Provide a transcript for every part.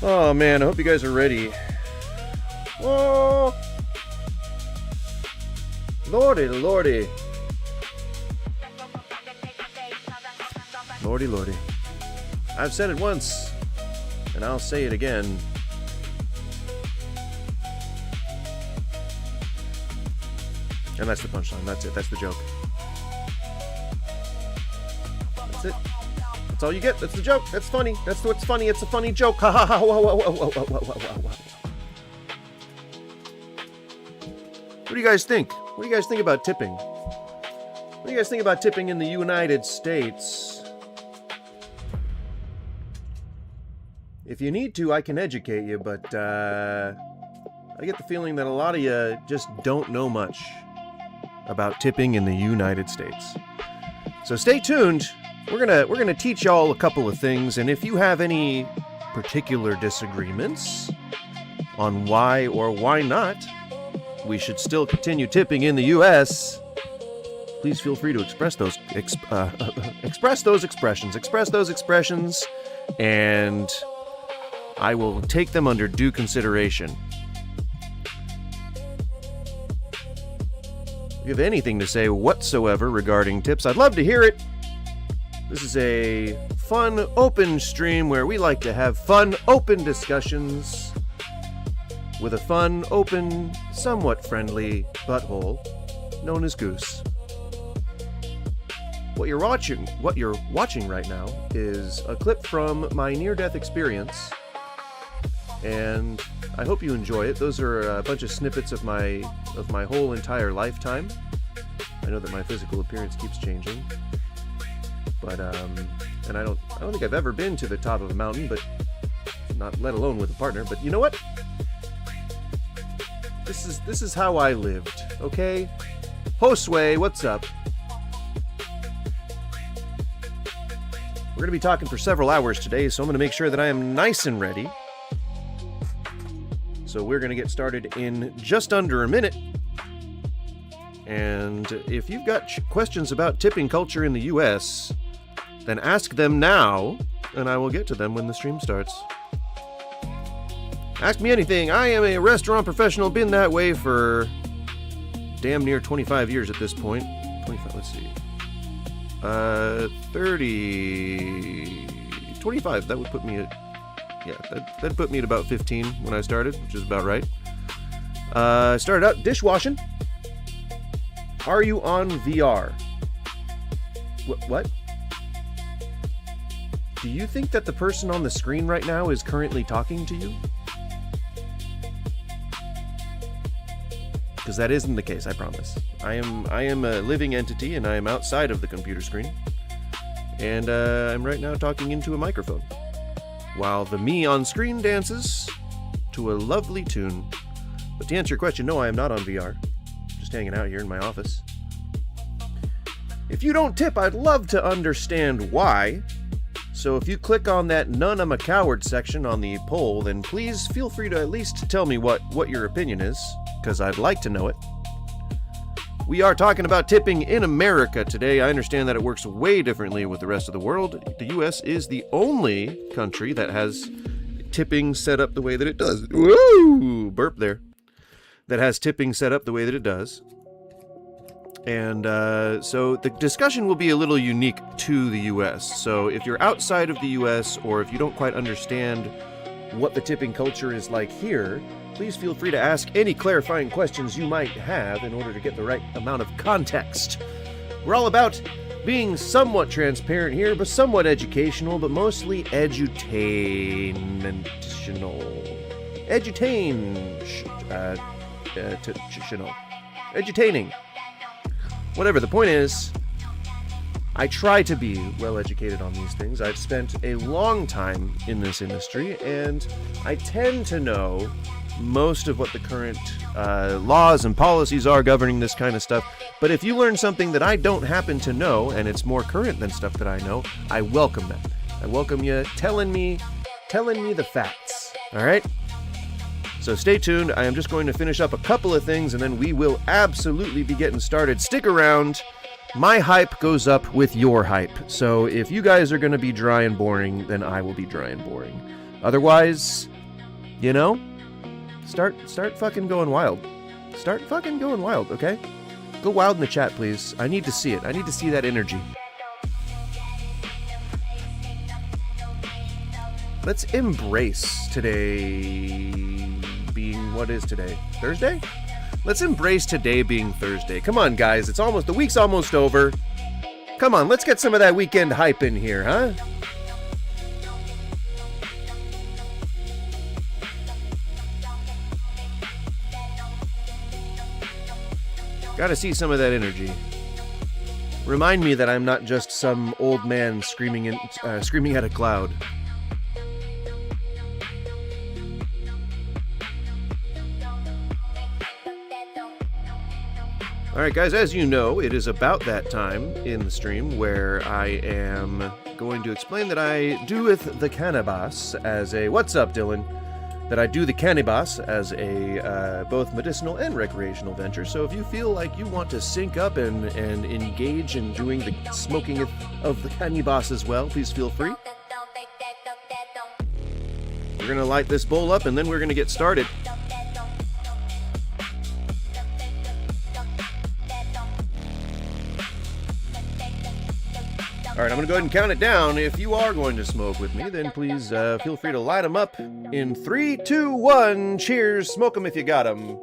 Oh man, I hope you guys are ready. Oh, lordy, lordy. Lordy, lordy. I've said it once, and I'll say it again. And that's the punchline. That's it. That's the joke. That's it. That's all you get. That's the joke. That's funny. That's what's funny. It's a funny joke. Ha ha ha. Whoa, whoa, whoa, whoa, whoa, whoa, whoa, whoa. What do you guys think? What do you guys think about tipping? What do you guys think about tipping in the United States? If you need to, I can educate you, but I get the feeling that a lot of you just don't know much about tipping in the United States. So stay tuned. We're gonna teach y'all a couple of things, and if you have any particular disagreements on why or why not we should still continue tipping in the U.S., please feel free to express those expressions, and I will take them under due consideration. If you have anything to say whatsoever regarding tips, I'd love to hear it. This is a fun, open stream where we like to have fun, open discussions with a fun, open, somewhat friendly butthole known as Goose. What you're watching right now is a clip from my near-death experience, and I hope you enjoy it. Those are a bunch of snippets of my whole entire lifetime. I know that my physical appearance keeps changing, but and I don't think I've ever been to the top of a mountain, but not let alone with a partner. But you know what? This is how I lived. Okay, Josue, what's up? We're going to be talking for several hours today, so I'm going to make sure that I am nice and ready. So we're going to get started in just under a minute. And if you've got questions about tipping culture in the U.S., then ask them now, and I will get to them when the stream starts. Ask me anything. I am a restaurant professional, been that way for damn near 25 years at this point. 25, let's see. 25, that would put me at, yeah, that'd put me at about 15 when I started, which is about right. I started out dishwashing. Are you on VR? What? Do you think that the person on the screen right now is currently talking to you? Because that isn't the case, I promise. I am a living entity, and I am outside of the computer screen. And I'm right now talking into a microphone, while the me on screen dances to a lovely tune. But to answer your question, no, I am not on VR. Just hanging out here in my office. If you don't tip, I'd love to understand why. So if you click on that "None, I'm a Coward" section on the poll, then please feel free to at least tell me what your opinion is, because I'd like to know it. We are talking about tipping in America today. I understand that it works way differently with the rest of the world. The U.S. is the only country that has tipping set up the way that it does. Woo! Burp there. That has tipping set up the way that it does. And so the discussion will be a little unique to the U.S. So if you're outside of the U.S., or if you don't quite understand what the tipping culture is like here, please feel free to ask any clarifying questions you might have in order to get the right amount of context. We're all about being somewhat transparent here, but somewhat educational, but mostly edutaining. Whatever, the point is, I try to be well educated on these things. I've spent a long time in this industry, and I tend to know most of what the current laws and policies are governing this kind of stuff. But if you learn something that I don't happen to know, and it's more current than stuff that I know, I welcome that. I welcome you telling me the facts. All right? So stay tuned. I am just going to finish up a couple of things, and then we will absolutely be getting started. Stick around. My hype goes up with your hype. So if you guys are going to be dry and boring, then I will be dry and boring. Otherwise, you know, start fucking going wild. Start fucking going wild, okay? Go wild in the chat, please. I need to see it. I need to see that energy. Let's embrace today being, what is today? Thursday? Let's embrace today being Thursday. Come on, guys. The week's almost over. Come on, let's get some of that weekend hype in here, huh? Gotta see some of that energy. Remind me that I'm not just some old man screaming at a cloud. Alright guys, as you know, it is about that time in the stream where I am going to explain that I do with the cannabis as a... What's up, Dylan? that I do the cannabis as a both medicinal and recreational venture. So if you feel like you want to sync up and engage in doing the smoking of the cannabis as well, please feel free. We're going to light this bowl up and then we're going to get started. All right, I'm going to go ahead and count it down. If you are going to smoke with me, then please feel free to light them up in 3, 2, 1. Cheers. Smoke them if you got them.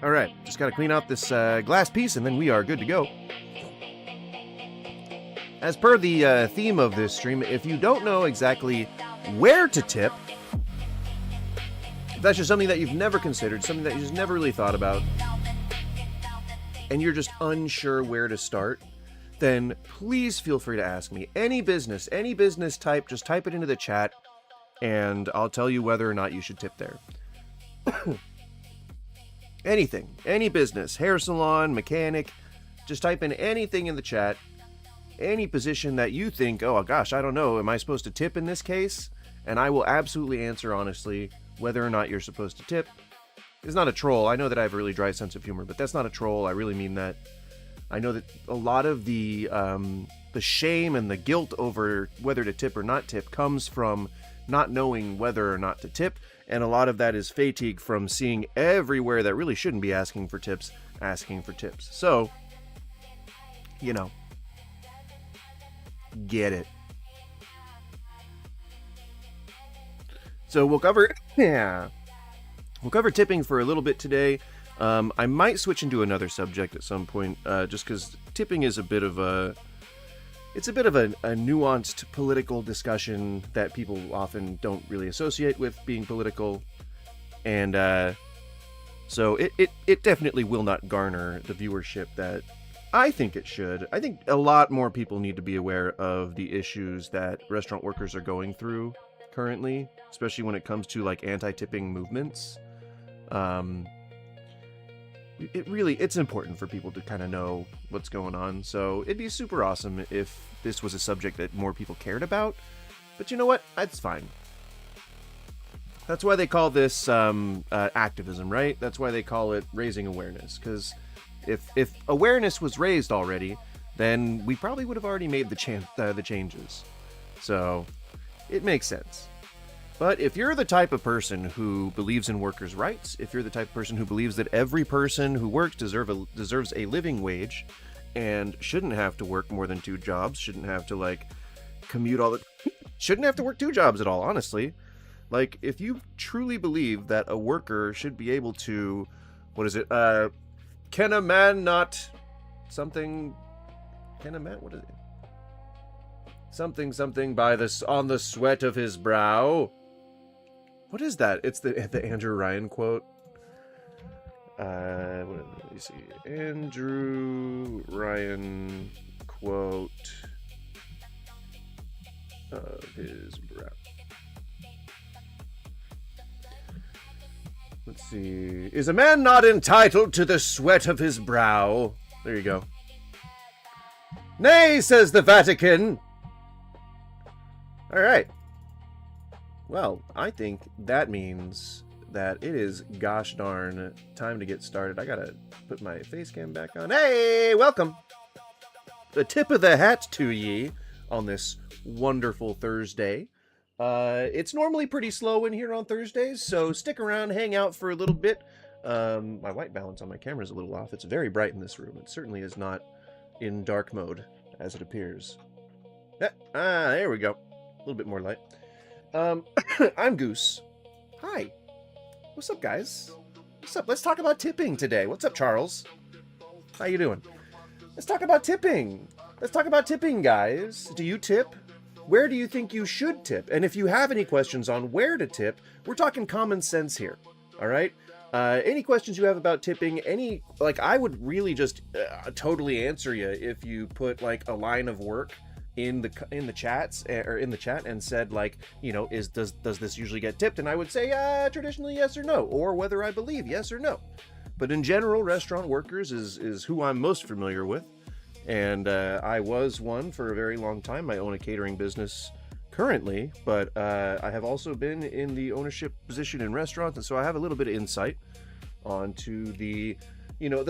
All right, just got to clean out this glass piece and then we are good to go. As per the theme of this stream, if you don't know exactly where to tip, if that's just something that you've never considered, something that you just never really thought about, and you're just unsure where to start, then please feel free to ask me. Any business type, just type it into the chat and I'll tell you whether or not you should tip there. Anything, any business, hair salon, mechanic, just type in anything in the chat, any position that you think, oh gosh, I don't know, am I supposed to tip in this case? And I will absolutely answer honestly whether or not you're supposed to tip. It's not a troll. I know that I have a really dry sense of humor, but that's not a troll. I really mean that. I know that a lot of the shame and the guilt over whether to tip or not tip comes from not knowing whether or not to tip. And a lot of that is fatigue from seeing everywhere that really shouldn't be asking for tips. So, you know, get it. So we'll cover tipping for a little bit today. I might switch into another subject at some point, just because tipping is a bit of a nuanced political discussion that people often don't really associate with being political, and so it definitely will not garner the viewership that I think it should. I think a lot more people need to be aware of the issues that restaurant workers are going through currently, especially when it comes to like anti-tipping movements. It's important for people to kind of know what's going on. So it'd be super awesome if this was a subject that more people cared about. But you know what? That's fine. That's why they call this activism, right? That's why they call it raising awareness. Because if awareness was raised already, then we probably would have already made the changes. So it makes sense. But if you're the type of person who believes in workers' rights, if you're the type of person who believes that every person who works deserves a living wage and shouldn't have to work more than 2 jobs, shouldn't have to commute shouldn't have to work 2 jobs at all, honestly. Like, if you truly believe that a worker should be able to, can a man not something, can a man, what is it? Something by this on the sweat of his brow. What is that? It's the Andrew Ryan quote. Let me see. Andrew Ryan quote of his brow. Let's see. Is a man not entitled to the sweat of his brow? There you go. Nay, says the Vatican. All right. Well, I think that means that it is gosh darn time to get started. I gotta put my face cam back on. Hey, welcome. The tip of the hat to ye on this wonderful Thursday. It's normally pretty slow in here on Thursdays, so stick around, hang out for a little bit. My white balance on my camera is a little off. It's very bright in this room. It certainly is not in dark mode, as it appears. There we go. A little bit more light. I'm Goose. Hi. What's up, guys? What's up? Let's talk about tipping today. What's up, Charles? How you doing? Let's talk about tipping. Let's talk about tipping, guys. Do you tip? Where do you think you should tip? And if you have any questions on where to tip, we're talking common sense here. All right? Any questions you have about tipping, I would really just totally answer you if you put like a line of work in the chats or in the chat and said like, you know, does this usually get tipped? And I would say traditionally yes or no, or whether I believe yes or no. But in general, restaurant workers is who I'm most familiar with. And I was one for a very long time. I own a catering business currently, but I have also been in the ownership position in restaurants. And so I have a little bit of insight onto the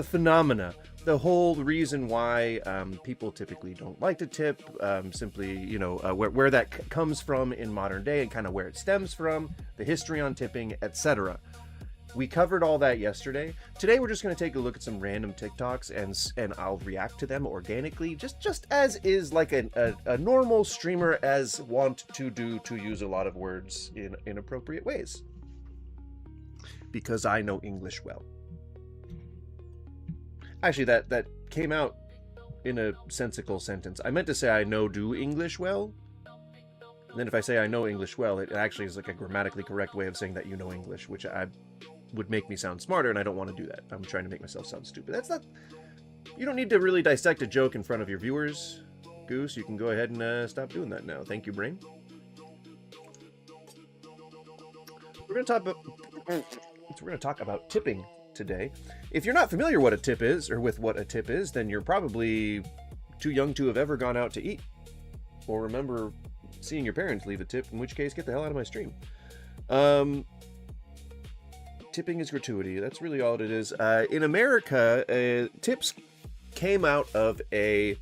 phenomena, the whole reason why people typically don't like to tip, simply, where that comes from in modern day and kind of where it stems from, the history on tipping, etc. We covered all that yesterday. Today we're just going to take a look at some random TikToks and I'll react to them organically, just as is like a normal streamer as want to do, to use a lot of words in inappropriate ways. Because I know English well. Actually, that came out in a sensical sentence. I meant to say I do English well. And then if I say I know English well, it actually is like a grammatically correct way of saying that you know English, which would make me sound smarter, and I don't want to do that. I'm trying to make myself sound stupid. You don't need to really dissect a joke in front of your viewers, Goose. You can go ahead and stop doing that now. Thank you, Brain. We're going to talk about tipping today. If you're not familiar with what a tip is, then you're probably too young to have ever gone out to eat or remember seeing your parents leave a tip, in which case, get the hell out of my stream. Tipping is gratuity. That's really all it is. In America, tips came out of a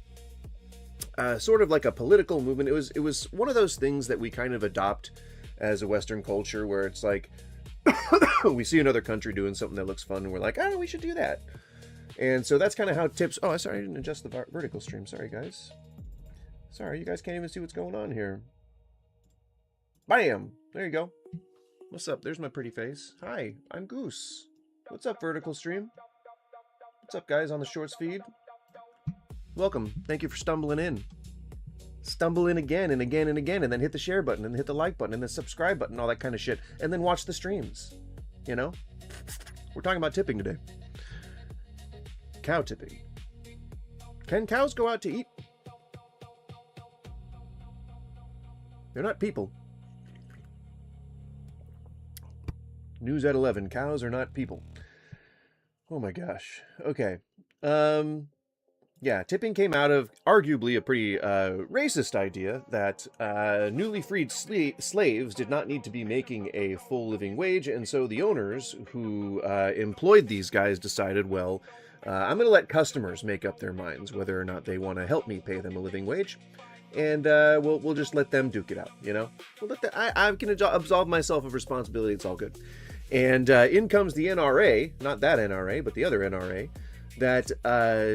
sort of like a political movement. It was one of those things that we kind of adopt as a Western culture, where it's like we see another country doing something that looks fun, and we're like, oh, we should do that. And so that's kind of how tips. Oh, sorry, I didn't adjust the vertical stream. Sorry, guys. Sorry, you guys can't even see what's going on here. Bam! There you go. What's up? There's my pretty face. Hi, I'm Goose. What's up, vertical stream? What's up, guys, on the shorts feed? Welcome. Thank you for stumbling in. Stumble in again and again and again, and then hit the share button, and hit the like button, and the subscribe button, all that kind of shit, and then watch the streams. You know? We're talking about tipping today. Cow tipping. Can cows go out to eat? They're not people. News at 11. Cows are not people. Oh my gosh. Okay. Yeah, tipping came out of arguably a pretty racist idea that newly freed slaves did not need to be making a full living wage, and so the owners who employed these guys decided, well, I'm going to let customers make up their minds whether or not they want to help me pay them a living wage, and we'll just let them duke it out, you know? I can absolve myself of responsibility. It's all good. And in comes the NRA, not that NRA, but the other NRA, that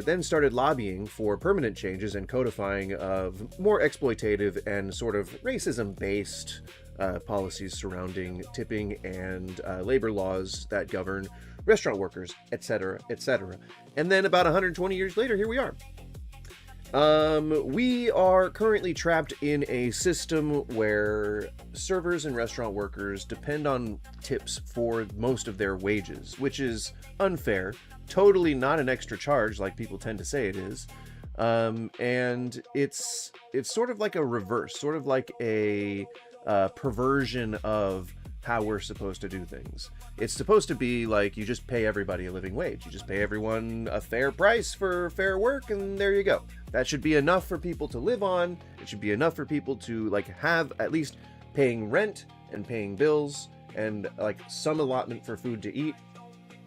then started lobbying for permanent changes and codifying of more exploitative and sort of racism-based policies surrounding tipping and labor laws that govern restaurant workers, etc., etc. And then about 120 years later, here we are. We are currently trapped in a system where servers and restaurant workers depend on tips for most of their wages, which is unfair. Totally not an extra charge like people tend to say it is. And it's sort of like a reverse, sort of like a perversion of how we're supposed to do things. It's supposed to be like you just pay everybody a living wage. You just pay everyone a fair price for fair work, and there you go. That should be enough for people to live on. It should be enough for people to like have at least paying rent and paying bills and like some allotment for food to eat.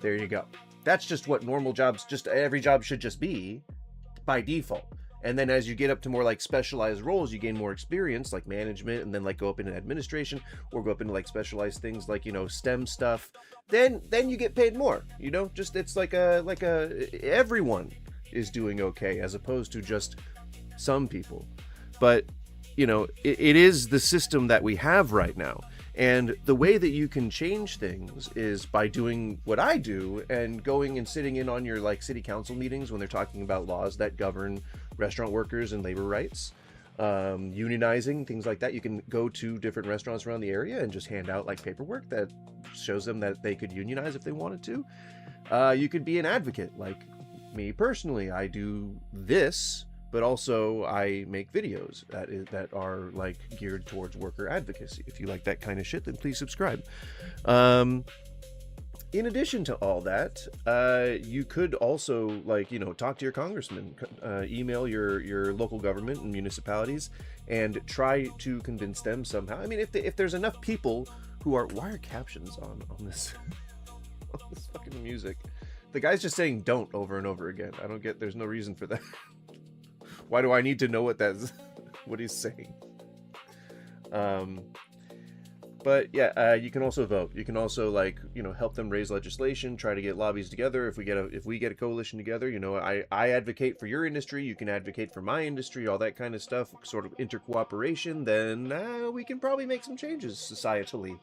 There you go. That's just what normal jobs, just every job should just be by default. And then as you get up to more like specialized roles, you gain more experience, like management, and then like go up into administration, or go up into like specialized things like, you know, STEM stuff. Then you get paid more, you know. Just it's like a everyone is doing okay, as opposed to just some people. But you know, it is the system that we have right now. And the way that you can change things is by doing what I do and going and sitting in on your like city council meetings when they're talking about laws that govern restaurant workers and labor rights, unionizing, things like that. You can go to different restaurants around the area and just hand out like paperwork that shows them that they could unionize if they wanted to. You could be an advocate, like me personally. I do this, but also I make videos that are like geared towards worker advocacy. If you like that kind of shit, then please subscribe. In addition to all that, you could also, like, you know, talk to your congressman, email your local government and municipalities, and try to convince them somehow. I mean, if there's enough people who are, why are captions on this on this fucking music? The guy's just saying "don't" over and over again. I don't get. There's no reason for that. Why do I need to know what what he's saying? But yeah, you can also vote. You can also, like, you know, help them raise legislation, try to get lobbies together. If we get a coalition together, you know, I advocate for your industry, you can advocate for my industry, all that kind of stuff, sort of intercooperation. Then we can probably make some changes societally.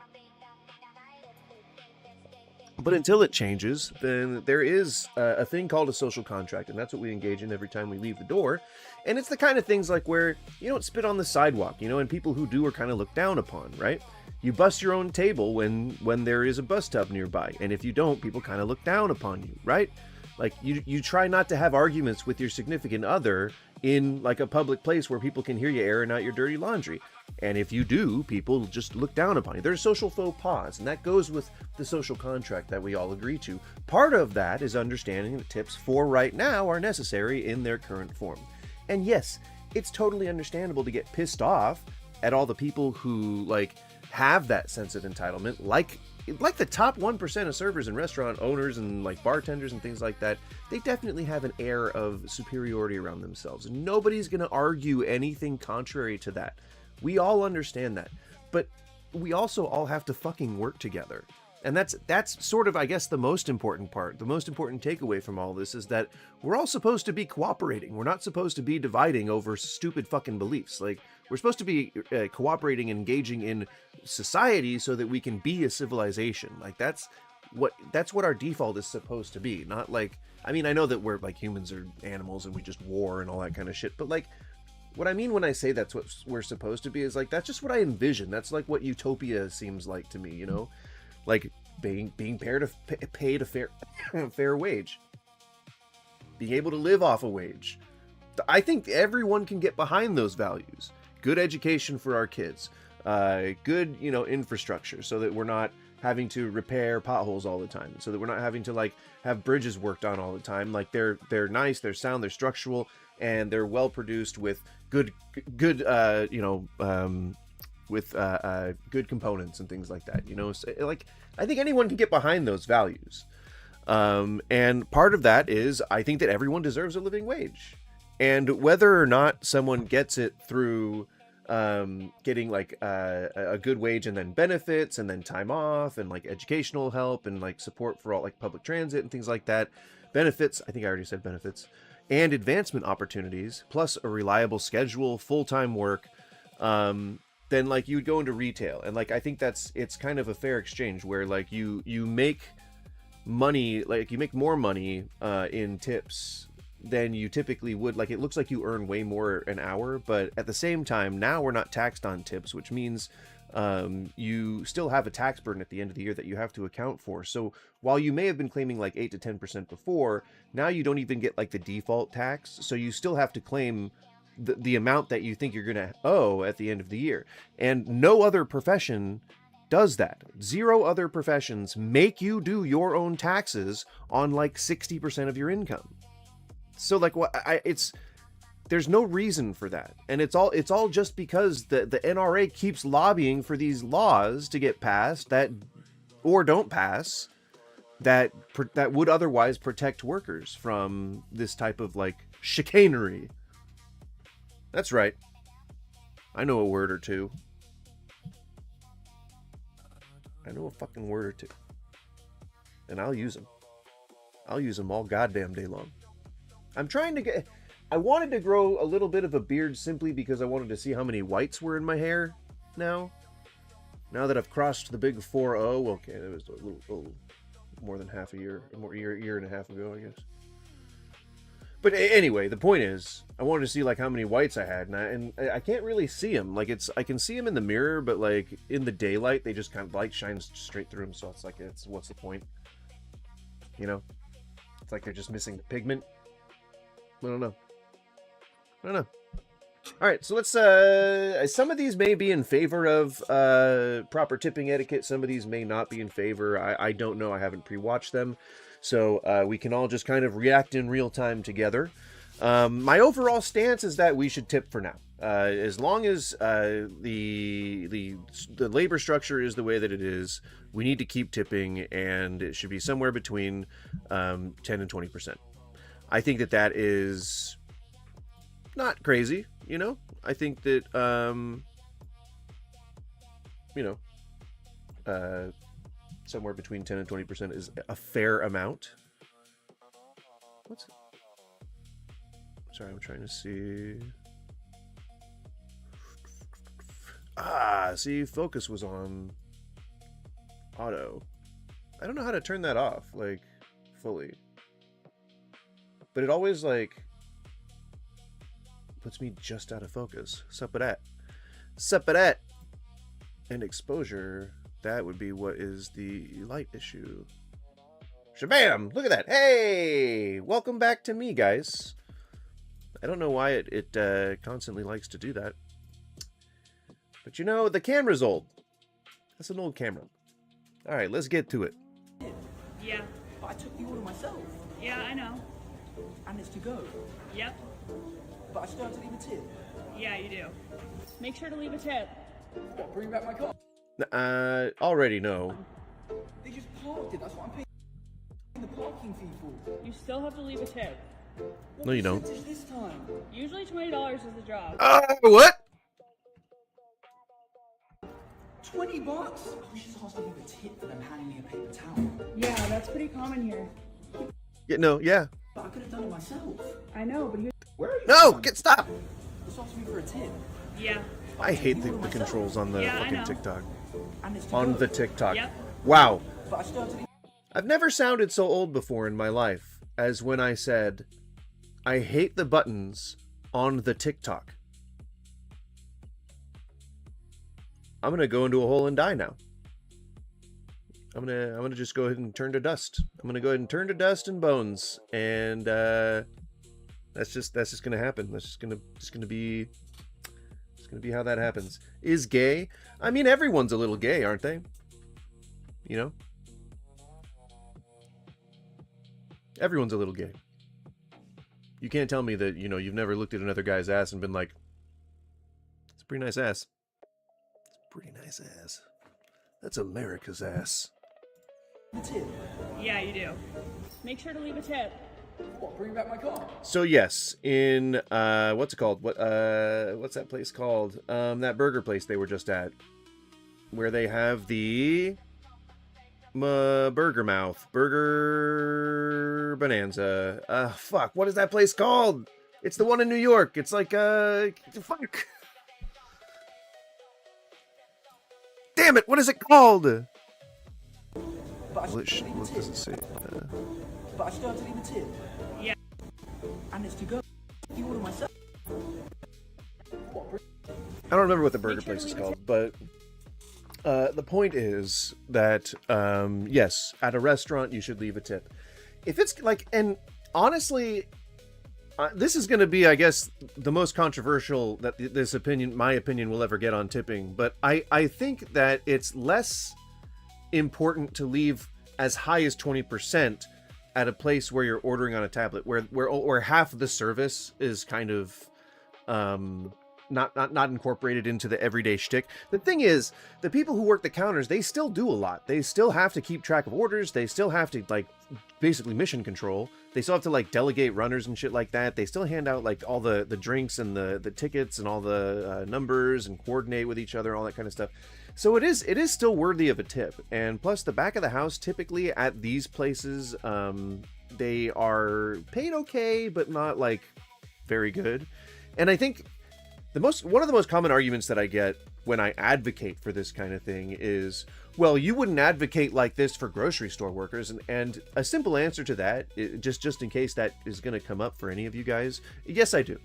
But until it changes, then there is a thing called a social contract, and that's what we engage in every time we leave the door. And it's the kind of things like where you don't spit on the sidewalk, you know, and people who do are kind of looked down upon, right? You bust your own table when there is a bus stop nearby, and if you don't, people kind of look down upon you, right? Like you try not to have arguments with your significant other in like a public place where people can hear you airing out your dirty laundry. And if you do, people just look down upon you. There's social faux pas, and that goes with the social contract that we all agree to. Part of that is understanding that tips for right now are necessary in their current form. And yes, it's totally understandable to get pissed off at all the people who like have that sense of entitlement, like the top 1% of servers and restaurant owners and like bartenders and things like that. They definitely have an air of superiority around themselves. Nobody's going to argue anything contrary to that. We all understand that, but we also all have to fucking work together. And that's sort of, I guess, the most important part. The most important takeaway from all this is that we're all supposed to be cooperating. We're not supposed to be dividing over stupid fucking beliefs. Like, we're supposed to be cooperating and engaging in society so that we can be a civilization. Like, that's what our default is supposed to be. Not like, I mean, I know that we're like humans are animals and we just war and all that kind of shit, but like, what I mean when I say that's what we're supposed to be is like, that's just what I envision. That's like what utopia seems like to me, you know? Like being paid a fair wage, being able to live off a wage. I think everyone can get behind those values. Good education for our kids, good, you know, infrastructure, so that we're not having to repair potholes all the time, so that we're not having to like have bridges worked on all the time. Like they're nice, they're sound, they're structural, and they're well produced with good good components and things like that, you know. So, like, I think anyone can get behind those values, and part of that is I think that everyone deserves a living wage, and whether or not someone gets it through getting like a good wage and then benefits and then time off and like educational help and like support for all like public transit and things like that, benefits, I think I already said benefits, and advancement opportunities, plus a reliable schedule, full-time work, then like you would go into retail. And like I think it's kind of a fair exchange where like you make money, like you make more money in tips than you typically would. Like it looks like you earn way more an hour, but at the same time now we're not taxed on tips, which means you still have a tax burden at the end of the year that you have to account for. So while you may have been claiming like 8 to 10% before, now you don't even get like the default tax, so you still have to claim the amount that you think you're gonna owe at the end of the year. And no other profession does that. Zero other professions make you do your own taxes on like 60% of your income. So like there's no reason for that. And it's all just because the NRA keeps lobbying for these laws to get passed that, or don't pass, that would otherwise protect workers from this type of like chicanery. That's right. I know a word or two. I know a fucking word or two. And I'll use them. I'll use them all goddamn day long. I'm trying to get... I wanted to grow a little bit of a beard simply because I wanted to see how many whites were in my hair now. Now that I've crossed the big 4-0, okay, that was a little more than half a year, year and a half ago, I guess. But anyway, the point is, I wanted to see like how many whites I had, and I can't really see them. Like I can see them in the mirror, but like in the daylight, they just kind of light shines straight through them. So it's like, what's the point? You know, it's like they're just missing the pigment. I don't know. All right, so let's. Some of these may be in favor of proper tipping etiquette. Some of these may not be in favor. I don't know. I haven't pre-watched them, so we can all just kind of react in real time together. My overall stance is that we should tip for now, as long as the labor structure is the way that it is. We need to keep tipping, and it should be somewhere between 10 and 20%. I think that is not crazy, you know. I think that somewhere between 10 and 20% is a fair amount. Sorry, I'm trying to see. See, focus was on auto. I don't know how to turn that off, like, fully. But it always, like, puts me just out of focus. Sup with that? Sup with that? And exposure, that would be what is the light issue. Shabam! Look at that. Hey! Welcome back to me, guys. I don't know why it constantly likes to do that. But you know, the camera's old. That's an old camera. Alright, let's get to it. Yeah. I took the order myself. Yeah, I know. And it's to go. Yep. But I still have to leave a tip. Yeah, you do. Make sure to leave a tip. What, bring back my car? Already no. They just parked it. That's what I'm paying the parking fee for. You still have to leave a tip. What No, you don't. percentage this time? Usually $20 is the job. What? $20? I was just asked to leave a tip for them handing me a paper towel. Yeah, that's pretty common here. Yeah, no, yeah. But I could have done it myself. I know, but you... Where are you? No, from? stop! Just asked me for a tip. Yeah. I hate the controls on the Yeah, I fucking know. TikTok. And it's to On go. the TikTok. Yep. Wow. But I still have to leave. I've never sounded so old before in my life as when I said, I hate the buttons on the TikTok. I'm gonna go into a hole and die now. I'm gonna just go ahead and turn to dust. I'm gonna go ahead and turn to dust and bones, and that's just gonna happen. That's just gonna be how that happens. Is gay? I mean, everyone's a little gay, aren't they? You know, everyone's a little gay. You can't tell me that, you know, you've never looked at another guy's ass and been like, it's a pretty nice ass. It's a pretty nice ass. That's America's ass. The tip. Yeah, you do. Make sure to leave a tip. What, bring back my car? So yes, in what's it called? What's that place called? That burger place they were just at, where they have the Burger Mouth, Burger Bonanza. Fuck, what is that place called? It's the one in New York. It's like fuck. Damn it! What is it called? But I still What have to leave a does it tip. say? But I still have to leave a tip. Yeah. And it's to go. The order myself. What, bring... I don't remember what the burger Make sure to place is leave a called, but the point is that yes, at a restaurant you should leave a tip. If it's like, and honestly, this is going to be, I guess, the most controversial that my opinion will ever get on tipping. But I think that it's less important to leave as high as 20% at a place where you're ordering on a tablet, where half of the service is kind of not incorporated into the everyday shtick. The thing is, the people who work the counters, they still do a lot. They still have to keep track of orders. They still have to, like, basically mission control. They still have to like delegate runners and shit like that. They still hand out like all the drinks and the tickets and all the numbers and coordinate with each other, all that kind of stuff. So it is still worthy of a tip. And plus, the back of the house typically at these places, they are paid okay, but not like very good. And I think one of the most common arguments that I get when I advocate for this kind of thing is, well, you wouldn't advocate like this for grocery store workers. And a simple answer to that, just in case that is going to come up for any of you guys, yes, I do.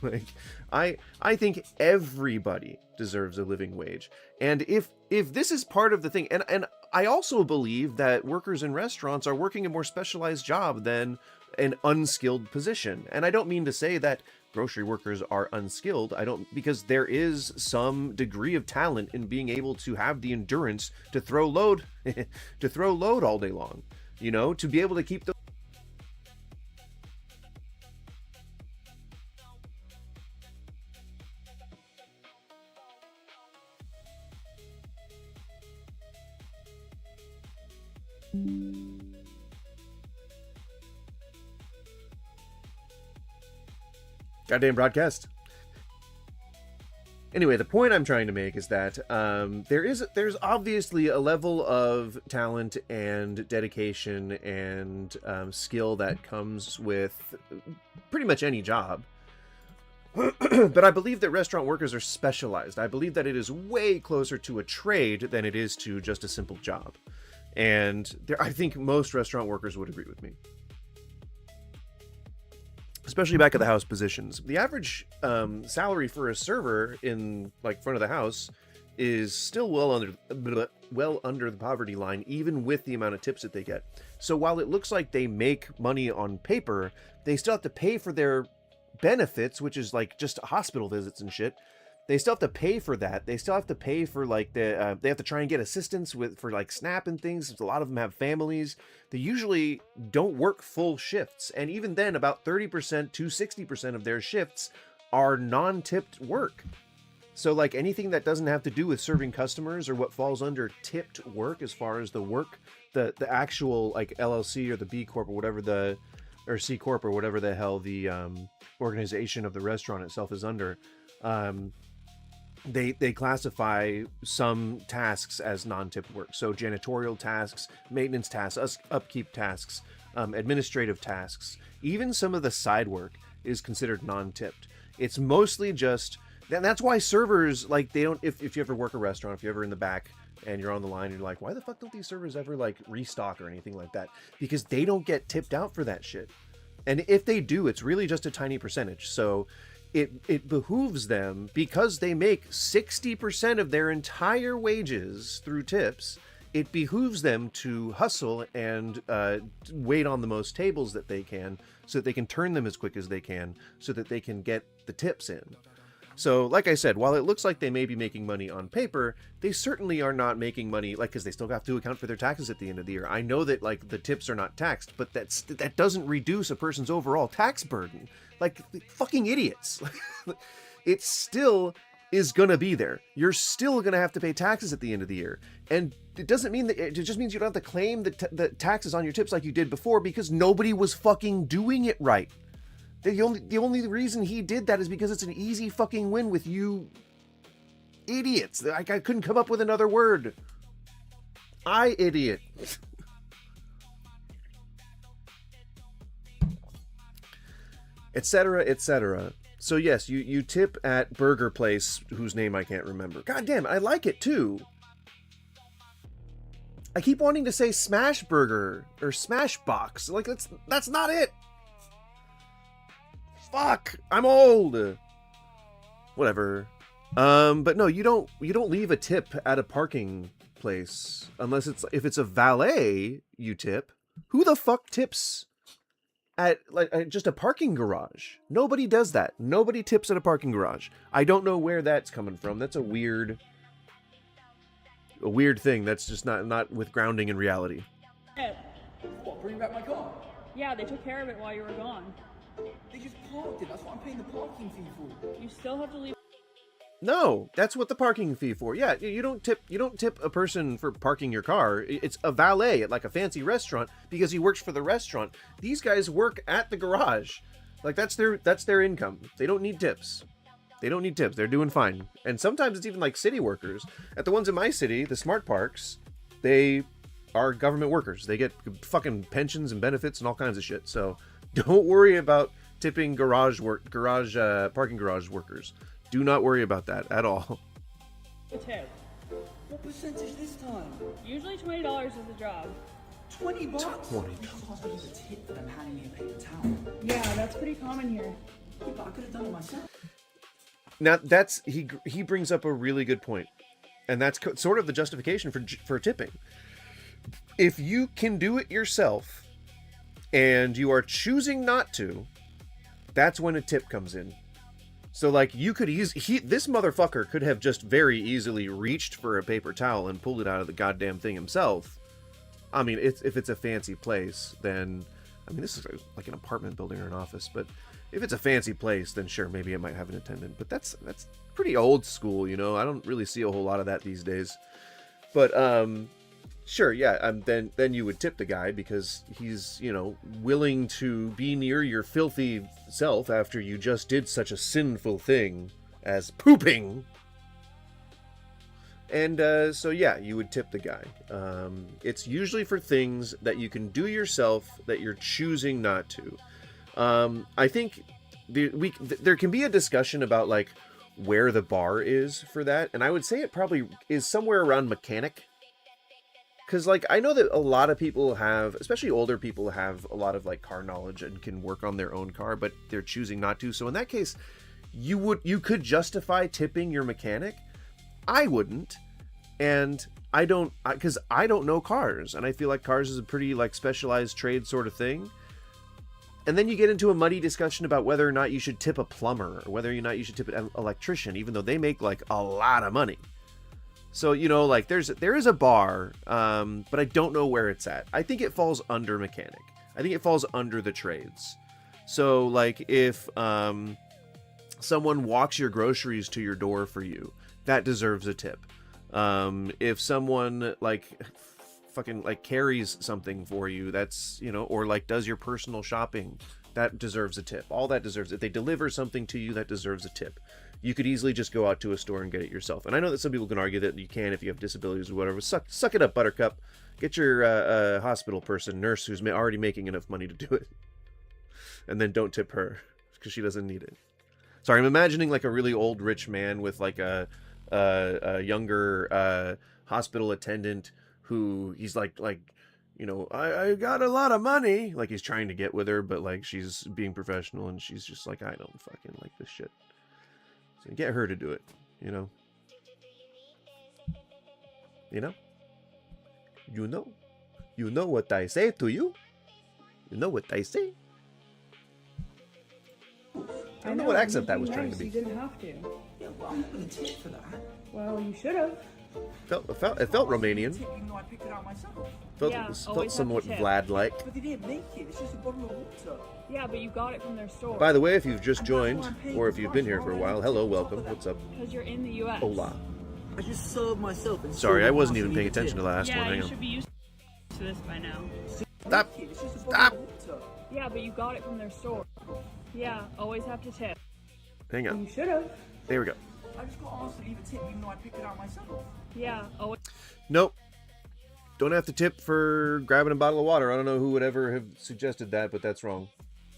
Like, I think everybody deserves a living wage. And if this is part of the thing, and I also believe that workers in restaurants are working a more specialized job than an unskilled position. And I don't mean to say that grocery workers are unskilled. Because there is some degree of talent in being able to have the endurance to throw load all day long, you know, to be able to keep the goddamn broadcast. Anyway, the point I'm trying to make is that there's obviously a level of talent and dedication and skill that comes with pretty much any job. But I believe that restaurant workers are specialized. I believe that it is way closer to a trade than it is to just a simple job. And I think most restaurant workers would agree with me. Especially back of the house positions. The average salary for a server in like front of the house is still well under the poverty line, even with the amount of tips that they get. So while it looks like they make money on paper, they still have to pay for their benefits, which is like just hospital visits and shit. They still have to pay for that. They still have to pay for like they have to try and get assistance for like SNAP and things. A lot of them have families. They usually don't work full shifts. And even then, about 30% to 60% of their shifts are non-tipped work. So like anything that doesn't have to do with serving customers or what falls under tipped work, as far as the work, the actual like LLC or the B Corp or whatever or C Corp or whatever the hell the organization of the restaurant itself is under, they classify some tasks as non-tipped work. So janitorial tasks, maintenance tasks, upkeep tasks, administrative tasks, even some of the side work is considered non-tipped. It's mostly just, and that's why servers, like, they don't, if you ever work a restaurant, if you're ever in the back and you're on the line, you're like, why the fuck don't these servers ever like restock or anything like that? Because they don't get tipped out for that shit. And if they do, it's really just a tiny percentage. So it behooves them, because they make 60% of their entire wages through tips, it behooves them to hustle and wait on the most tables that they can, so that they can turn them as quick as they can, so that they can get the tips in. So, like I said, while it looks like they may be making money on paper, they certainly are not making money, like, because they still have to account for their taxes at the end of the year. I know that, like, the tips are not taxed, but that doesn't reduce a person's overall tax burden. Like, fucking idiots. It still is gonna be there. You're still gonna have to pay taxes at the end of the year. And it doesn't mean that, it just means you don't have to claim the taxes on your tips like you did before, because nobody was fucking doing it right. The only reason he did that is because it's an easy fucking win with you idiots. I couldn't come up with another word. Idiot. Etc., etc. So yes, you tip at Burger Place, whose name I can't remember. God damn it, I like it too. I keep wanting to say Smash Burger or Smash Box. Like, that's not it. Fuck, I'm old. Whatever. But no, you don't leave a tip at a parking place unless if it's a valet, you tip. Who the fuck tips at like just a parking garage? Nobody does that. Nobody tips at a parking garage. I don't know where that's coming from. That's a weird thing. That's just not with grounding in reality. What, bring back my car? Yeah, they took care of it while you were gone. They just parked it. That's what I'm paying the parking fee for. You still have to leave. No, that's what the parking fee for. Yeah, you don't tip a person for parking your car. It's a valet at like a fancy restaurant because he works for the restaurant. These guys work at the garage. Like that's their income. They don't need tips. They don't need tips. They're doing fine. And sometimes it's even like city workers. At the ones in my city, the smart parks, they are government workers. They get fucking pensions and benefits and all kinds of shit. So don't worry about tipping parking garage workers. Do not worry about that at all. A tip. What percentage this time? Usually $20 is the job. $20? $20. You just asked me for a tip for them handing me a paper towel. Yeah, that's pretty common here. Yeah, but I could have done it myself. Now that's he brings up a really good point, and that's sort of the justification for tipping. If you can do it yourself, and you are choosing not to, that's when a tip comes in. So like you could this motherfucker could have just very easily reached for a paper towel and pulled it out of the goddamn thing himself. I mean, if it's a fancy place, then I mean this is like an apartment building or an office, but if it's a fancy place, then sure, maybe it might have an attendant. But that's pretty old school, you know. I don't really see a whole lot of that these days. But sure, yeah. Then you would tip the guy because he's, you know, willing to be near your filthy self after you just did such a sinful thing as pooping. And so yeah, you would tip the guy. It's usually for things that you can do yourself that you're choosing not to. I think there can be a discussion about like where the bar is for that, and I would say it probably is somewhere around mechanic. Because like I know that a lot of people have, especially older people, have a lot of like car knowledge and can work on their own car, but they're choosing not to. So in that case, you could justify tipping your mechanic. I wouldn't, and I don't, because I don't know cars, and I feel like cars is a pretty like specialized trade sort of thing. And then you get into a muddy discussion about whether or not you should tip a plumber or whether or not you should tip an electrician, even though they make like a lot of money. So, you know, like there is a bar, but I don't know where it's at. I think it falls under mechanic. I think it falls under the trades. So like if someone walks your groceries to your door for you, that deserves a tip. If someone like fucking like carries something for you, that's, you know, or like does your personal shopping, that deserves a tip. All that deserves, if they deliver something to you, that deserves a tip. You could easily just go out to a store and get it yourself. And I know that some people can argue that you can if you have disabilities or whatever. Suck it up, Buttercup. Get your hospital person, nurse who's already making enough money to do it. And then don't tip her because she doesn't need it. Sorry, I'm imagining like a really old rich man with like a younger hospital attendant who he's like, you know, I got a lot of money. Like he's trying to get with her, but like she's being professional and she's just like, I don't fucking like this shit. So get her to do it, you know? You know? You know what I say to you? You know what I say? I don't know what accent that was trying to be. You didn't have to. Yeah, well, I'm not going to tip for that. Well, you should have. It felt Romanian. Tip even though I picked it out myself. Felt somewhat Vlad-like. But they didn't make it. It's just a bottle of water. Yeah, but you got it from their store. By the way, if you've just joined, or if you've been here for a while, hello, welcome. What's up? Because you're in the U.S. Hola. I just served myself and Sorry, I still wasn't got even to paying leave a attention to the tip. last one. Yeah, Hang you on. should be used to this by now. Stop. It's just a bottle Stop. of water. Yeah, but you got it from their store. Yeah, always have to tip. Hang You on. should have. There we go. I just got asked to leave a tip even though I picked it out myself. Yeah, always. Nope. Don't have to tip for grabbing a bottle of water. I don't know who would ever have suggested that, but that's wrong.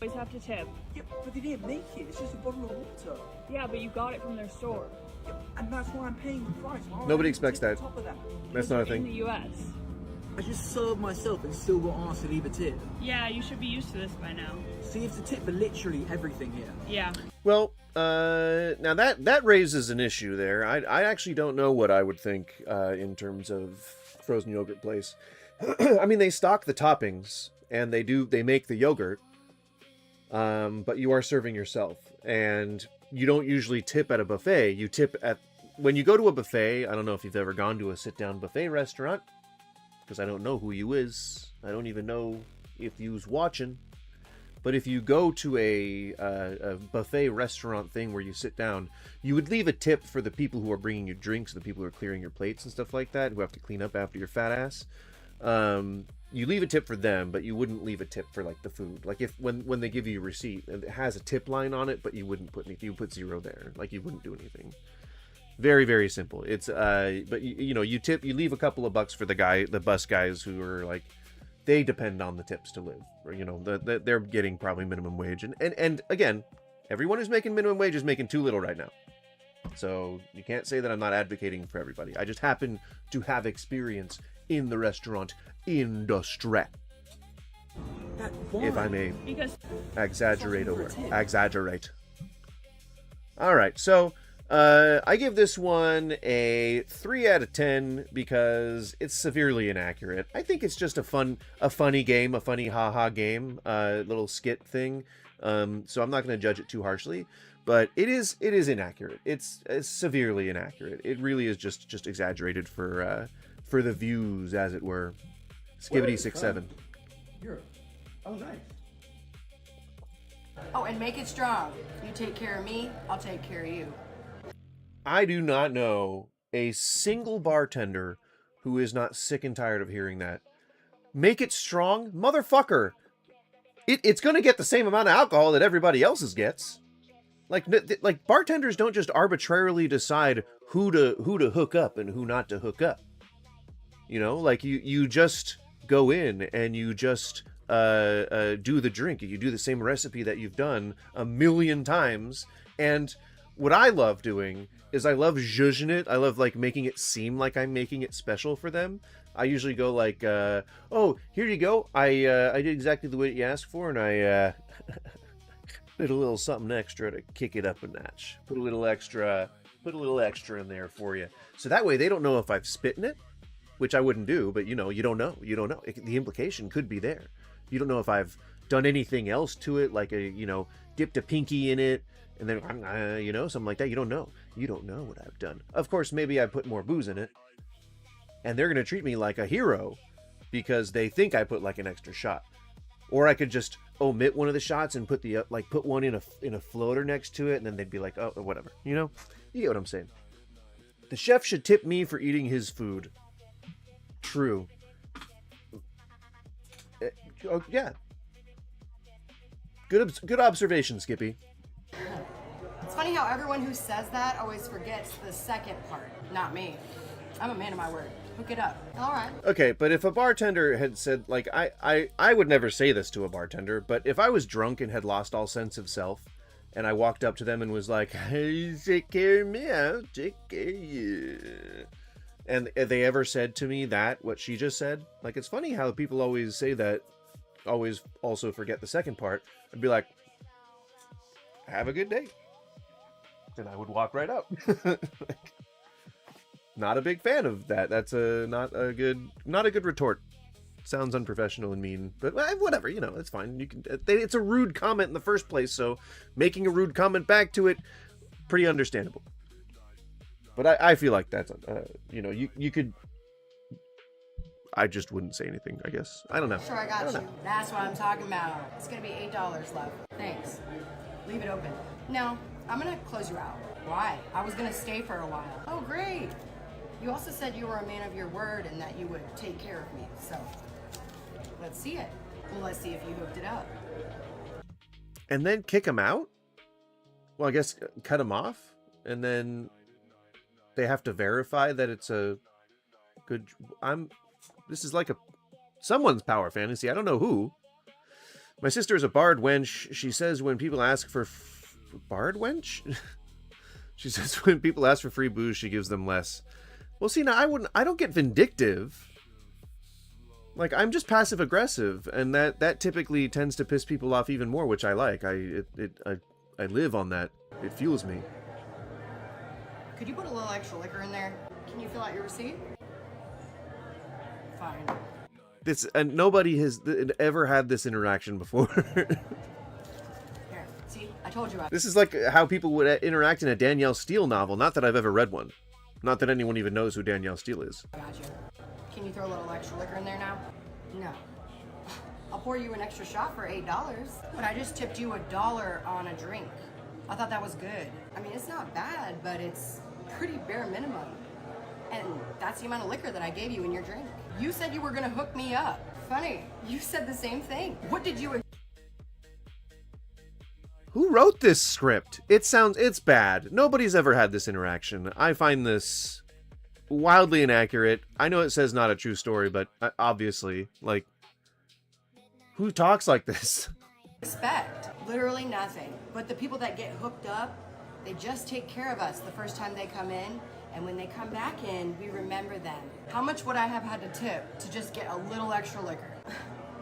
Always have to tip. Yeah, but they didn't make it. It's just a bottle of water. Yeah, but you got it from their store. Yeah, and that's why I'm paying the price. Why would Nobody I expects tip that. on top of that? That's not a In the thing. U.S. I just served myself and still got asked to leave a tip. Yeah, you should be used to this by now. See, it's a tip for literally everything here. Yeah. Well, now that raises an issue there. I actually don't know what I would think in terms of frozen yogurt place. I mean, they stock the toppings and they make the yogurt, but you are serving yourself, and you don't usually tip at a buffet. You tip at when you go to a buffet. I don't know if you've ever gone to a sit-down buffet restaurant, because I don't know who you is. I don't even know if you's watching. But if you go to a buffet restaurant thing where you sit down, you would leave a tip for the people who are bringing you drinks, the people who are clearing your plates and stuff like that, who have to clean up after your fat ass. You leave a tip for them, but you wouldn't leave a tip for like the food. Like if when they give you a receipt, it has a tip line on it, but you wouldn't put anything. You put 0 there. Like you wouldn't do anything. Very, very simple. It's but you know, you leave a couple of bucks for the bus guys who are like, they depend on the tips to live, or you know, they're getting probably minimum wage, and again, everyone who's making minimum wage is making too little right now. So you can't say that I'm not advocating for everybody. I just happen to have experience in the restaurant industry, That wine. if I may Because exaggerate Fucking over pretend. exaggerate. All right, so I give this one a 3 out of 10 because it's severely inaccurate. I think it's just a funny game, a funny haha game, little skit thing. So I'm not going to judge it too harshly, but it is inaccurate. It's severely inaccurate. It really is just exaggerated for the views, as it were. Skibbity 6-7. Europe. Oh, nice. Oh, and make it strong. You take care of me, I'll take care of you. I do not know a single bartender who is not sick and tired of hearing that. Make it strong, motherfucker. It's going to get the same amount of alcohol that everybody else's gets. Like bartenders don't just arbitrarily decide who to hook up and who not to hook up. You know, like you just go in and you just do the drink. You do the same recipe that you've done a million times. And what I love doing is I love zhuzhing it. I love like making it seem like I'm making it special for them. I usually go like, oh, here you go. I did exactly the way you asked for, and I did a little something extra to kick it up a notch. Put a little extra in there for you. So that way they don't know if I've spit in it, which I wouldn't do, but you know, you don't know. The implication could be there. You don't know if I've done anything else to it, like dipped a pinky in it, and then, something like that. You don't know. You don't know what I've done. Of course, maybe I put more booze in it, and they're going to treat me like a hero because they think I put like an extra shot. Or I could just omit one of the shots and put put one in a floater next to it, and then they'd be like, oh, whatever. You know? You get what I'm saying. The chef should tip me for eating his food. True. Oh, yeah. Good observation, Skippy. It's funny how everyone who says that always forgets the second part. Not me. I'm a man of my word. Hook it up. All right. Okay, but if a bartender had said, like, I would never say this to a bartender, but if I was drunk and had lost all sense of self, and I walked up to them and was like, hey, take care of me, I'll take care of you. And they ever said to me what she just said, like, it's funny how people always say that, always also forget the second part. I'd be like, have a good day. And I would walk right out. Not a big fan of that. That's not a good retort. Sounds unprofessional and mean, but whatever, it's fine. It's a rude comment in the first place, so making a rude comment back to it, pretty understandable. But I feel like that's, you could. I just wouldn't say anything, I guess. I don't know. Sure, I got you. That's what I'm talking about. It's gonna be $8 left. Thanks. Leave it open. No, I'm gonna close you out. Why? I was gonna stay for a while. Oh, great. You also said you were a man of your word and that you would take care of me. So, let's see it. Well, let's see if you hooked it up. And then kick him out? Well, I guess cut him off, and then they have to verify that it's a good. This is like someone's power fantasy. I don't know who. My sister is a bard wench. She says when people ask for bard wench. She says when people ask for free booze, she gives them less. Well, see, now I don't get vindictive. Like, I'm just passive aggressive, and that typically tends to piss people off even more, which I like. I live on that. It fuels me. Could you put a little extra liquor in there? Can you fill out your receipt? Fine. Nobody has ever had this interaction before. Here, see? I told you. This is like how people would interact in a Danielle Steele novel. Not that I've ever read one. Not that anyone even knows who Danielle Steele is. I got you. Can you throw a little extra liquor in there now? No. I'll pour you an extra shot for $8. But I just tipped you $1 on a drink. I thought that was good. I mean, it's not bad, but it's pretty bare minimum. And that's the amount of liquor that I gave you in your drink. You said you were gonna hook me up. Funny, you said the same thing. What did you... Who wrote this script? It's bad. Nobody's ever had this interaction. I find this wildly inaccurate. I know it says not a true story, but obviously, like, who talks like this? Expect? Literally nothing. But the people that get hooked up, they just take care of us the first time they come in, and when they come back in, we remember them. How much would I have had to tip to just get a little extra liquor?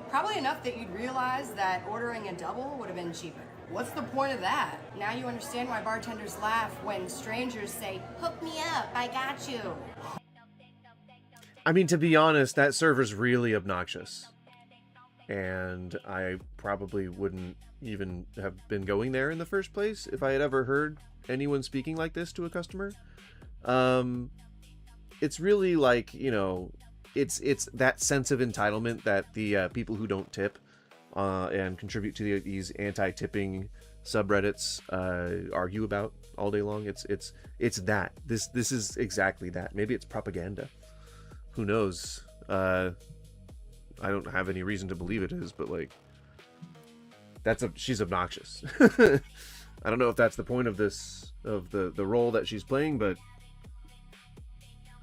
Probably enough that you'd realize that ordering a double would have been cheaper. What's the point of that? Now you understand why bartenders laugh when strangers say, "Hook me up, I got you." I mean, to be honest, that server's really obnoxious. And I probably wouldn't even have been going there in the first place if I had ever heard anyone speaking like this to a customer. It's really like, you know, it's that sense of entitlement that the people who don't tip and contribute to these anti-tipping subreddits argue about all day long. It's that. This is exactly that. Maybe it's propaganda. Who knows? I don't have any reason to believe it is, but like, she's obnoxious. I don't know if that's the point of this, of the role that she's playing, but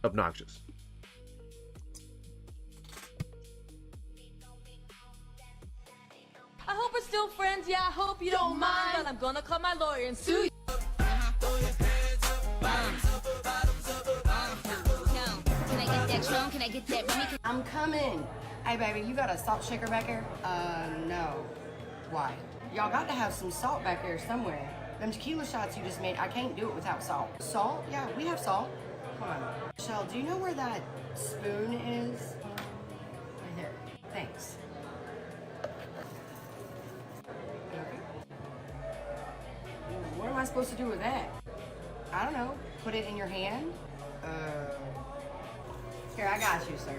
obnoxious. I hope we're still friends, yeah, I hope you don't mind, but I'm gonna call my lawyer and sue you. Can I get that Tron? Can I get that Remy? I'm coming. Hey, baby, you got a salt shaker back here? No. Why? Y'all got to have some salt back here somewhere. Them tequila shots you just made, I can't do it without salt. Salt? Yeah, we have salt. Come on. Michelle, do you know where that spoon is? Right here. Thanks. Okay. What am I supposed to do with that? I don't know. Put it in your hand? Here, I got you, sir.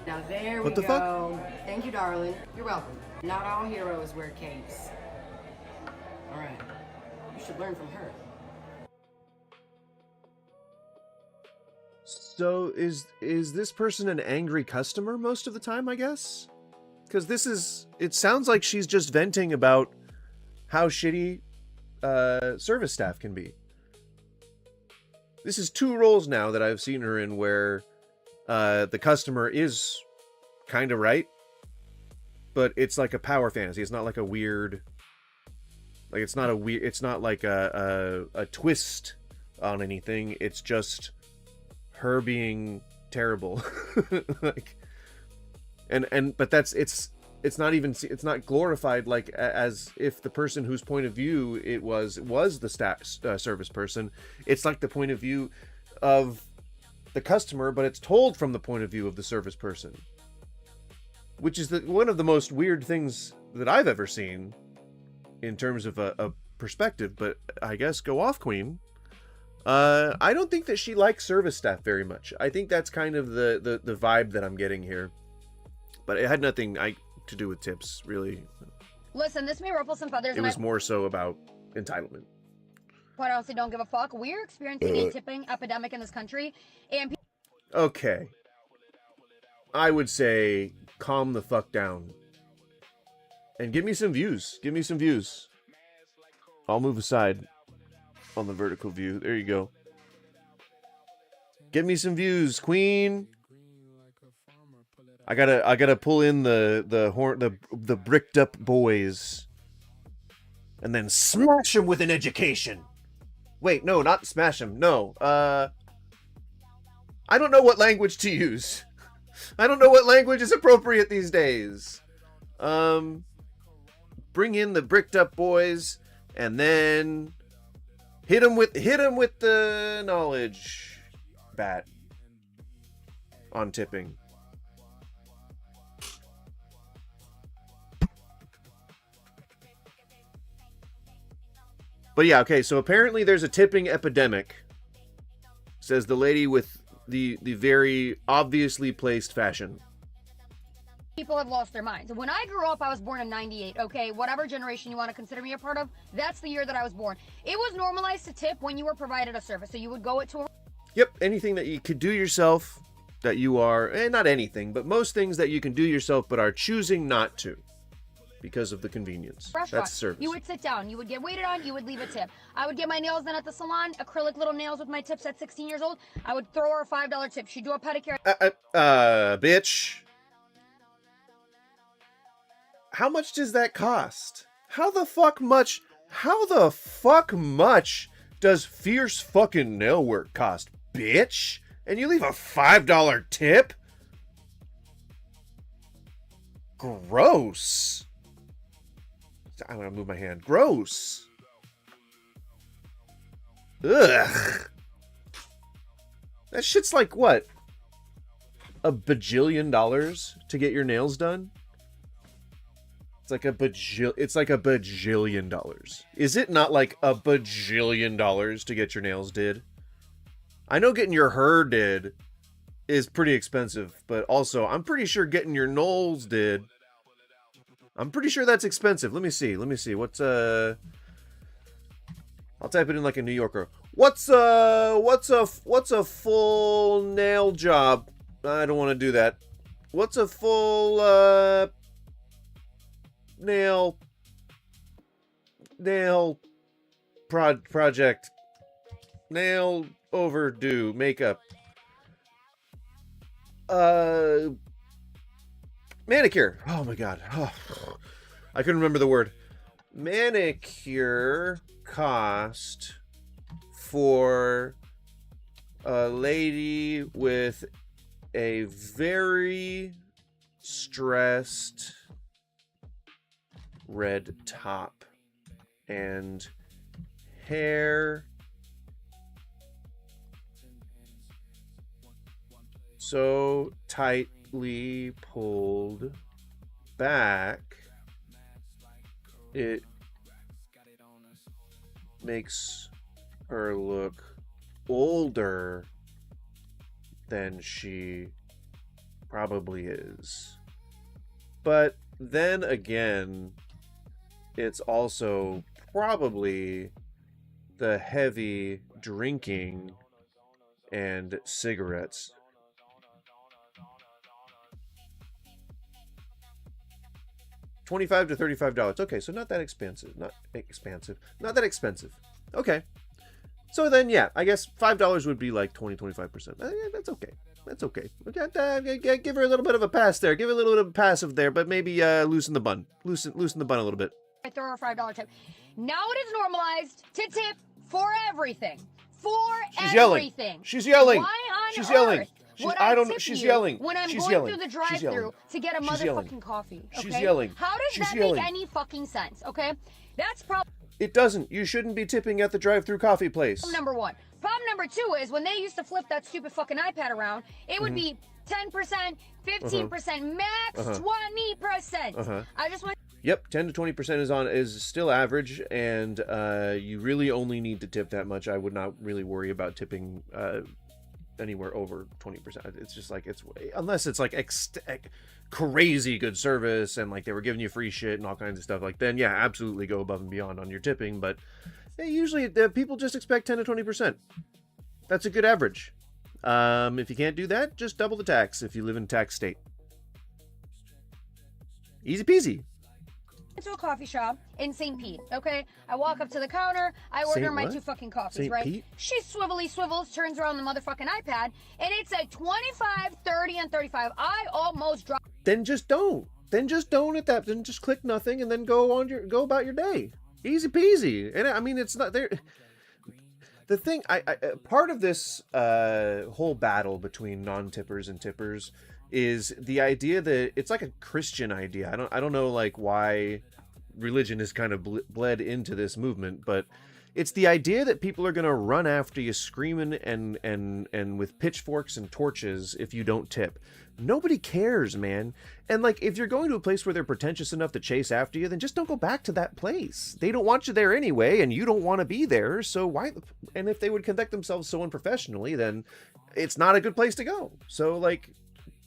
Now there we What the go. Thank you, darling. You're welcome. Not all heroes wear capes. All right. You should learn from her. So is this person an angry customer most of the time, I guess? Because it sounds like she's just venting about how shitty service staff can be. This is 2 roles now that I've seen her in where the customer is kind of right, but it's like a power fantasy. It's not like a weird, like it's not like a twist on anything. It's just her being terrible. Like, but it's not glorified like as if the person whose point of view it was the service person. It's like the point of view of the customer, but it's told from the point of view of the service person, which is one of the most weird things that I've ever seen in terms of a perspective. But I guess go off, Queen. I don't think that she likes service staff very much. I think that's kind of the vibe that I'm getting here, but it had nothing to do with tips, really. Listen, this may ruffle some feathers. It was more so about entitlement. But I also don't give a fuck. We're experiencing a tipping epidemic in this country, and Okay. I would say calm the fuck down. And give me some views. Give me some views. I'll move aside on the vertical view. There you go. Give me some views, Queen. I gotta pull in the bricked up boys. And then smash them with an education. Wait, no, not smash them. No. I don't know what language to use. I don't know what language is appropriate these days. Bring in the bricked up boys and then hit him with the knowledge bat on tipping. But yeah, okay, so apparently there's a tipping epidemic, says the lady with the very obviously placed fashion. people have lost their minds. When I grew up, I was born in 98, okay? Whatever generation you want to consider me a part of, that's the year that I was born. It was normalized to tip when you were provided a service. So you would go to a... Yep, anything that you could do yourself, that you are, not anything, but most things that you can do yourself but are choosing not to because of the convenience. restaurant. That's service. You would sit down, you would get waited on, you would leave a tip. I would get my nails done at the salon, acrylic little nails with my tips at 16 years old. I would throw her a $5 tip. She'd do a pedicure. Bitch. How much does that cost? How the fuck much does fierce fucking nail work cost, bitch? And you leave a $5 tip? Gross. I'm gonna move my hand. Gross. Ugh. That shit's like what? $1 bajillion to get your nails done? It's like a bajillion dollars. Is it not like $1 bajillion to get your nails did? I know getting your hair did is pretty expensive, but also I'm pretty sure getting your nose did. I'm pretty sure that's expensive. Let me see. What's I'll type it in like a New Yorker. What's a full nail job? I don't want to do that. What's a full nail project? Nail overdue makeup. Manicure. Oh my god. Oh, I couldn't remember the word. Manicure cost for a lady with a very stressed red top and hair so tightly pulled back it makes her look older than she probably is. But then again, it's also probably the heavy drinking and cigarettes. $25 to $35. Okay, so not that expensive. Not that expensive. Okay. So then, yeah, I guess $5 would be like 20-25%. Yeah, that's okay. That's okay. Give her a little bit of a pass there. Give her a little bit of a pass of there, but maybe loosen the bun. Loosen the bun a little bit. I throw her a $5 tip. Now it is normalized to tip for everything. She's yelling. She's yelling. Why on She's earth yelling. would I I don't. tip She's you yelling. when I'm She's going yelling. through the She's yelling. drive-thru to get a She's yelling. motherfucking coffee? Okay? She's yelling. How does She's that yelling. make any fucking sense? Okay, that's problem It doesn't. You shouldn't be tipping at the drive-through coffee place. number one. Problem number two is when they used to flip that stupid fucking iPad around, it would be 10%, 15%, max 20%. I just want. Yep, 10 to 20% is still average, and you really only need to tip that much. I would not really worry about tipping anywhere over 20%. It's just like unless it's like crazy good service and like they were giving you free shit and all kinds of stuff. Like then, yeah, absolutely go above and beyond on your tipping. But usually people just expect 10 to 20%. That's a good average. If you can't do that, just double the tax if you live in a tax state. Easy peasy. To a coffee shop in St. Pete, okay? I walk up to the counter, I order Saint my what? 2 fucking coffees, St. right? Pete? She swivels, turns around the motherfucking iPad, and it's at 25, 30, and 35. I almost dropped. Then just don't. Then just just click nothing and then go about your day. Easy peasy. And I mean, it's not there. The thing, I part of this whole battle between non-tippers and tippers is the idea that it's like a Christian idea. I don't know like why religion has kind of bled into this movement, but it's the idea that people are going to run after you screaming and with pitchforks and torches if you don't tip. Nobody cares, man. And like if you're going to a place where they're pretentious enough to chase after you, then just don't go back to that place. They don't want you there anyway, and you don't want to be there, so why? And if they would conduct themselves so unprofessionally, then it's not a good place to go. So like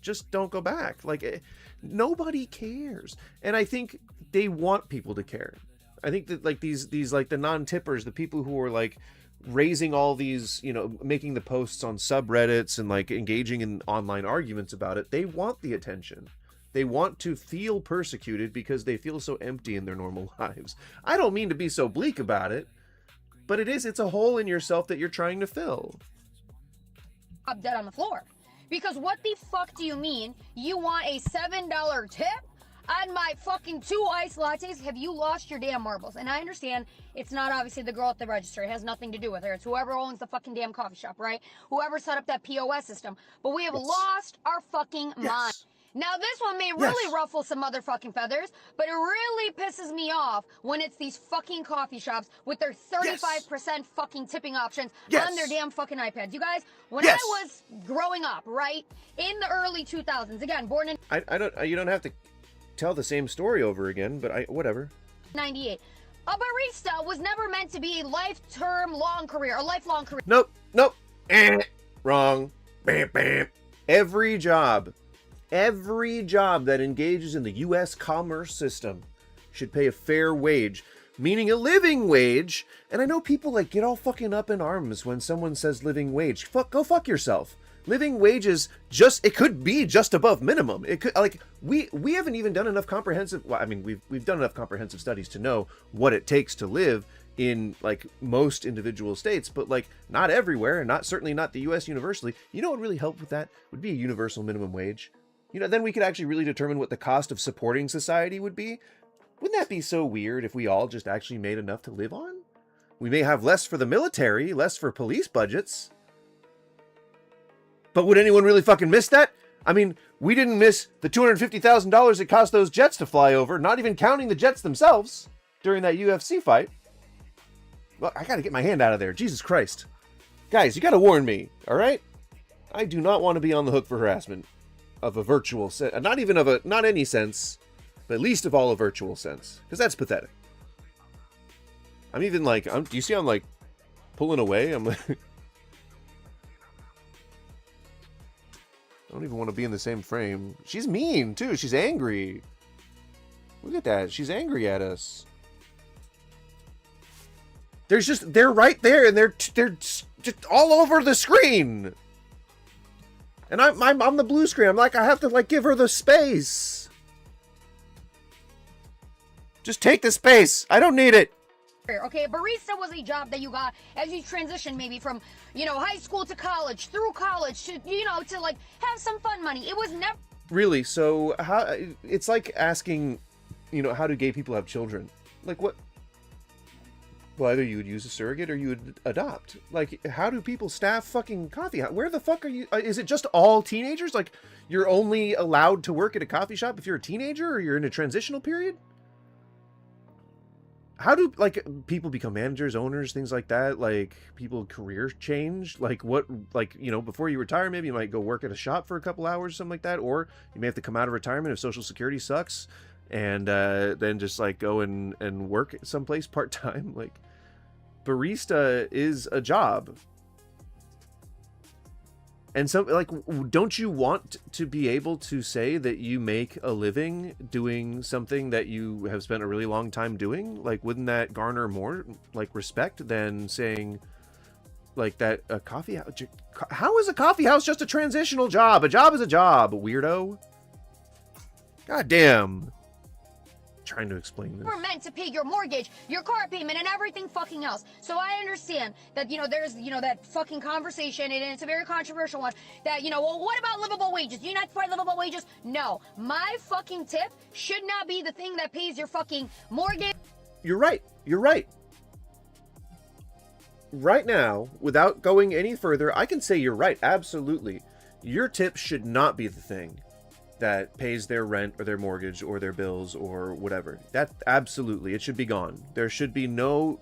just don't go back. Like, nobody cares. And I think they want people to care. I think that like these like the non-tippers, the people who are like raising all these, you know, making the posts on subreddits and like engaging in online arguments about it, they want the attention. They want to feel persecuted because they feel so empty in their normal lives. I don't mean to be so bleak about it, but it's a hole in yourself that you're trying to fill. I'm dead on the floor. Because what the fuck do you mean you want a $7 tip on my fucking 2 iced lattes? Have you lost your damn marbles? And I understand it's not obviously the girl at the register. It has nothing to do with her. It's whoever owns the fucking damn coffee shop, right? Whoever set up that POS system. But we have lost our fucking mind. Now, this one may really ruffle some motherfucking feathers, but it really pisses me off when it's these fucking coffee shops with their 35% fucking tipping options on their damn fucking iPads. You guys, when I was growing up, right, in the early 2000s, again, born in... You don't have to tell the same story over again, but whatever. 98. A barista was never meant to be a lifelong career. Nope. Wrong. Bam, bam. Every job that engages in the U.S. commerce system should pay a fair wage, meaning a living wage. And I know people like get all fucking up in arms when someone says living wage. Go fuck yourself. Living wages it could be just above minimum. It could, like, we haven't even done enough comprehensive, well, I mean, we've done enough comprehensive studies to know what it takes to live in like most individual states, but like not everywhere, and certainly not the U.S. universally. You know what would really help with that would be a universal minimum wage. You know, then we could actually really determine what the cost of supporting society would be. Wouldn't that be so weird if we all just actually made enough to live on? We may have less for the military, less for police budgets. But would anyone really fucking miss that? I mean, we didn't miss the $250,000 it cost those jets to fly over, not even counting the jets themselves during that UFC fight. Well, I gotta get my hand out of there. Jesus Christ. Guys, you gotta warn me, alright? I do not want to be on the hook for harassment of a virtual sense. Not any sense, but least of all a virtual sense. Because that's pathetic. I'm even like, do you see I'm like pulling away? I'm like... I don't even want to be in the same frame. She's mean, too. She's angry. Look at that. She's angry at us. They're right there, and they're just all over the screen. And I'm on the blue screen. I'm like, I have to, like, give her the space. Just take the space. I don't need it. Okay, a barista was a job that you got as you transitioned maybe from, you know, high school to college, through college to, you know, to like have some fun money. It was never... Really? So how... It's like asking, you know, how do gay people have children? Like what... Well, either you would use a surrogate or you would adopt. Like, how do people staff fucking coffee house? Where the fuck are you... Is it just all teenagers? Like, you're only allowed to work at a coffee shop if you're a teenager or you're in a transitional period? How do, like, people become managers, owners, things like that? Like, people career change? Like, what, like, you know, before you retire, maybe you might go work at a shop for a couple hours, something like that. Or you may have to come out of retirement if Social Security sucks. And then just, like, go and work someplace part-time. Like, barista is a job. And so, like, don't you want to be able to say that you make a living doing something that you have spent a really long time doing? Like, wouldn't that garner more, like, respect than saying, like, that a coffee house... How is a coffee house just a transitional job? A job is a job, weirdo. God damn. Trying to explain this. We're meant to pay your mortgage, your car payment, and everything fucking else. So I understand that, you know, there's, you know, that fucking conversation, and it's a very controversial one, that, you know, well, what about livable wages? Do you not provide livable wages? No. My fucking tip should not be the thing that pays your fucking mortgage. You're right. You're right. Right now, without going any further, I can say you're right. Absolutely. Your tip should not be the thing that pays their rent or their mortgage or their bills or whatever. That absolutely, it should be gone. There should be no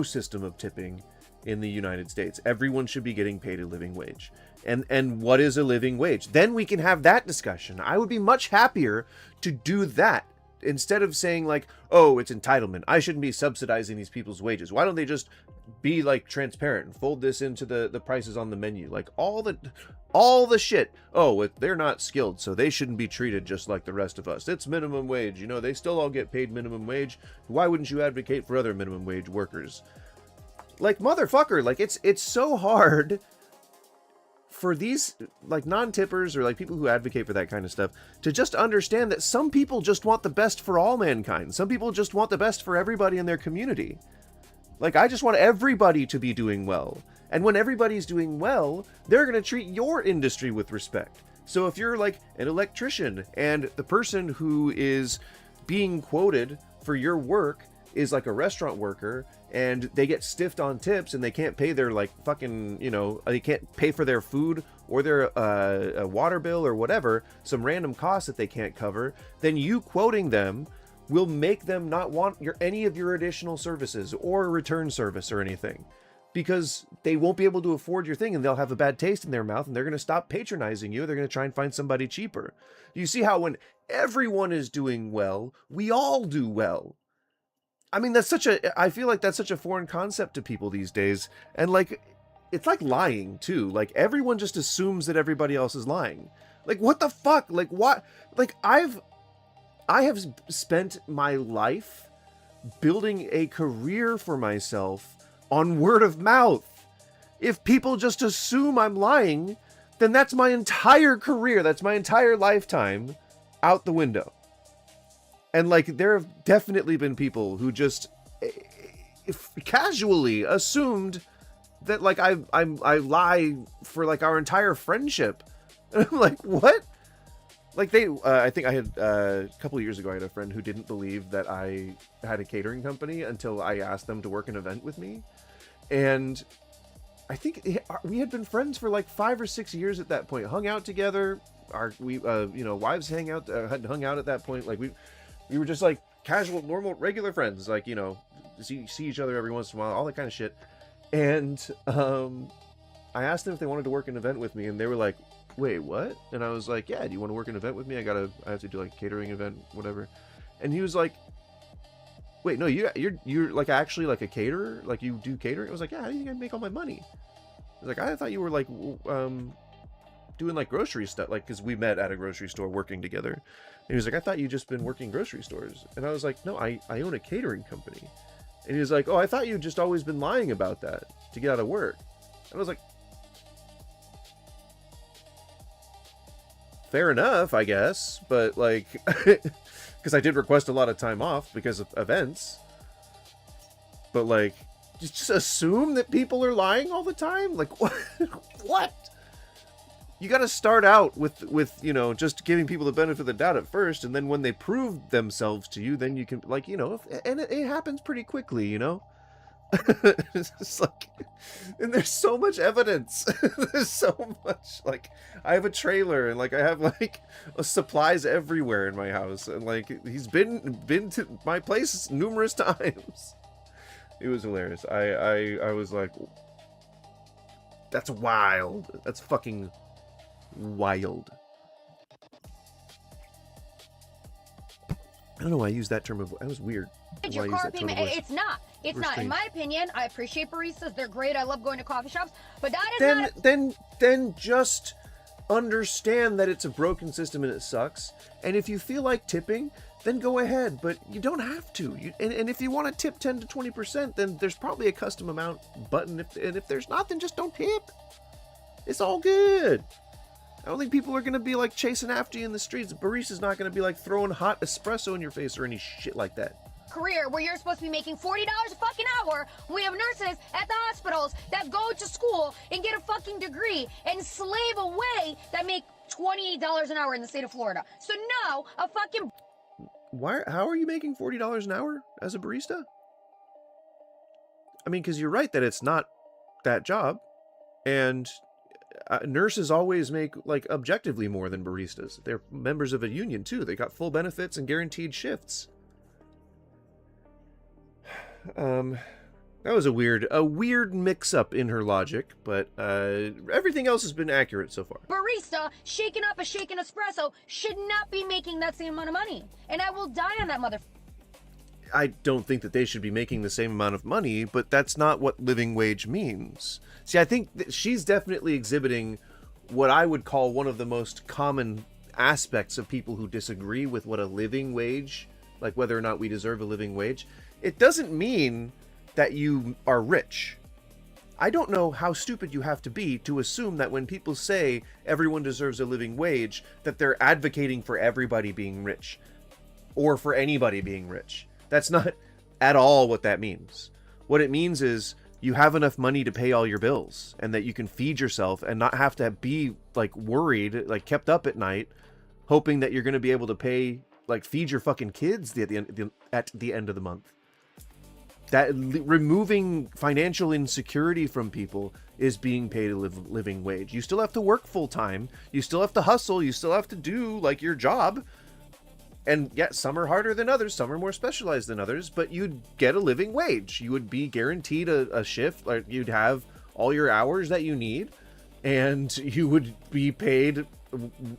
system of tipping in the United States. Everyone should be getting paid a living wage. And what is a living wage? Then we can have that discussion. I would be much happier to do that instead of saying like, oh, it's entitlement, I shouldn't be subsidizing these people's wages, why don't they just be like transparent and fold this into the prices on the menu? Like all the shit. Oh, they're not skilled, so they shouldn't be treated just like the rest of us. It's minimum wage, you know, they still all get paid minimum wage. Why wouldn't you advocate for other minimum wage workers? Like, motherfucker, like it's so hard for these like non-tippers or like people who advocate for that kind of stuff to just understand that some people just want the best for all mankind. Some people just want the best for everybody in their community. Like, I just want everybody to be doing well. And when everybody's doing well, they're going to treat your industry with respect. So if you're like an electrician and the person who is being quoted for your work is like a restaurant worker, and they get stiffed on tips and they can't pay their like fucking, you know, they can't pay for their food or their a water bill or whatever, some random cost that they can't cover, then you quoting them will make them not want any of your additional services or return service or anything, because they won't be able to afford your thing and they'll have a bad taste in their mouth and they're going to stop patronizing you. They're going to try and find somebody cheaper. You see how when everyone is doing well, we all do well. I mean, I feel like that's such a foreign concept to people these days. And like, it's like lying too. Like, everyone just assumes that everybody else is lying. Like, what the fuck? Like, what? Like, I have spent my life building a career for myself on word of mouth. If people just assume I'm lying, then that's my entire career. That's my entire lifetime out the window. And like, there have definitely been people who just casually assumed that like I lie for like our entire friendship. And I'm like, what? Like I think I had a couple of years ago, I had a friend who didn't believe that I had a catering company until I asked them to work an event with me. And I think we had been friends for like 5 or 6 years at that point, hung out together. Wives had hung out at that point. Like we were just like casual, normal, regular friends, like, you know, see each other every once in a while, all that kind of shit. And I asked them if they wanted to work an event with me, and they were like, wait, what? And I was like, yeah, do you want to work an event with me? I have to do like a catering event, whatever. And he was like, wait, no, you're like actually like a caterer? Like, you do catering? I was like, yeah, how do you think I make all my money? I was like, I thought you were like doing like grocery stuff, like, because we met at a grocery store working together. And he was like, I thought you'd just been working grocery stores. And I was like, no, I own a catering company. And he was like, oh, I thought you'd just always been lying about that to get out of work. And I was like, fair enough, I guess. But like, because I did request a lot of time off because of events. But like, just assume that people are lying all the time? Like, what? What? You got to start out with, you know, just giving people the benefit of the doubt at first, and then when they prove themselves to you, then you can, like, you know, and it happens pretty quickly, you know? It's just like, and there's so much evidence. There's so much, like, I have a trailer, and like I have like supplies everywhere in my house, and like he's been to my place numerous times. It was hilarious. I was like, that's wild. That's fucking wild. I don't know why I used that term of, that was weird. Your car payment, it's not. It's not. In my opinion, I appreciate baristas. They're great. I love going to coffee shops. But that is then just understand that it's a broken system and it sucks. And if you feel like tipping, then go ahead. But you don't have to. And if you want to tip 10 to 20%, then there's probably a custom amount button. And if there's not, then just don't tip. It's all good. I don't think people are going to be like chasing after you in the streets. Barista's not going to be like throwing hot espresso in your face or any shit like that. Career where you're supposed to be making $40 a fucking hour. We have nurses at the hospitals that go to school and get a fucking degree and slave away that make $28 an hour in the state of Florida. So no, a fucking... How are you making $40 an hour as a barista? I mean, because you're right that it's not that job. And nurses always make, like, objectively more than baristas. They're members of a union, too. They got full benefits and guaranteed shifts. That was a weird mix-up in her logic, but everything else has been accurate so far. Barista shaking up a shaken espresso should not be making that same amount of money. And I will die on that mother. I don't think that they should be making the same amount of money, but that's not what living wage means. See, I think that she's definitely exhibiting what I would call one of the most common aspects of people who disagree with what a living wage, like whether or not we deserve a living wage. It doesn't mean that you are rich. I don't know how stupid you have to be to assume that when people say everyone deserves a living wage, that they're advocating for everybody being rich or for anybody being rich. That's not at all what that means. What it means is you have enough money to pay all your bills and that you can feed yourself and not have to be like worried, like kept up at night, hoping that you're going to be able to pay, like feed your fucking kids at the end of the month. That removing financial insecurity from people is being paid a living wage. You still have to work full time. You still have to hustle. You still have to do like your job. And yeah, some are harder than others. Some are more specialized than others. But you'd get a living wage. You would be guaranteed a shift. Like you'd have all your hours that you need, and you would be paid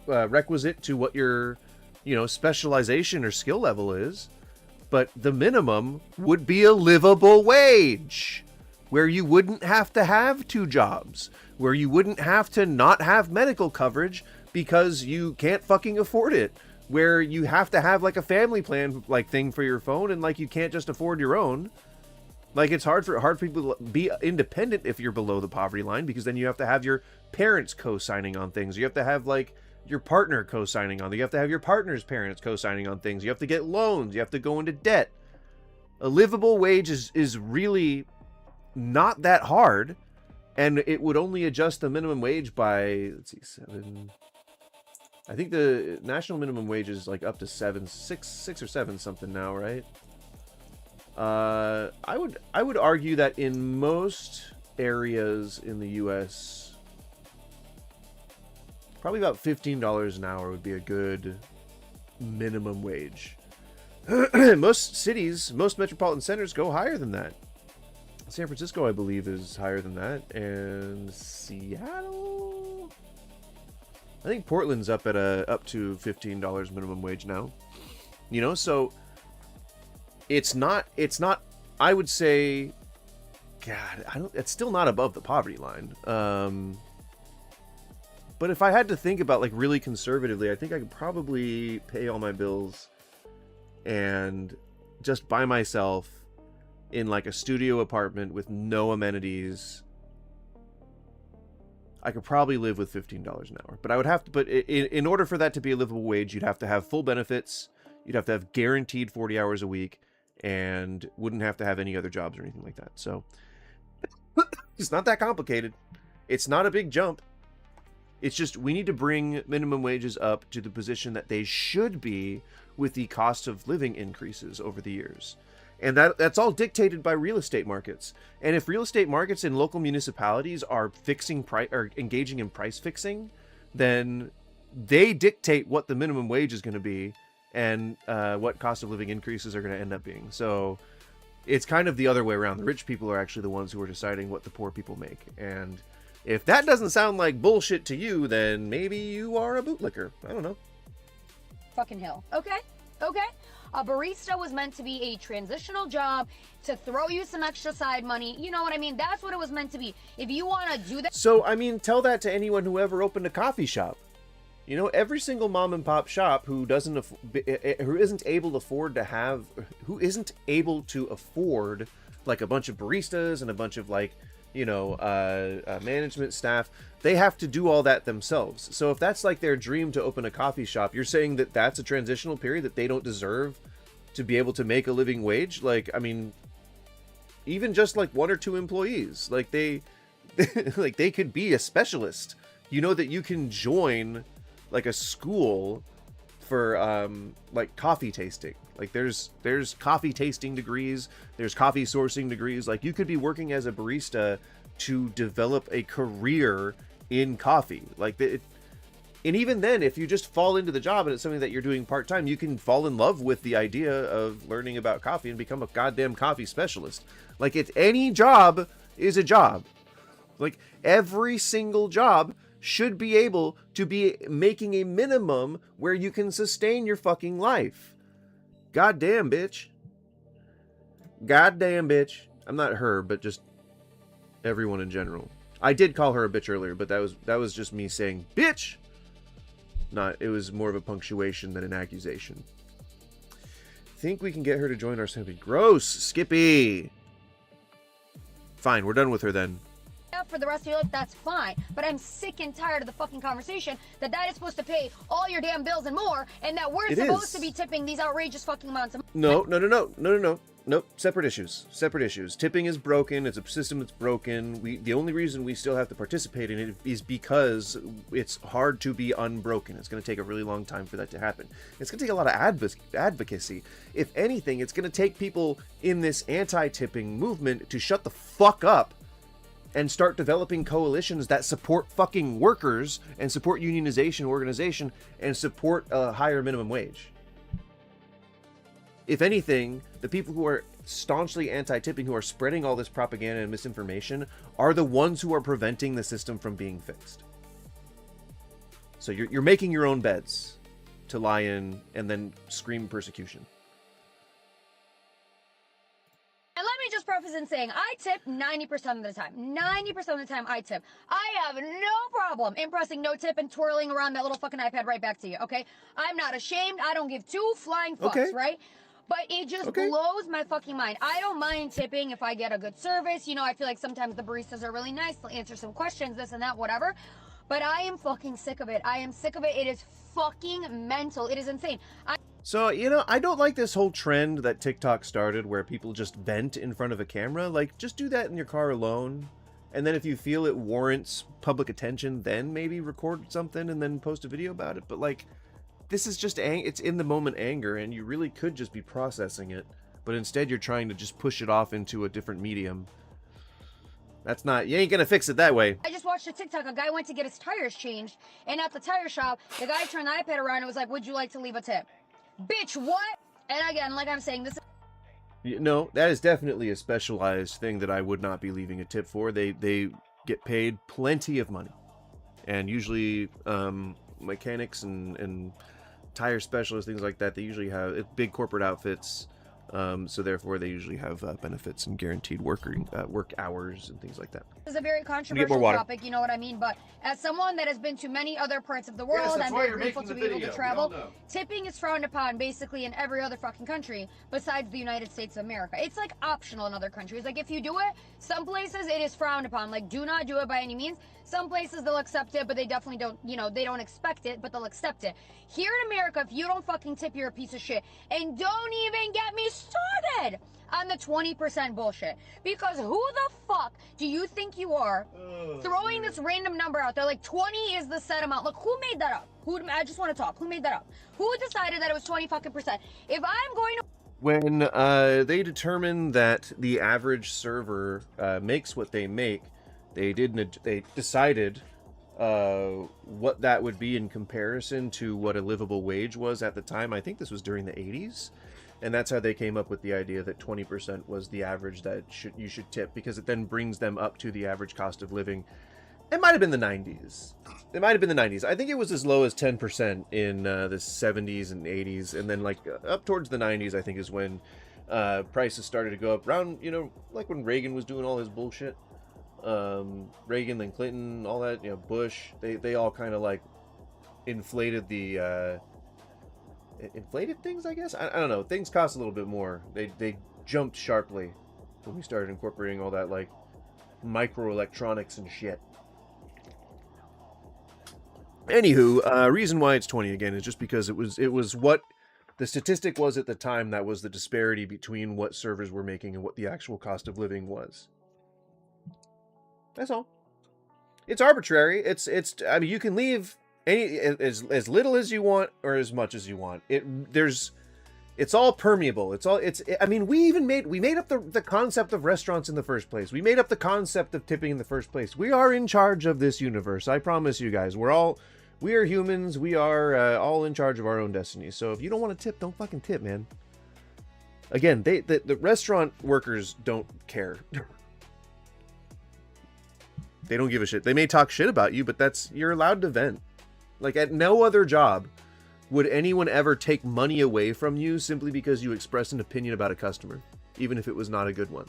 requisite to what your, specialization or skill level is. But the minimum would be a livable wage, where you wouldn't have to have two jobs, where you wouldn't have to not have medical coverage because you can't fucking afford it, where you have to have like a family plan like thing for your phone, and like you can't just afford your own. Like it's hard for people to be independent if you're below the poverty line, because then you have to have your parents co-signing on things. You have to have like your partner co-signing on. You have to have your partner's parents co-signing on things. You have to get loans. You have to go into debt. A livable wage is really not that hard, and it would only adjust the minimum wage by, let's see, 7. I think the national minimum wage is like up to 6 or 7 something now, right? I would argue that in most areas in the U.S., probably about $15 an hour would be a good minimum wage. Most cities, most metropolitan centers go higher than that. San Francisco, I believe, is higher than that, and Seattle, I think Portland's up to $15 minimum wage now. So it's not. I would say, God, it's still not above the poverty line. But if I had to think about like really conservatively, I think I could probably pay all my bills and just by myself in like a studio apartment with no amenities. I could probably live with $15 an hour, but I would have to, but in order for that to be a livable wage, you'd have to have full benefits. You'd have to have guaranteed 40 hours a week and wouldn't have to have any other jobs or anything like that. So it's not that complicated. It's not a big jump. It's just we need to bring minimum wages up to the position that they should be with the cost of living increases over the years. And that's all dictated by real estate markets. And if real estate markets in local municipalities are fixing price or engaging in price fixing, then they dictate what the minimum wage is going to be and what cost of living increases are going to end up being. So it's kind of the other way around. The rich people are actually the ones who are deciding what the poor people make. And if that doesn't sound like bullshit to you, then maybe you are a bootlicker. I don't know. Fucking hell. Okay. A barista was meant to be a transitional job to throw you some extra side money. You know what I mean? That's what it was meant to be. If you want to do that. So, I mean, tell that to anyone who ever opened a coffee shop. Every single mom and pop shop who isn't able to afford like a bunch of baristas and a bunch of like, management staff, they have to do all that themselves. So if that's like their dream to open a coffee shop, you're saying that that's a transitional period that they don't deserve to be able to make a living wage? Like, I mean, even just like 1 or 2 employees, like they like they could be a specialist. That you can join like a school for like coffee tasting. Like there's coffee tasting degrees, there's coffee sourcing degrees. Like you could be working as a barista to develop a career in coffee. Like And even then, if you just fall into the job and it's something that you're doing part-time, you can fall in love with the idea of learning about coffee and become a goddamn coffee specialist. Like, it's any job is a job. Like, every single job should be able to be making a minimum where you can sustain your fucking life. Goddamn, bitch. Goddamn, bitch. I'm not her, but just everyone in general. I did call her a bitch earlier, but that was just me saying bitch. It was more of a punctuation than an accusation. Think we can get her to join our assembly. Gross, Skippy. Fine, we're done with her then. For the rest of your life, that's fine. But I'm sick and tired of the fucking conversation that is supposed to pay all your damn bills and more, and that we're supposed to be tipping these outrageous fucking amounts of No. Nope. Separate issues. Tipping is broken. It's a system that's broken. The only reason we still have to participate in it is because it's hard to be unbroken. It's going to take a really long time for that to happen. It's going to take a lot of advocacy. If anything, it's going to take people in this anti-tipping movement to shut the fuck up and start developing coalitions that support fucking workers and support unionization, organization, and support a higher minimum wage. If anything, the people who are staunchly anti-tipping, who are spreading all this propaganda and misinformation, are the ones who are preventing the system from being fixed. So you're making your own beds to lie in and then scream persecution. And let me just preface in saying, I tip 90% of the time. 90% of the time I tip. I have no problem in pressing no tip and twirling around that little fucking iPad right back to you, okay? I'm not ashamed. I don't give two flying fucks, right? But it just blows my fucking mind. I don't mind tipping if I get a good service. You know, I feel like sometimes the baristas are really nice. They'll answer some questions, this and that, whatever. But I am fucking sick of it. I am sick of it. It is fucking mental. It is insane. So, I don't like this whole trend that TikTok started where people just vent in front of a camera. Like, just do that in your car alone. And then if you feel it warrants public attention, then maybe record something and then post a video about it. But, like, this is just it's in the moment anger, and you really could just be processing it, but instead you're trying to just push it off into a different medium. That's not, you ain't gonna fix it that way. I just watched a TikTok. A guy went to get his tires changed, and at the tire shop, the guy turned the iPad around and was like, "Would you like to leave a tip?" Bitch, what? And again, like I'm saying, this is... No, that is definitely a specialized thing that I would not be leaving a tip for. They get paid plenty of money, and usually mechanics and tire specialists, things like that, they usually have big corporate outfits, so therefore they usually have benefits and guaranteed work hours and things like that. This is a very controversial topic, you know what I mean? But as someone that has been to many other parts of the world, I'm very grateful to be able to travel. Tipping is frowned upon basically in every other fucking country besides the United States of America. It's like optional in other countries. Like if you do it, some places it is frowned upon. Like do not do it by any means. Some places they'll accept it, but they definitely don't, they don't expect it, but they'll accept it. Here in America, if you don't fucking tip, you're a piece of shit. And don't even get me started on the 20% bullshit. Because who the fuck do you think you are throwing this random number out there? Like 20 is the set amount. Look, who made that up? I just want to talk. Who made that up? Who decided that it was 20 fucking percent? If I'm going to... When they determined that the average server makes what they make, they decided what that would be in comparison to what a livable wage was at the time. I think this was during the 80s. And that's how they came up with the idea that 20% was the average that you should tip, because it then brings them up to the average cost of living. It might have been the 90s. I think it was as low as 10% in the 70s and 80s. And then like up towards the 90s, I think is when prices started to go up around, like when Reagan was doing all his bullshit. Reagan, then Clinton, all that, Bush, they all kind of like inflated the inflated things, I guess. I don't know. Things cost a little bit more. They jumped sharply when we started incorporating all that like microelectronics and shit. Anywho, reason why it's 20 again is just because it was what the statistic was at the time. That was the disparity between what servers were making and what the actual cost of living was. That's all. It's arbitrary. I mean, you can leave as little as you want or as much as you want. It's all permeable. I mean, we made up the concept of restaurants in the first place. We made up the concept of tipping in the first place. We are in charge of this universe. I promise you guys. We're We are humans. We are all in charge of our own destiny. So if you don't want to tip, don't fucking tip, man. Again, the restaurant workers don't care. They don't give a shit. They may talk shit about you, but you're allowed to vent. Like, at no other job would anyone ever take money away from you simply because you expressed an opinion about a customer, even if it was not a good one.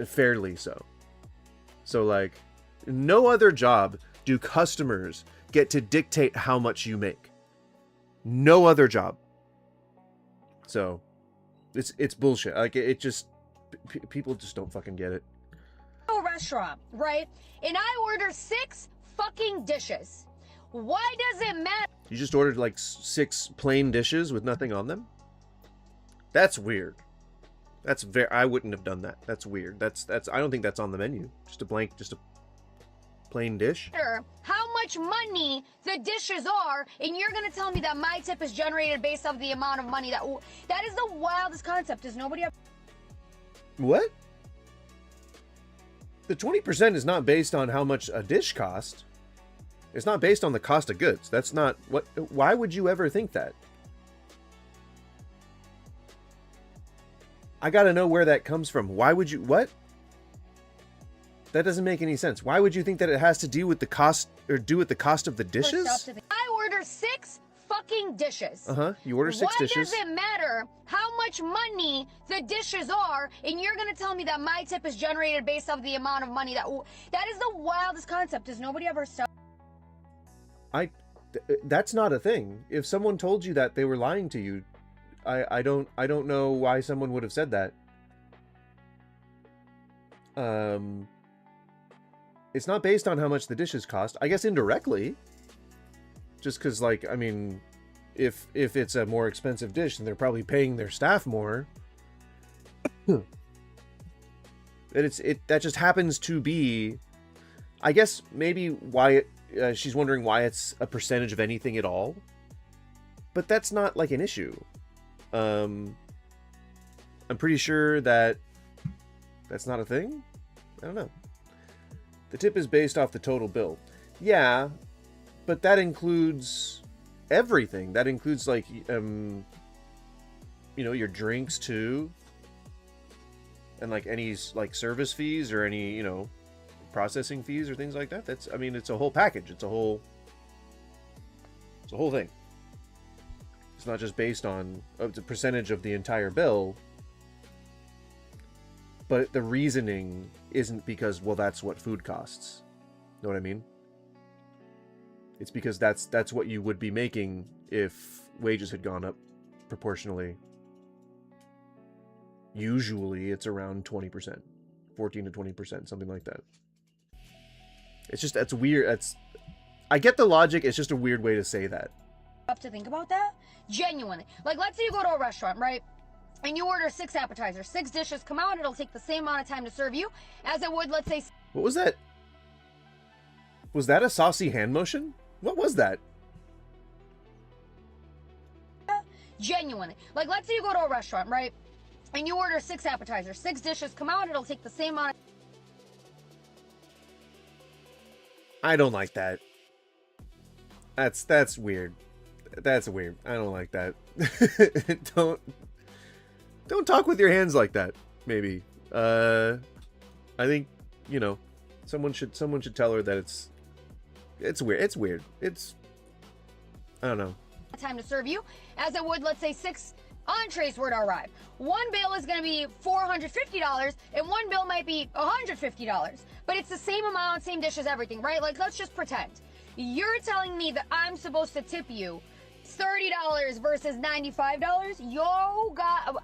Fairly so. So, like, no other job do customers get to dictate how much you make. No other job. So, it's bullshit. Like, it just... people just don't fucking get it. A restaurant, right? And I order 6 fucking dishes. Why does it matter? You just ordered like 6 plain dishes with nothing on them? That's weird. That's very... I wouldn't have done that. That's weird. That's I don't think that's on the menu. Just a plain dish. How much money the dishes are, and you're gonna tell me that my tip is generated based off the amount of money that is the wildest concept. Does nobody ever... What? The 20% is not based on how much a dish cost. It's not based on the cost of goods. That's not what... Why would you ever think that? I gotta know where that comes from. Why would you... What? That doesn't make any sense. Why would you think that it has to do with the cost, or do with the cost of the dishes? I order 6 fucking dishes. You order 6 dishes. Why does it matter how much money the dishes are, and you're gonna tell me that my tip is generated based off the amount of money that is the wildest concept. Does nobody ever sell? That's not a thing. If someone told you that, they were lying to you. I don't know why someone would have said that. It's not based on how much the dishes cost. I guess indirectly. Just because, like, I mean, if it's a more expensive dish, then they're probably paying their staff more. That just happens to be, I guess maybe why she's wondering why it's a percentage of anything at all. But that's not like an issue. I'm pretty sure that that's not a thing. I don't know. The tip is based off the total bill. Yeah, but that includes everything. That includes, like, you know, your drinks too, and like any like service fees or any, you know, processing fees or things like that. That's, I mean, it's a whole package. It's a whole thing. It's not just based on it's a percentage of the entire bill. But the reasoning isn't because, well, that's what food costs. Know what I mean? It's because that's what you would be making if wages had gone up proportionally. Usually it's around 20%. 14 to 20%, something like that. It's just, that's weird. I get the logic, it's just a weird way to say that. Up to think about that? Genuinely. Like, let's say you go to a restaurant, right? And you order 6 appetizers, 6 dishes come out, it'll take the same amount of time to serve you as it would, let's say... What was that? Was that a saucy hand motion? What was that? Genuinely. Like, let's say you go to a restaurant, right? And you order 6 appetizers, 6 dishes come out, it'll take the same amount of... I don't like that. That's weird. That's weird. I don't like that. Don't talk with your hands like that, maybe. I think, you know, someone should tell her that it's weird. It's weird. I don't know. Time to serve you as it would, let's say, 6 entrees were to arrive. One bill is going to be $450 and one bill might be $150, but it's the same amount, same dishes, everything, right? Like, let's just pretend you're telling me that I'm supposed to tip you $30 versus $95. Yo, God.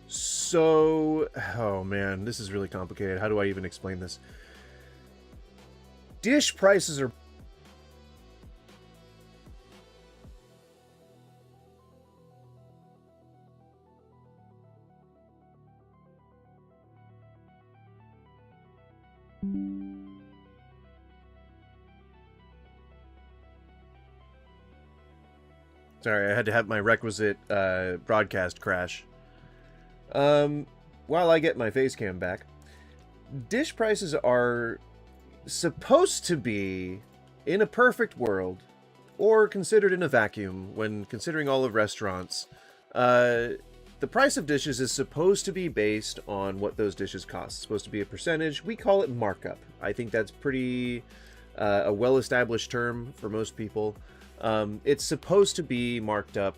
So, oh man, this is really complicated. How do I even explain this? Dish prices are... Sorry, I had to have my requisite broadcast crash. While I get my face cam back, dish prices are supposed to be, in a perfect world, or considered in a vacuum when considering all of restaurants, the price of dishes is supposed to be based on what those dishes cost. It's supposed to be a percentage. We call it markup. I think that's pretty a well-established term for most people. It's supposed to be marked up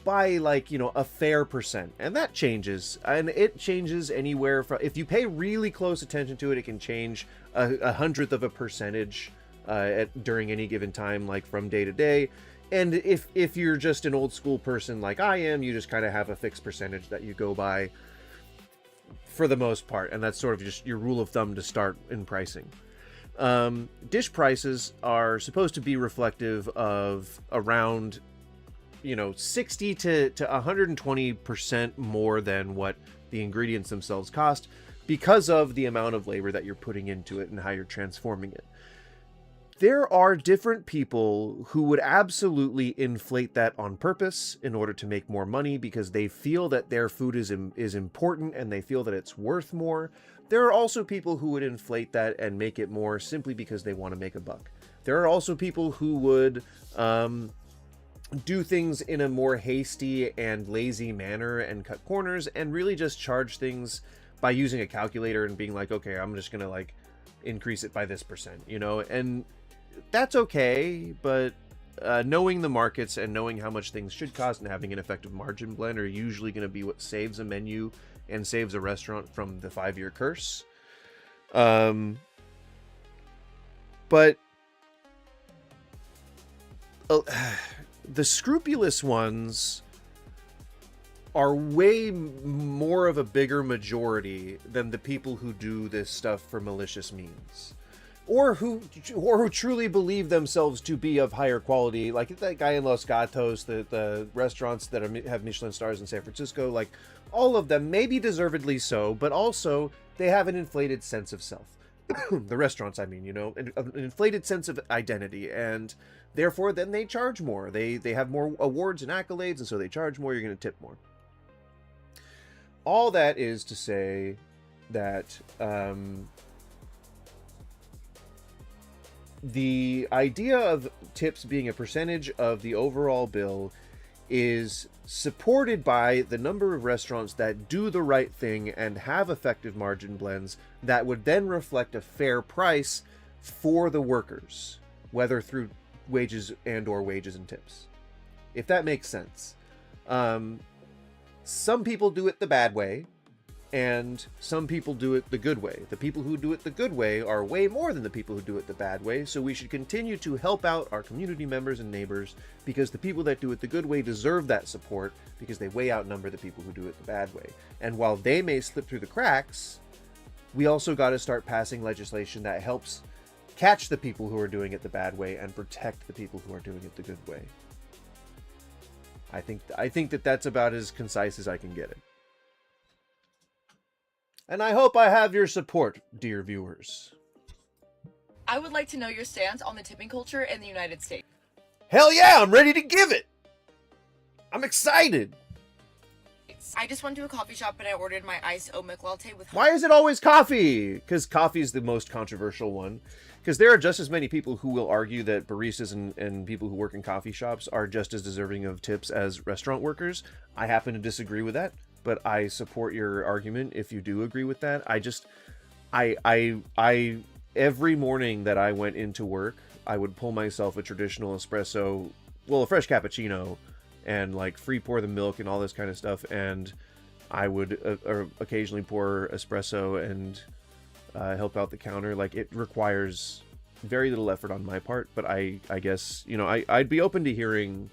by, like, you know, a fair percent, and that changes, and it changes anywhere from, if you pay really close attention to it, it can change a hundredth of a percentage during any given time, like from day to day. And if you're just an old school person like I am, you just kind of have a fixed percentage that you go by for the most part, and that's sort of just your rule of thumb to start in pricing. Dish prices are supposed to be reflective of around, you know, 60 to 120% more than what the ingredients themselves cost, because of the amount of labor that you're putting into it and how you're transforming it. There are different people who would absolutely inflate that on purpose in order to make more money because they feel that their food is important and they feel that it's worth more. There are also people who would inflate that and make it more simply because they want to make a buck. There are also people who would do things in a more hasty and lazy manner and cut corners and really just charge things by using a calculator and being like, okay, I'm just gonna like increase it by this percent, you know, and that's okay, but knowing the markets and knowing how much things should cost and having an effective margin blend are usually going to be what saves a menu and saves a restaurant from the 5-year curse. But the scrupulous ones are way more of a bigger majority than the people who do this stuff for malicious means. Or who truly believe themselves to be of higher quality, like that guy in Los Gatos, the restaurants that have Michelin stars in San Francisco, like all of them, maybe deservedly so, but also they have an inflated sense of self. The restaurants, I mean, you know, an inflated sense of identity, and therefore then they charge more. They have more awards and accolades, and so they charge more, you're going to tip more. All that is to say that the idea of tips being a percentage of the overall bill is supported by the number of restaurants that do the right thing and have effective margin blends that would then reflect a fair price for the workers, whether through wages and or wages and tips, if that makes sense. Some people do it the bad way, and some people do it the good way. The people who do it the good way are way more than the people who do it the bad way, so we should continue to help out our community members and neighbors, because the people that do it the good way deserve that support, because they way outnumber the people who do it the bad way. And while they may slip through the cracks, we also got to start passing legislation that helps catch the people who are doing it the bad way and protect the people who are doing it the good way. I think that that's about as concise as I can get it. And I hope I have your support, dear viewers. I would like to know your stance on the tipping culture in the United States. Hell yeah, I'm ready to give it! I'm excited! I just went to a coffee shop and I ordered my iced oat milk latte with... Why is it always coffee? Because coffee is the most controversial one. Because there are just as many people who will argue that baristas and people who work in coffee shops are just as deserving of tips as restaurant workers. I happen to disagree with that, but I support your argument if you do agree with that. I every morning that I went into work, I would pull myself a traditional espresso, well, a fresh cappuccino, and like free pour the milk and all this kind of stuff, and I would occasionally pour espresso and help out the counter. Like, it requires very little effort on my part, but I guess, you know, I'd be open to hearing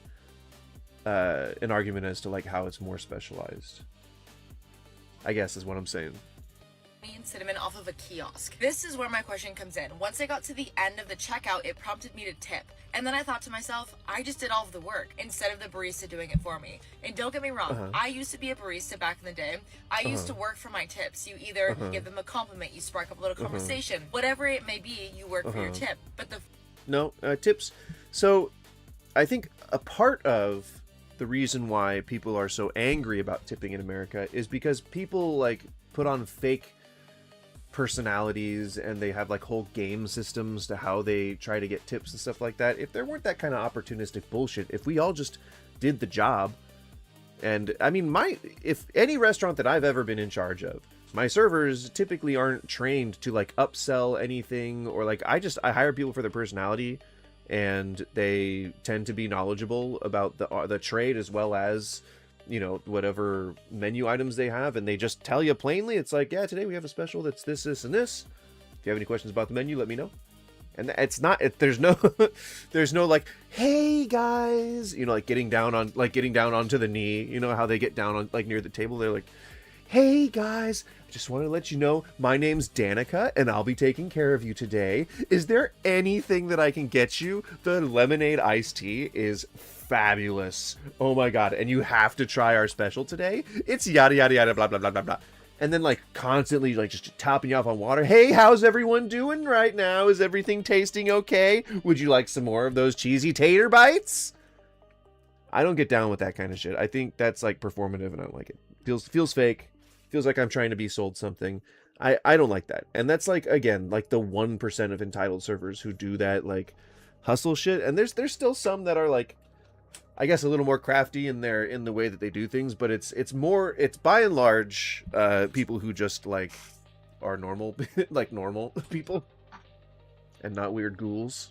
an argument as to like how it's more specialized, I guess, is what I'm saying. And cinnamon off of a kiosk. This is where my question comes in. Once I got to the end of the checkout, it prompted me to tip. And then I thought to myself, I just did all of the work instead of the barista doing it for me. And don't get me wrong, I used to be a barista back in the day. I used to work for my tips. You either give them a compliment, you spark up a little conversation, whatever it may be, you work for your tip. But tips. So I think a part of the reason why people are so angry about tipping in America is because people like put on fake personalities and they have like whole game systems to how they try to get tips and stuff like that, if there weren't that kind of opportunistic bullshit, if we all just did the job, and I mean, if any restaurant that I've ever been in charge of, my servers typically aren't trained to like upsell anything, or like I hire people for their personality, and they tend to be knowledgeable about the trade as well as, you know, whatever menu items they have, and they just tell you plainly. It's like, yeah, today we have a special that's this, this, and this. If you have any questions about the menu, let me know. And it's not, there's no, there's no like, hey guys, you know, like getting down onto the knee. You know how they get down on like near the table. They're like, hey guys, I just want to let you know my name's Danica and I'll be taking care of you today. Is there anything that I can get you? The lemonade iced tea is fabulous. Oh my god, and you have to try our special today. It's yada yada yada blah blah blah blah blah. And then like constantly like just topping you off on water. Hey, how's everyone doing right now? Is everything tasting okay? Would you like some more of those cheesy tater bites? I don't get down with that kind of shit. I think that's like performative and I don't like it. Feels fake. Feels like I'm trying to be sold something. I don't like that. And that's like, again, like the 1% of entitled servers who do that like hustle shit. And there's still some that are like, I guess, a little more crafty in the way that they do things, but it's by and large people who just like are normal like normal people and not weird ghouls.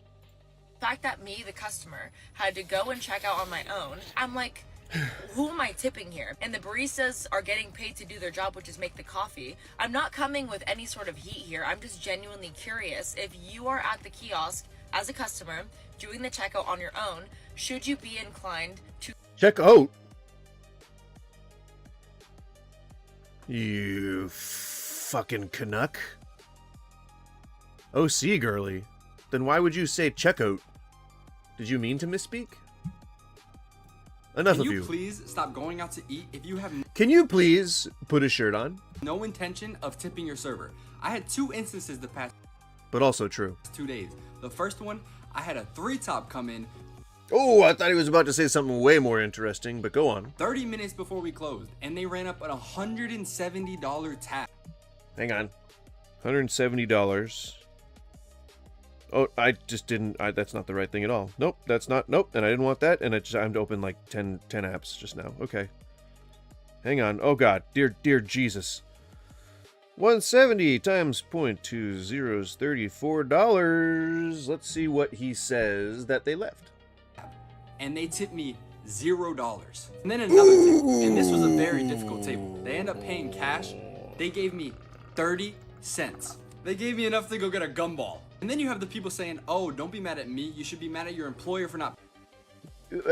The fact that me, the customer, had to go and check out on my own, I'm like, who am I tipping here? And the baristas are getting paid to do their job, which is make the coffee. I'm not coming with any sort of heat here. I'm just genuinely curious. If you are at the kiosk as a customer doing the checkout on your own, should you be inclined to check out? You fucking Canuck. OC girly. Then why would you say checkout? Did you mean to misspeak? Enough of you. Can you please stop going out to eat if you have Can you please put a shirt on? no intention of tipping your server? I had 2 instances the past But also true. 2 days. The first one, I had a 3-top come in Oh, I thought he was about to say something way more interesting, but go on. 30 minutes before we closed, and they ran up an $170 tab. Hang on. $170. Oh, I just didn't. That's not the right thing at all. Nope, that's not. Nope, and I didn't want that. And I'm to open like 10 apps just now. Okay. Hang on. Oh God, dear Jesus. 170 times 0.20 is $34. Let's see what he says that they left. And they tipped me $0. And then another tip, and this was a very difficult table. They end up paying cash. They gave me 30 cents. They gave me enough to go get a gumball. And then you have the people saying, oh, don't be mad at me. You should be mad at your employer for not.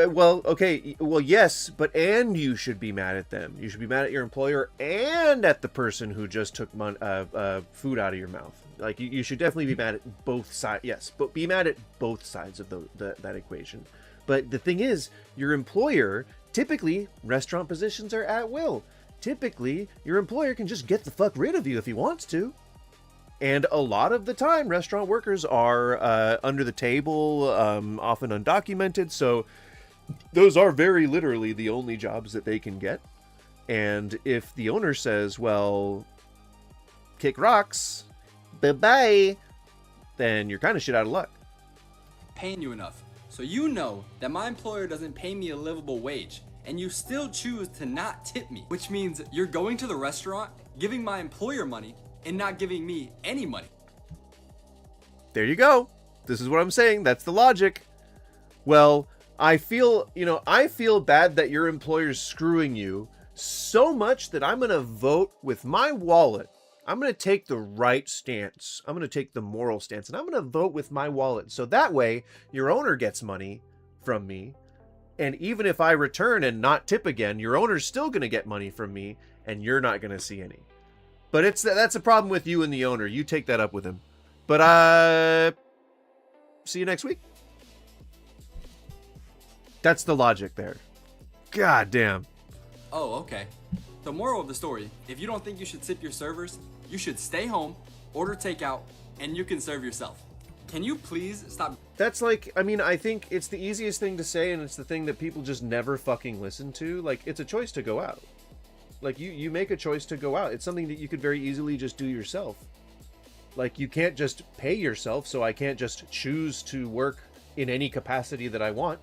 Well, okay. Well, yes, but and you should be mad at them. You should be mad at your employer and at the person who just took food out of your mouth. Like, you should definitely be mad at both sides. Yes, but be mad at both sides of that equation. But the thing is, your employer, typically, restaurant positions are at will. Typically, your employer can just get the fuck rid of you if he wants to. And a lot of the time, restaurant workers are under the table, often undocumented, so those are very literally the only jobs that they can get. And if the owner says, well, kick rocks, bye-bye, then you're kind of shit out of luck. Paying you enough. So you know that my employer doesn't pay me a livable wage, and you still choose to not tip me, which means you're going to the restaurant, giving my employer money, and not giving me any money. There you go. This is what I'm saying. That's the logic. Well, I feel bad that your employer's screwing you so much that I'm going to vote with my wallet. I'm going to take the right stance. I'm going to take the moral stance, and I'm going to vote with my wallet. So that way, your owner gets money from me. And even if I return and not tip again, your owner's still going to get money from me, and you're not going to see any. But that's a problem with you and the owner. You take that up with him. But see you next week. That's the logic there. God damn. Oh, okay. The moral of the story, if you don't think you should tip your servers, you should stay home, order takeout, and you can serve yourself. Can you please stop? That's like, I mean, I think it's the easiest thing to say, and it's the thing that people just never fucking listen to. Like, it's a choice to go out. Like, you make a choice to go out. It's something that you could very easily just do yourself. Like, you can't just pay yourself, so I can't just choose to work in any capacity that I want.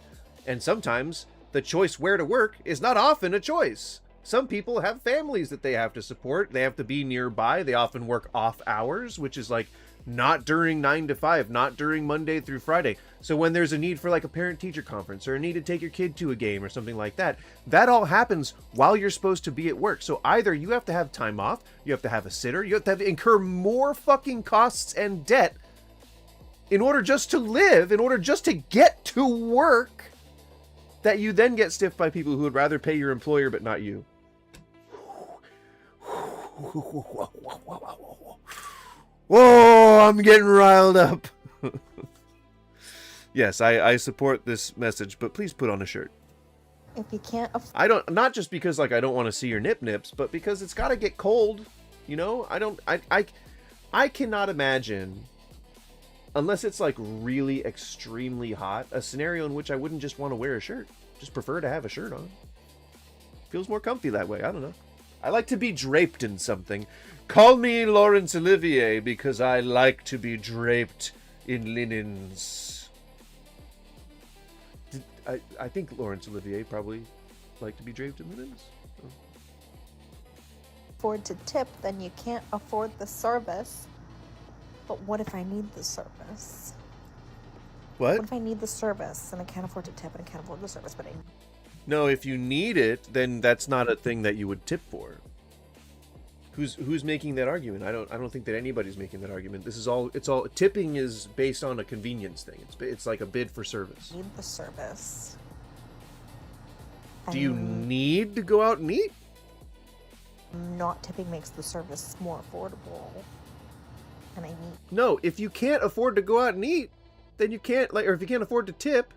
And sometimes the choice where to work is not often a choice. Some people have families that they have to support. They have to be nearby. They often work off hours, which is like not during 9 to 5, not during Monday through Friday. So when there's a need for like a parent-teacher conference or a need to take your kid to a game or something like that, that all happens while you're supposed to be at work. So either you have to have time off, you have to have a sitter, you have to incur more fucking costs and debt in order just to live, in order just to get to work, that you then get stiffed by people who would rather pay your employer but not you. Whoa, I'm getting riled up. Yes, I support this message, but please put on a shirt. If you can't I don't, not just because like I don't want to see your nips, but because it's got to get cold, you know? I cannot imagine, unless it's like really extremely hot, a scenario in which I wouldn't just want to wear a shirt. Just prefer to have a shirt on. Feels more comfy that way. I don't know. I like to be draped in something. Call me Laurence Olivier because I like to be draped in linens. I think Laurence Olivier probably liked to be draped in linens. Oh. afford to tip, then you can't afford the service. But what if I need the service? What? What if I need the service and I can't afford to tip and I can't afford the service, but I... No, if you need it, then that's not a thing that you would tip for. Who's making that argument? I don't think that anybody's making that argument. This is all, it's all, tipping is based on a convenience thing. It's like a bid for service. I need the service. Do you need to go out and eat? Not tipping makes the service more affordable. And I need... No, if you can't afford to go out and eat, then you can't, like, or if you can't afford to tip,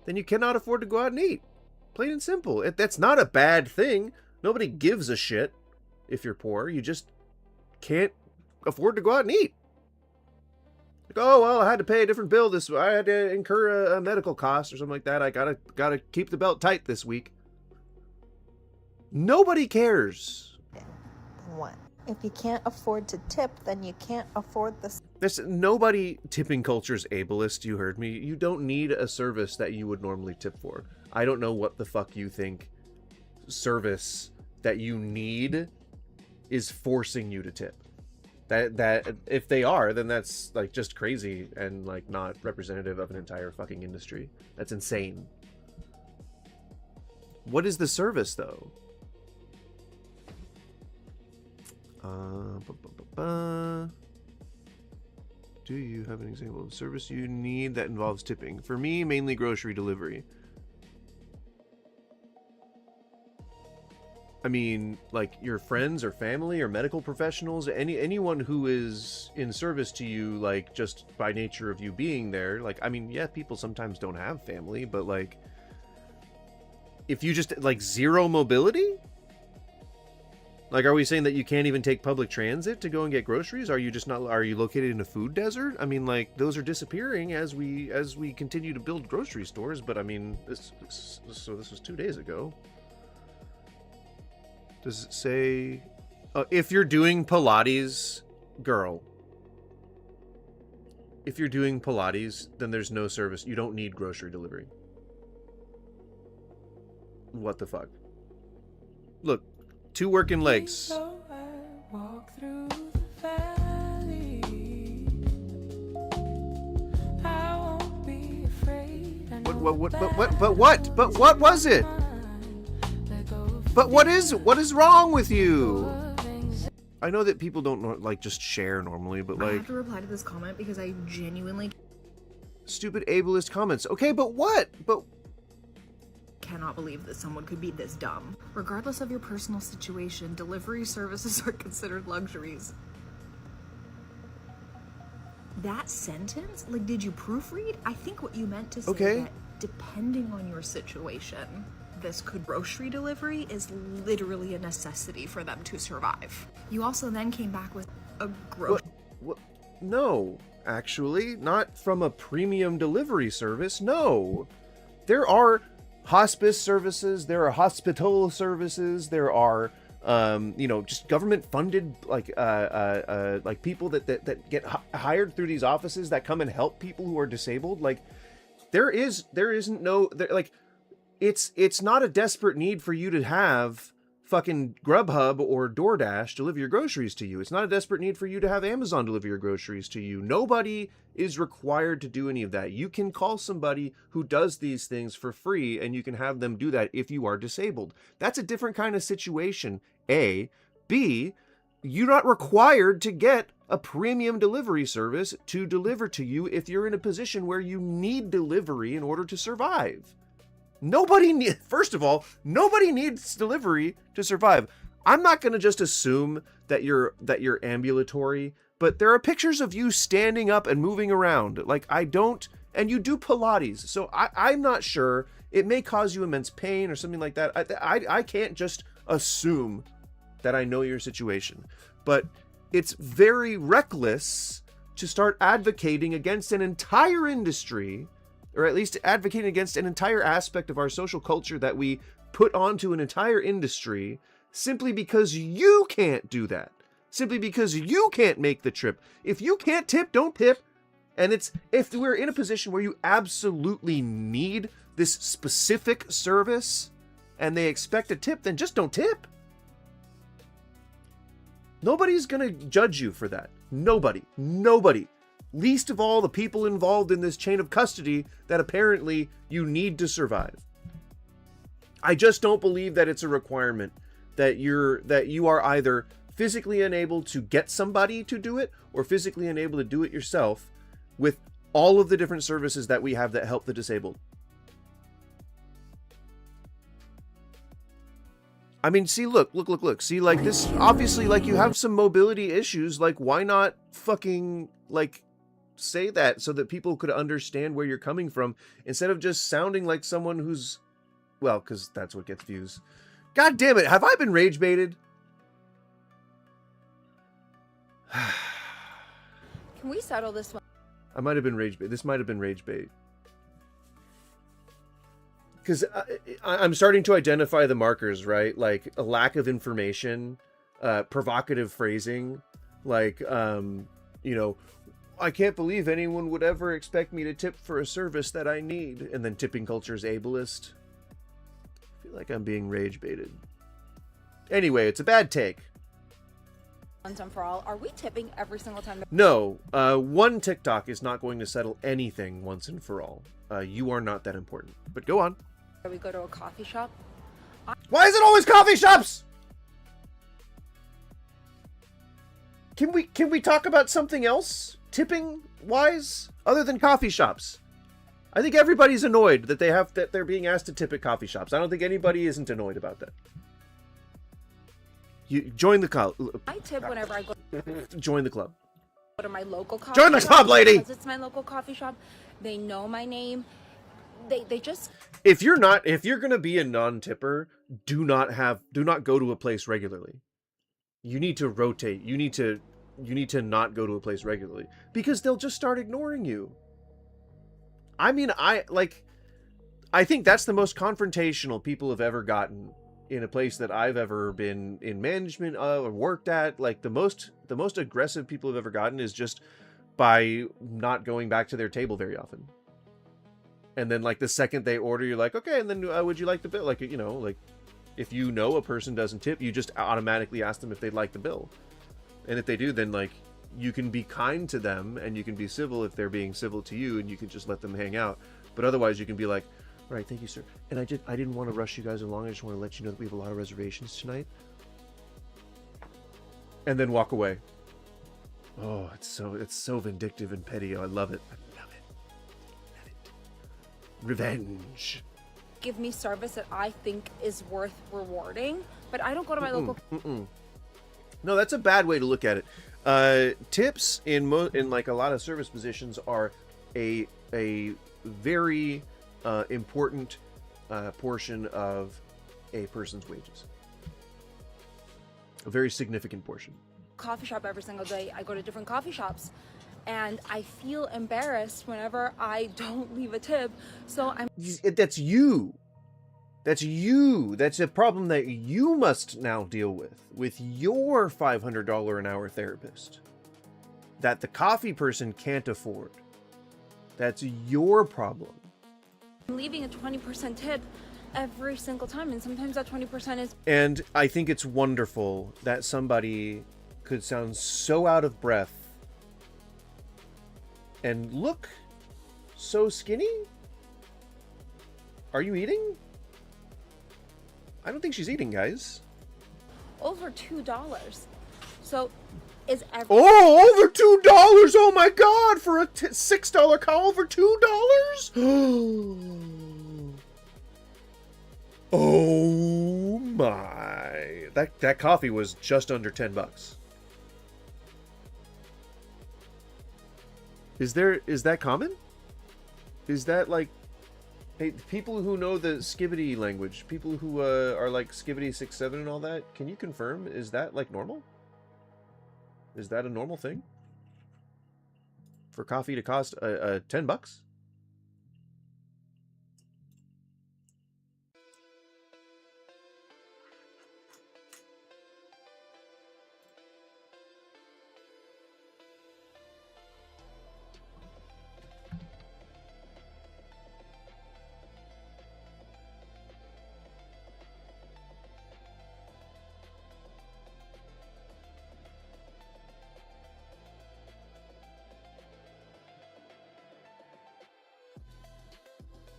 then you cannot afford to go out and eat. Plain and simple. That's not a bad thing. Nobody gives a shit if you're poor. You just can't afford to go out and eat. Like, oh, well, I had to pay a different bill this, I had to incur a medical cost or something like that. I gotta keep the belt tight this week. Nobody cares. What? If you can't afford to tip, then you can't afford the... Nobody, tipping culture's ableist, you heard me. You don't need a service that you would normally tip for. I don't know what the fuck you think service that you need is forcing you to tip. That if they are, then that's like just crazy and like not representative of an entire fucking industry. That's insane. What is the service though? Do you have an example of service you need that involves tipping? For me, mainly grocery delivery. I mean, like your friends or family or medical professionals, anyone who is in service to you, like just by nature of you being there. Like, I mean, yeah, people sometimes don't have family, but like, if you just like zero mobility, like, are we saying that you can't even take public transit to go and get groceries? Are you just not? Are you located in a food desert? I mean, like those are disappearing as we continue to build grocery stores. But I mean, this was 2 days ago. Does it say if you're doing Pilates, girl? If you're doing Pilates, then there's no service. You don't need grocery delivery. What the fuck? Look, 2 working legs. So I walk through the valley. I won't be afraid. But what was it? But what is wrong with you? I know that people don't like just share normally, but like I have to reply to this comment because I genuinely stupid ableist comments. Okay, but what? But cannot believe that someone could be this dumb. Regardless of your personal situation, delivery services are considered luxuries. That sentence? Like, did you proofread? I think what you meant to say that depending on your situation, this grocery delivery is literally a necessity for them to survive. You also then came back with a grocery. What? No, actually, not from a premium delivery service. No, there are hospice services, there are hospital services, there are you know, just government funded, like people that get hired through these offices that come and help people who are disabled. Like, it's not a desperate need for you to have fucking Grubhub or DoorDash deliver your groceries to you. It's not a desperate need for you to have Amazon deliver your groceries to you. Nobody is required to do any of that. You can call somebody who does these things for free, and you can have them do that if you are disabled. That's a different kind of situation, A. B, you're not required to get a premium delivery service to deliver to you if you're in a position where you need delivery in order to survive. First of all, nobody needs delivery to survive. I'm not going to just assume that you're ambulatory, but there are pictures of you standing up and moving around. Like, and you do Pilates, so I'm not sure. It may cause you immense pain or something like that. I can't just assume that I know your situation, but it's very reckless to start advocating against an entire industry, or at least advocating against an entire aspect of our social culture that we put onto an entire industry simply because you can't do that. Simply because you can't make the trip. If you can't tip, don't tip. And if we're in a position where you absolutely need this specific service and they expect a tip, then just don't tip. Nobody's gonna judge you for that. Nobody. Least of all the people involved in this chain of custody that apparently you need to survive. I just don't believe that it's a requirement that you are either physically unable to get somebody to do it or physically unable to do it yourself with all of the different services that we have that help the disabled. I mean, see, look. See, like, this, obviously, like, you have some mobility issues. Like, why not fucking, like, say that so that people could understand where you're coming from instead of just sounding like someone who's, well, because that's what gets views. God damn it, have I been rage baited? Can we settle this one? I might have been rage bait. This might have been rage bait. Because I'm starting to identify the markers, right? Like a lack of information, provocative phrasing, like, you know, I can't believe anyone would ever expect me to tip for a service that I need. And then tipping culture is ableist. I feel like I'm being rage baited. Anyway, it's a bad take. Once and for all, are we tipping every single time? No, one TikTok is not going to settle anything once and for all. You are not that important. But go on. We go to a coffee shop. Why is it always coffee shops? Can we talk about something else, tipping wise, other than coffee shops? I think everybody's annoyed that they're being asked to tip at coffee shops. I don't think anybody isn't annoyed about that. You join the club. I tip whenever I go. Join the club. Go to my local coffee Join the shop club, lady. Because it's my local coffee shop. They know my name. They just. If you're gonna be a non-tipper, do not go to a place regularly. You need to rotate. You need to not go to a place regularly because they'll just start ignoring you. I mean, I think that's the most confrontational people have ever gotten in a place that I've ever been in management of or worked at. Like the most aggressive people have ever gotten is just by not going back to their table very often. And then like the second they order, you're like, okay, and then would you like the bill? Like, you know, like if you know a person doesn't tip, you just automatically ask them if they'd like the bill. And if they do, then like you can be kind to them and you can be civil if they're being civil to you, and you can just let them hang out. But otherwise you can be like, all right, thank you, sir. And I didn't want to rush you guys along. I just want to let you know that we have a lot of reservations tonight. And then walk away. Oh, it's so vindictive and petty. Oh, I love it. Revenge. Give me service that I think is worth rewarding, but I don't go to my local. No, that's a bad way to look at it. Tips in like a lot of service positions are a very important portion of a person's wages. A very significant portion. Coffee shop every single day. I go to different coffee shops. And I feel embarrassed whenever I don't leave a tip. So I'm. That's you. That's you. That's a problem that you must now deal with your $500 an hour therapist that the coffee person can't afford. That's your problem. I'm leaving a 20% tip every single time, and sometimes that 20% is... And I think it's wonderful that somebody could sound so out of breath and look so skinny. Are you eating? I don't think she's eating, guys. over $2. So is every... Oh, over $2! Oh my god! For a $6 cow, over $2? Oh my! That coffee was just under $10. Is that common? Is that like, hey, people who know the Skibidi language, people who are like Skibidi 67 and all that, can you confirm? Is that like normal? Is that a normal thing? For coffee to cost $10?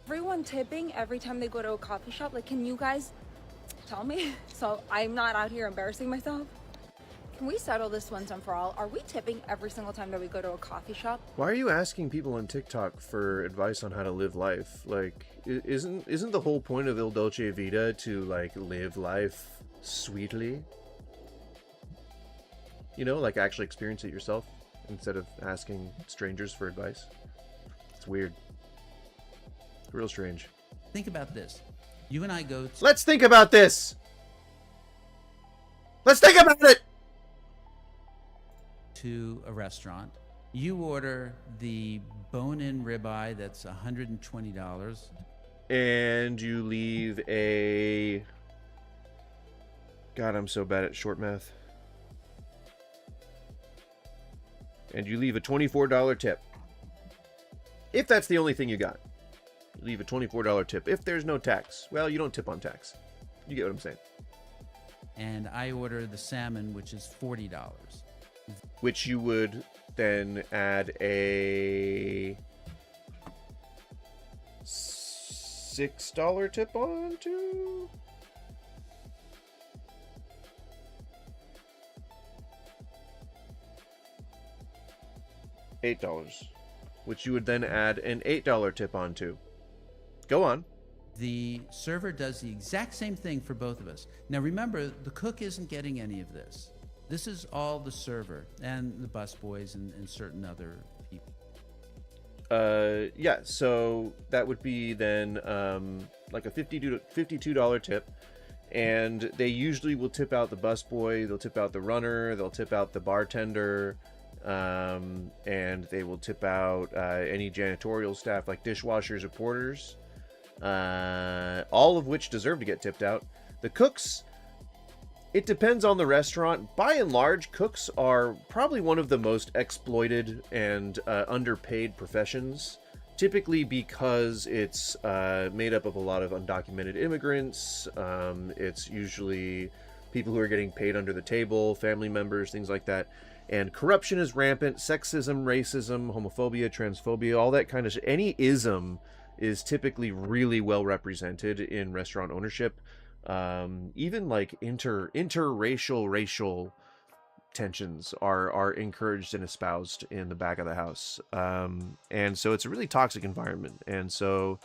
Everyone tipping every time they go to a coffee shop? Like, can you guys tell me so I'm not out here embarrassing myself? Can we settle this once and for all? Are we tipping every single time that we go to a coffee shop? Why are you asking people on TikTok for advice on how to live life? Like, isn't the whole point of Il Dolce Vita to like live life sweetly? You know, like actually experience it yourself instead of asking strangers for advice. It's weird. Real strange. Think about this. You and I go... Let's think about this! Let's think about it! To a restaurant. You order the bone-in ribeye that's $120. And you leave a... God, I'm so bad at short math. And you leave a $24 tip. If that's the only thing you got. Leave a $24 tip. If there's no tax, well, you don't tip on tax. You get what I'm saying. And I order the salmon, which is $40. Which you would then add a $6 tip on to? $8. Which you would then add an $8 tip onto. Go on. The server does the exact same thing for both of us. Now remember, the cook isn't getting any of this. This is all the server and the busboys and certain other people. Yeah, so that would be then like a $52 tip. And they usually will tip out the busboy, they'll tip out the runner, they'll tip out the bartender, and they will tip out any janitorial staff like dishwashers or porters. All of which deserve to get tipped out. The cooks, it depends on the restaurant. By and large, cooks are probably one of the most exploited and underpaid professions, typically because it's made up of a lot of undocumented immigrants. It's usually people who are getting paid under the table, family members, things like that. And corruption is rampant. Sexism, racism, homophobia, transphobia, all that kind of shit. Any ism is typically really well represented in restaurant ownership. Even like interracial racial tensions are encouraged and espoused in the back of the house. And so it's a really toxic environment. And so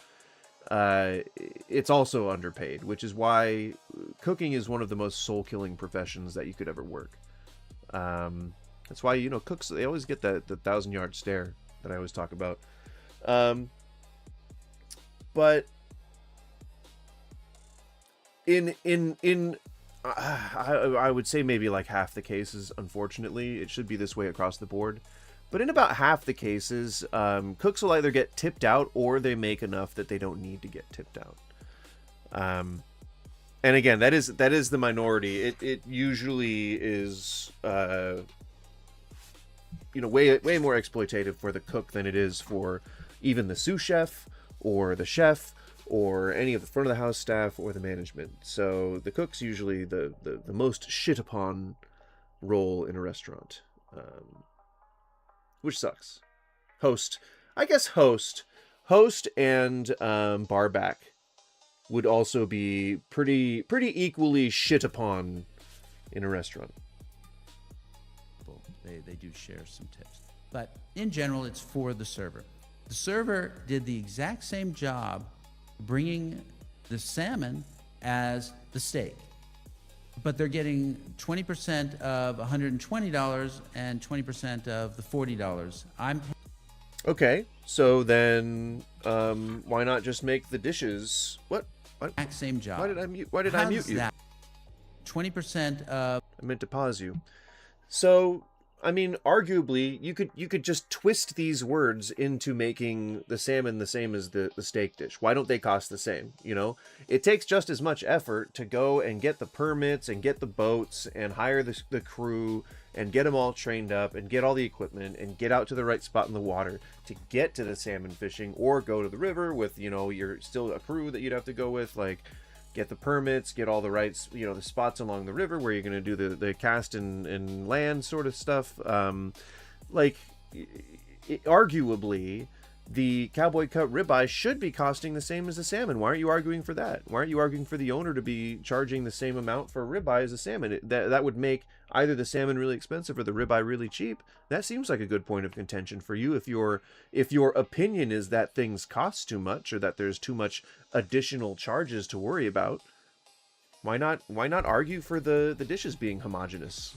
it's also underpaid, which is why cooking is one of the most soul-killing professions that you could ever work. That's why, you know, cooks, they always get the 1,000-yard stare that I always talk about. But I would say maybe like half the cases, unfortunately, it should be this way across the board. But in about half the cases, cooks will either get tipped out or they make enough that they don't need to get tipped out. And again, that is the minority. It usually is way more exploitative for the cook than it is for even the sous chef or the chef or any of the front of the house staff or the management. So the cook's usually the most shit upon role in a restaurant, which sucks. Host and barback would also be pretty equally shit upon in a restaurant. They do share some tips. But in general, it's for the server. The server did the exact same job bringing the salmon as the steak. But they're getting 20% of $120 and 20% of the $40. Okay, so then why not just make the dishes? What? Exact same job. Why did I mute you? 20% of... I meant to pause you. So, I mean, arguably, you could just twist these words into making the salmon the same as the steak dish. Why don't they cost the same? You know, it takes just as much effort to go and get the permits and get the boats and hire the crew and get them all trained up and get all the equipment and get out to the right spot in the water to get to the salmon fishing, or go to the river with, you're still a crew that you'd have to go with, like, get the permits, get all the rights, the spots along the river where you're going to do the cast and land sort of stuff. Arguably, the cowboy cut ribeye should be costing the same as the salmon. Why aren't you arguing for that? Why aren't you arguing for the owner to be charging the same amount for a ribeye as a salmon? That would make either the salmon really expensive or the ribeye really cheap. That seems like a good point of contention for you if your opinion is that things cost too much or that there's too much additional charges to worry about. Why not argue for the dishes being homogenous,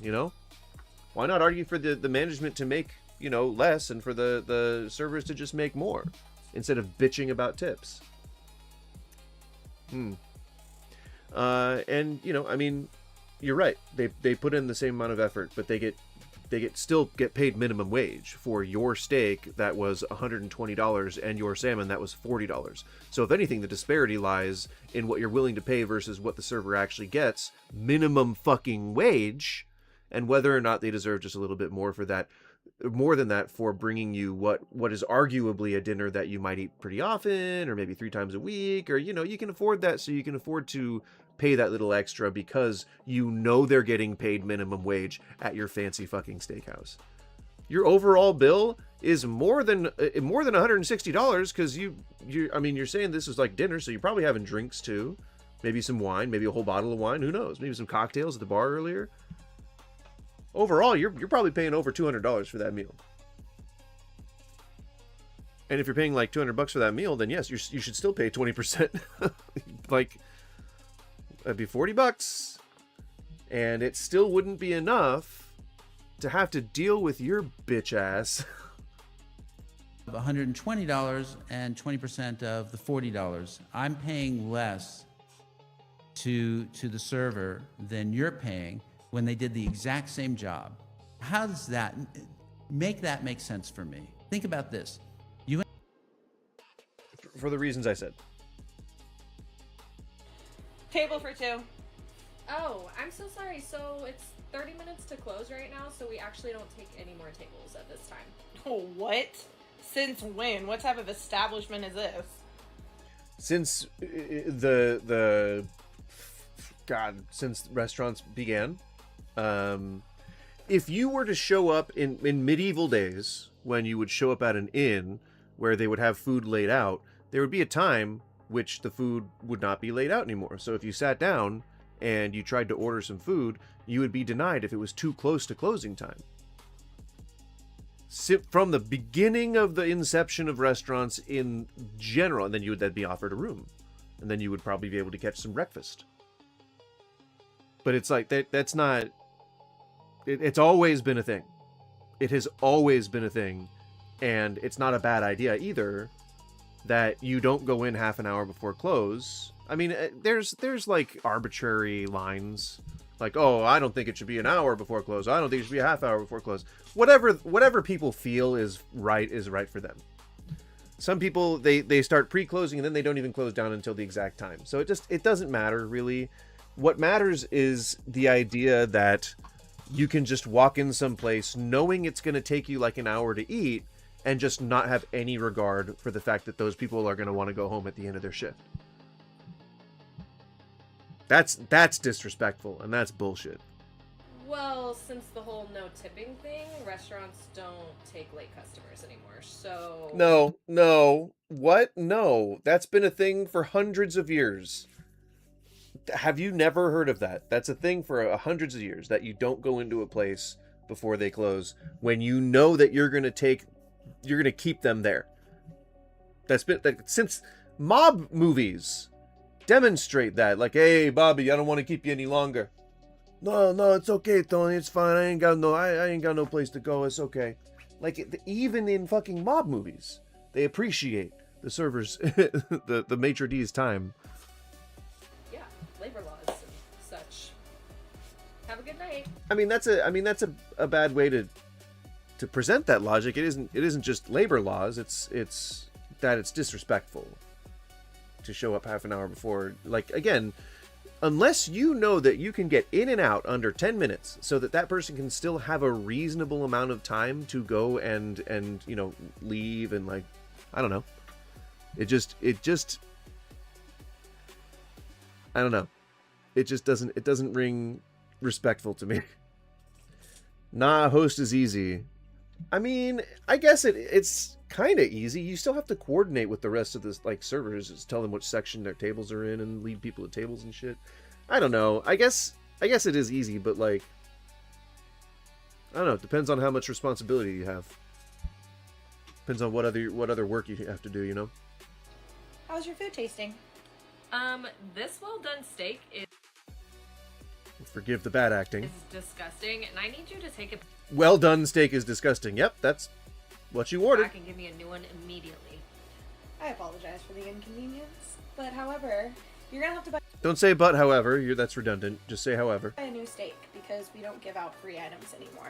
Why not argue for the management to make, less, and for the servers to just make more instead of bitching about tips? And I mean, you're right. They put in the same amount of effort, but they still get paid minimum wage for your steak that was $120 and your salmon that was $40. So if anything, the disparity lies in what you're willing to pay versus what the server actually gets, minimum fucking wage, and whether or not they deserve just a little bit more for that, more than that, for bringing you what is arguably a dinner that you might eat pretty often, or maybe 3 times a week, or you can afford that, so you can afford to pay that little extra because they're getting paid minimum wage at your fancy fucking steakhouse. Your overall bill is more than $160 because you're saying this is like dinner, so you're probably having drinks too, maybe some wine, maybe a whole bottle of wine, who knows, maybe some cocktails at the bar earlier. Overall, you're probably paying over $200 for that meal. And if you're paying like $200 for that meal, then yes, you should still pay 20%. Like, that'd be $40, and it still wouldn't be enough to have to deal with your bitch ass. $120 and 20% of the $40. I'm paying less to the server than you're paying when they did the exact same job. How does that make sense for me? Think about this. For the reasons I said. Table for 2. Oh, I'm so sorry. So it's 30 minutes to close right now, so we actually don't take any more tables at this time. Oh, what? Since when? What type of establishment is this? Since since restaurants began, if you were to show up in medieval days, when you would show up at an inn where they would have food laid out, there would be a time which the food would not be laid out anymore. So if you sat down and you tried to order some food, you would be denied if it was too close to closing time. From the beginning of the inception of restaurants in general, and then you would then be offered a room, and then you would probably be able to catch some breakfast. But it's like that's not. It's always been a thing. It has always been a thing, and it's not a bad idea either that you don't go in half an hour before close. I mean, there's like arbitrary lines, like, oh, I don't think it should be an hour before close. I don't think it should be a half hour before close. Whatever people feel is right for them. some people, they start pre-closing and then they don't even close down until the exact time. So it doesn't matter really. What matters is the idea that you can just walk in someplace knowing it's going to take you like an hour to eat and just not have any regard for the fact that those people are going to want to go home at the end of their shift. That's disrespectful, and that's bullshit. Well, since the whole no tipping thing, restaurants don't take late customers anymore, so... No. What? No. That's been a thing for hundreds of years. Have you never heard of that? That's a thing for hundreds of years, that you don't go into a place before they close when you know that you're going to keep them there. That's been... since mob movies demonstrate that. Like, hey, Bobby, I don't want to keep you any longer. No, it's okay, Tony. It's fine. I ain't got no place to go. It's okay. Like, even in fucking mob movies, they appreciate the servers, the maitre d's time. Yeah, labor laws and such. Have a good night. I mean, that's a bad way to present that logic. It isn't just labor laws. It's that it's disrespectful to show up half an hour before. Like, again, unless you know that you can get in and out under 10 minutes so that person can still have a reasonable amount of time to go and leave and, like, I don't know. It just I don't know. It just doesn't ring respectful to me. Nah, host is easy. I mean, I guess it's kind of easy. You still have to coordinate with the rest of the servers, just tell them which section their tables are in and lead people to tables and shit. I don't know. I guess it is easy, but like, I don't know. It depends on how much responsibility you have. Depends on what other work you have to do. You know. How's your food tasting? This well done steak is Forgive the bad acting. disgusting, and I need you to take it Well done steak is disgusting. Yep, that's what you ordered. back and give me a new one immediately. I apologize for the inconvenience, but however, you're gonna have to buy Don't say but, however. That's redundant. Just say however. a new steak because we don't give out free items anymore.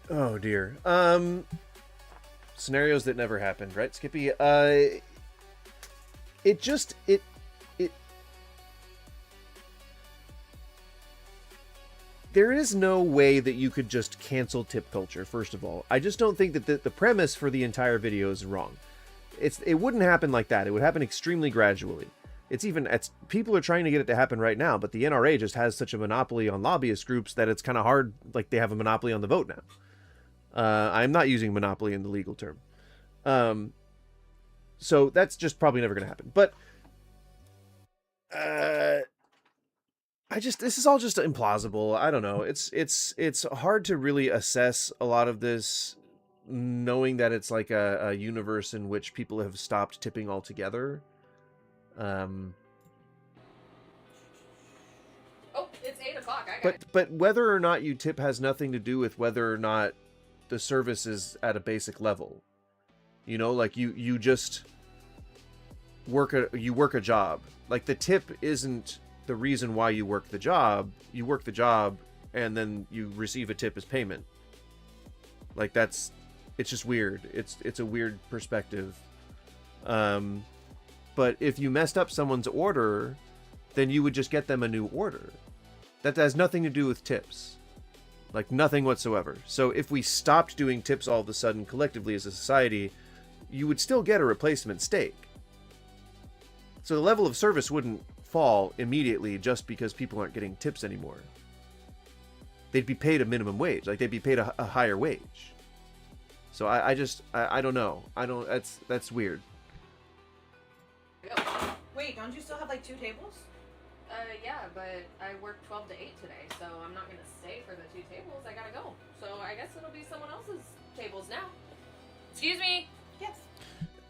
Oh dear. Scenarios that never happened, right, Skippy? There is no way that you could just cancel tip culture, first of all. I just don't think that the premise for the entire video is wrong. It wouldn't happen like that. It would happen extremely gradually. People are trying to get it to happen right now, but the NRA just has such a monopoly on lobbyist groups that it's kind of hard, like they have a monopoly on the vote now. I'm not using monopoly in the legal term. So that's just probably never going to happen. But this is all just implausible. I don't know. It's hard to really assess a lot of this, knowing that it's like a universe in which people have stopped tipping altogether. Oh, it's 8 o'clock. But whether or not you tip has nothing to do with whether or not the service is at a basic level. You know, like you just work a job. Like, the tip isn't the reason why you work the job. You work the job and then you receive a tip as payment. Like, it's just weird. It's a weird perspective. But if you messed up someone's order, then you would just get them a new order. That has nothing to do with tips. Like, nothing whatsoever. So if we stopped doing tips all of a sudden collectively as a society, you would still get a replacement steak. So the level of service wouldn't fall immediately just because people aren't getting tips anymore. They'd be paid a minimum wage. Like, they'd be paid a higher wage. So I don't know. That's weird. Wait, don't you still have like 2 tables? Yeah, but I worked 12 to 8 today, so I'm not gonna stay for the 2 tables. I gotta go. So I guess it'll be someone else's tables now. Excuse me. Yes.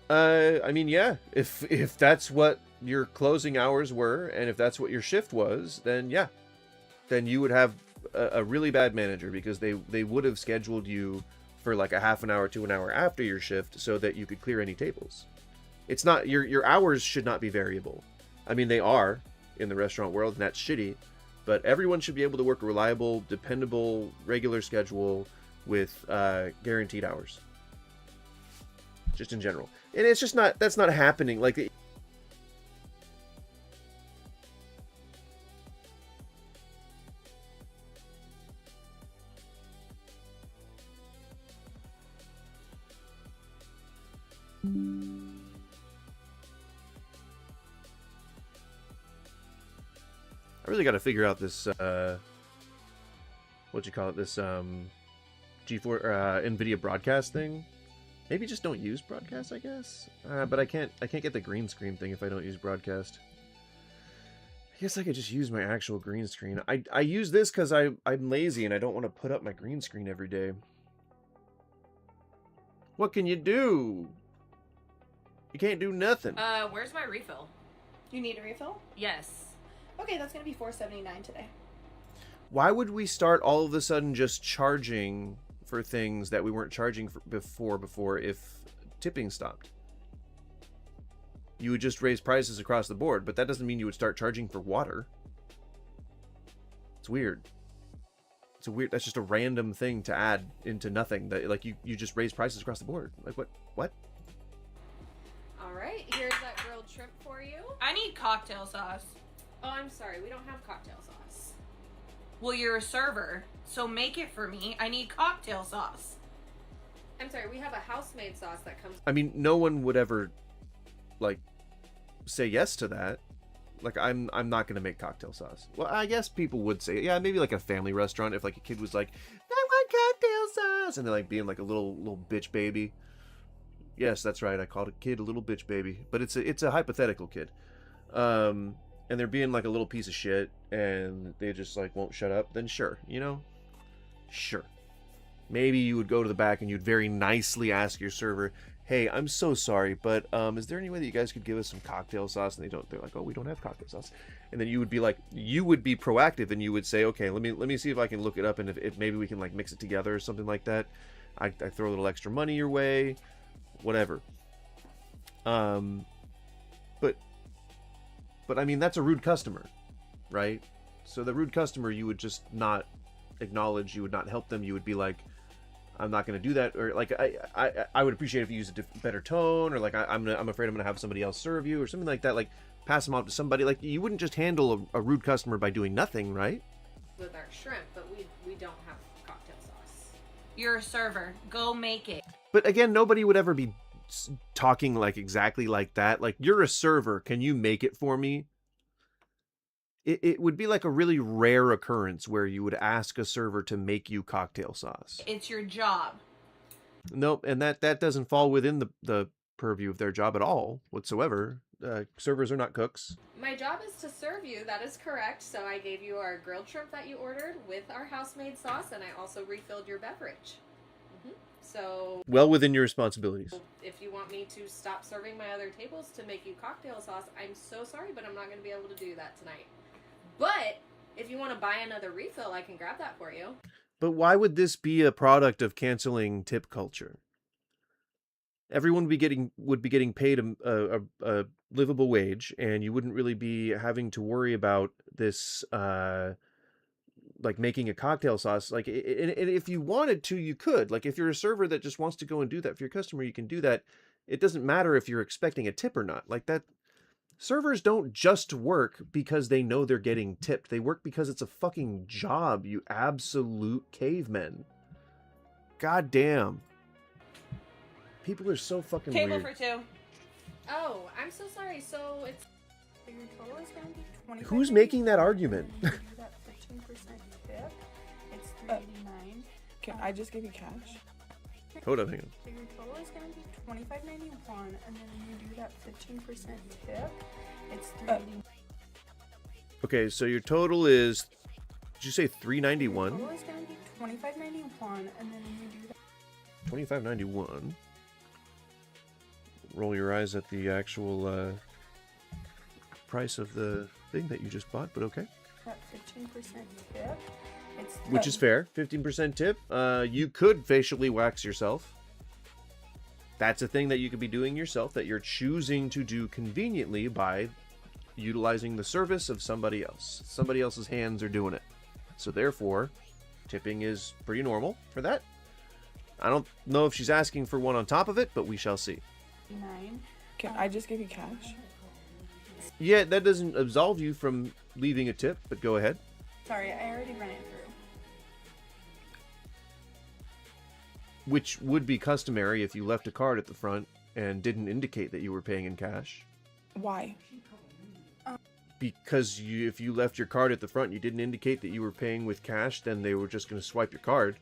I mean, yeah. If that's what your closing hours were, and if that's what your shift was, then yeah. Then you would have a really bad manager, because they would have scheduled you for like a half an hour to an hour after your shift so that you could clear any tables. It's not, your hours should not be variable. I mean, they are in the restaurant world, and that's shitty, but everyone should be able to work a reliable, dependable, regular schedule with guaranteed hours. Just in general. And it's just not, that's not happening. Like, I really got to figure out this, what you call it, this G4 NVIDIA broadcast thing. Maybe just don't use broadcast, I guess. But I can't get the green screen thing if I don't use broadcast. I guess I could just use my actual green screen. I use this because I'm lazy and I don't want to put up my green screen every day. What can you do? You can't do nothing. Where's my refill? You need a refill? Yes. Okay, that's gonna be $4.79 today. Why would we start all of a sudden just charging for things that we weren't charging for before if tipping stopped? You would just raise prices across the board, but that doesn't mean you would start charging for water. It's weird. It's a weird, that's just a random thing to add into nothing. That, like, you just raise prices across the board. Like, what? Alright, here's that grilled shrimp for you. I need cocktail sauce. Oh, I'm sorry, we don't have cocktail sauce. Well, you're a server, so make it for me. I need cocktail sauce. I'm sorry, we have a house-made sauce that comes... I mean, no one would ever, like, say yes to that. Like, I'm not gonna make cocktail sauce. Well, I guess people would say, yeah, maybe like a family restaurant if like a kid was like, I want cocktail sauce, and they're like being like a little bitch baby. Yes, that's right. I called a kid a little bitch baby, but it's a hypothetical kid. And they're being like a little piece of shit, and they just like won't shut up. Then sure, you know, sure. Maybe you would go to the back and you'd very nicely ask your server, hey, I'm so sorry, but is there any way that you guys could give us some cocktail sauce? And they're like, oh, we don't have cocktail sauce. And then you would be like, you would be proactive and you would say, okay, let me see if I can look it up, and if maybe we can like mix it together or something like that. I throw a little extra money your way, whatever. But I mean, that's a rude customer, right? So the rude customer, you would just not acknowledge, you would not help them, you would be like, I'm not going to do that, or like I would appreciate if you use a better tone, or like I'm afraid I'm going to have somebody else serve you, or something like that. Like pass them off to somebody. Like you wouldn't just handle a rude customer by doing nothing, right? with our shrimp, but we don't have cocktail sauce. You're a server. Go make it. But again, nobody would ever be talking like exactly like that. Like, you're a server, can you make it for me? It would be like a really rare occurrence where you would ask a server to make you cocktail sauce. It's your job. Nope, and that doesn't fall within the purview of their job at all whatsoever. Servers are not cooks. My job is to serve you, that is correct. So I gave you our grilled shrimp that you ordered with our house-made sauce, and I also refilled your beverage. So... well within your responsibilities. If you want me to stop serving my other tables to make you cocktail sauce, I'm so sorry, but I'm not going to be able to do that tonight. But if you want to buy another refill, I can grab that for you. But why would this be a product of canceling tip culture? Everyone would be getting paid a livable wage, and you wouldn't really be having to worry about this, like making a cocktail sauce. Like, and if you wanted to, you could. Like, if you're a server that just wants to go and do that for your customer, you can do that. It doesn't matter if you're expecting a tip or not. Like that. Servers don't just work because they know they're getting tipped. They work because it's a fucking job, you absolute cavemen. God damn. People are so fucking Table weird. for two. Oh, I'm so sorry. So it's... Your total is going to be 25. Who's making that argument? That 15% tip. It's $3.89. Can I just give you cash? Hold on, hang on. So your total is going to be $25.91, and then when you do that 15% tip, it's $3.89. Okay, so your total is, did you say $3.91? Your total is going to be $25.91, and then when you do that... $25.91. Roll your eyes at the actual price of the thing that you just bought, but okay. That 15% tip, it's... Which is fair. 15% tip. You could facially wax yourself. That's a thing that you could be doing yourself, that you're choosing to do conveniently by utilizing the service of somebody else. Somebody else's hands are doing it. So therefore, tipping is pretty normal for that. I don't know if she's asking for one on top of it, but we shall see. 9. Can I just give you cash? Yeah, that doesn't absolve you from leaving a tip, but go ahead. Sorry, I already ran it through. Which would be customary if you left a card at the front and didn't indicate that you were paying in cash. Why? Because if you left your card at the front and you didn't indicate that you were paying with cash, then they were just going to swipe your card.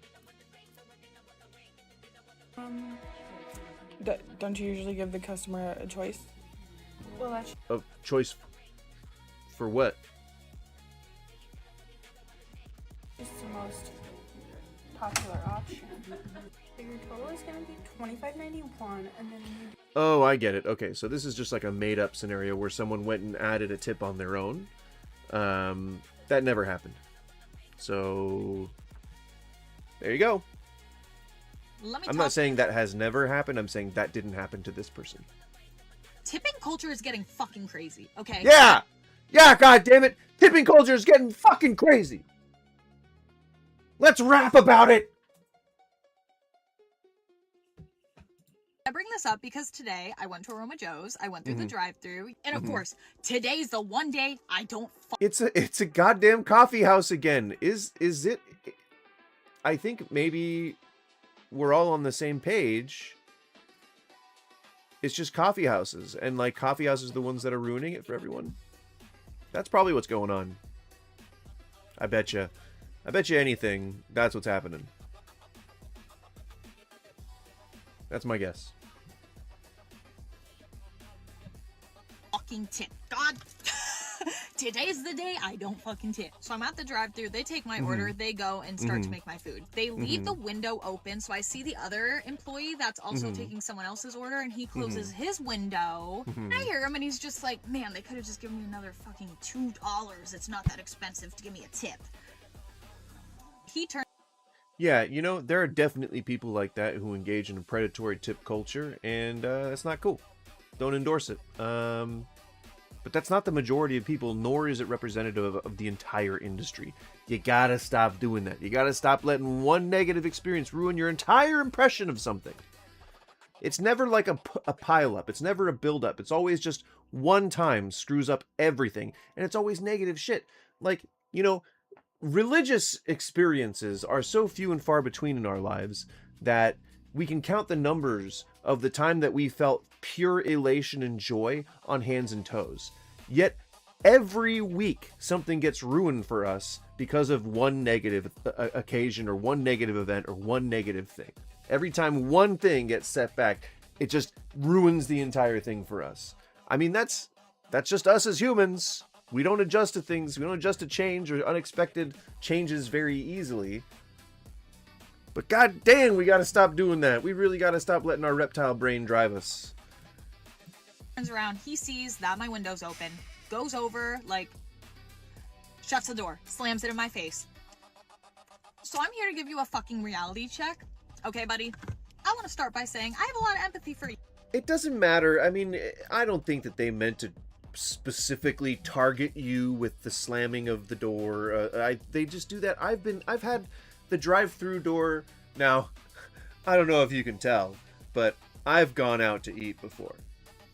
Don't you usually give the customer a choice? Well, that's... A choice for what? just the most popular option. So your total is going to be $25.91, and then you... Oh, I get it. Okay, so this is just like a made-up scenario where someone went and added a tip on their own. That never happened. So, there you go. I'm not saying that has never happened. I'm saying that didn't happen to this person. Tipping culture is getting fucking crazy, okay? Yeah! Yeah, god damn it! Tipping culture is getting fucking crazy! Let's rap about it! I bring this up because today I went to Aroma Joe's, I went through the drive-thru, and of course, today's the one day I don't It's a goddamn coffee house again. Is it? I think maybe we're all on the same page. It's just coffee houses, and like coffee houses are the ones that are ruining it for everyone. That's probably what's going on. I bet you anything that's what's happening. That's my guess. fucking tip. God. Today's the day I don't fucking tip. So I'm at the drive-thru, they take my order, they go and start to make my food. They leave the window open, so I see the other employee that's also taking someone else's order, and he closes his window. And I hear him, and he's just like, man, they could have just given me another fucking $2. It's not that expensive to give me a tip. He turned. Yeah, you know, there are definitely people like that who engage in a predatory tip culture, and that's not cool. Don't endorse it. But that's not the majority of people, nor is it representative of the entire industry. You gotta stop doing that. You gotta stop letting one negative experience ruin your entire impression of something. It's never like a pile-up. It's never a build-up. It's always just one time screws up everything. And it's always negative shit. Like, you know, religious experiences are so few and far between in our lives that we can count the numbers of the time that we felt pure elation and joy on hands and toes. Yet every week something gets ruined for us because of one negative occasion or one negative event or one negative thing. Every time one thing gets set back, it just ruins the entire thing for us. I mean, that's just us as humans. We don't adjust to things. We don't adjust to change or unexpected changes very easily. But god damn, we gotta stop doing that. We really gotta stop letting our reptile brain drive us. Turns around, he sees that my window's open, goes over, like, shuts the door, slams it in my face. So I'm here to give you a fucking reality check. Okay, buddy? I want to start by saying I have a lot of empathy for you. It doesn't matter. I mean, I don't think that they meant to specifically target you with the slamming of the door. They just do that. I've had the drive-through door. Now, I don't know if you can tell, but I've gone out to eat before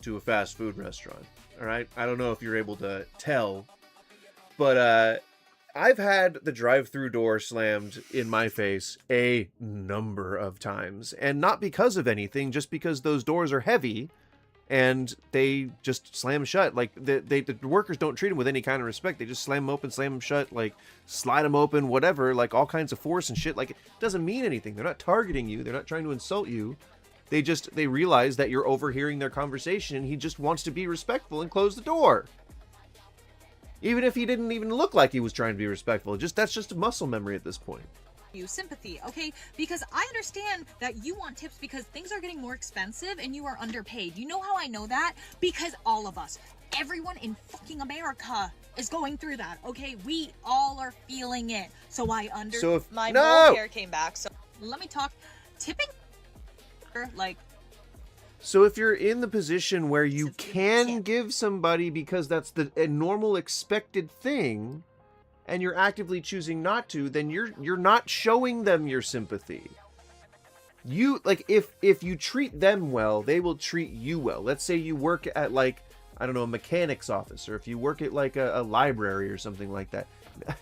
to a fast food restaurant. All right, I don't know if you're able to tell, but I've had the drive-through door slammed in my face a number of times, and not because of anything, just because those doors are heavy and they just slam shut. Like the workers don't treat them with any kind of respect. They just slam them open, slam them shut, like slide them open, whatever, like all kinds of force and shit. Like, it doesn't mean anything. They're not targeting you. They're not trying to insult you. They realize that you're overhearing their conversation, and he just wants to be respectful and close the door. Even if he didn't even look like he was trying to be respectful. That's just a muscle memory at this point. You sympathy, okay? Because I understand that you want tips because things are getting more expensive and you are underpaid. You know how I know that? Because all of us, everyone in fucking America is going through that, okay? We all are feeling it. So I So if my no! mole hair came back, so let me talk. Tipping, like, so if you're in the position where you can give somebody because that's a normal expected thing, and you're actively choosing not to, then you're not showing them your sympathy. You, like, if you treat them well, they will treat you well. Let's say you work at, like, I don't know, a mechanic's office, or if you work at, like, a library or something like that.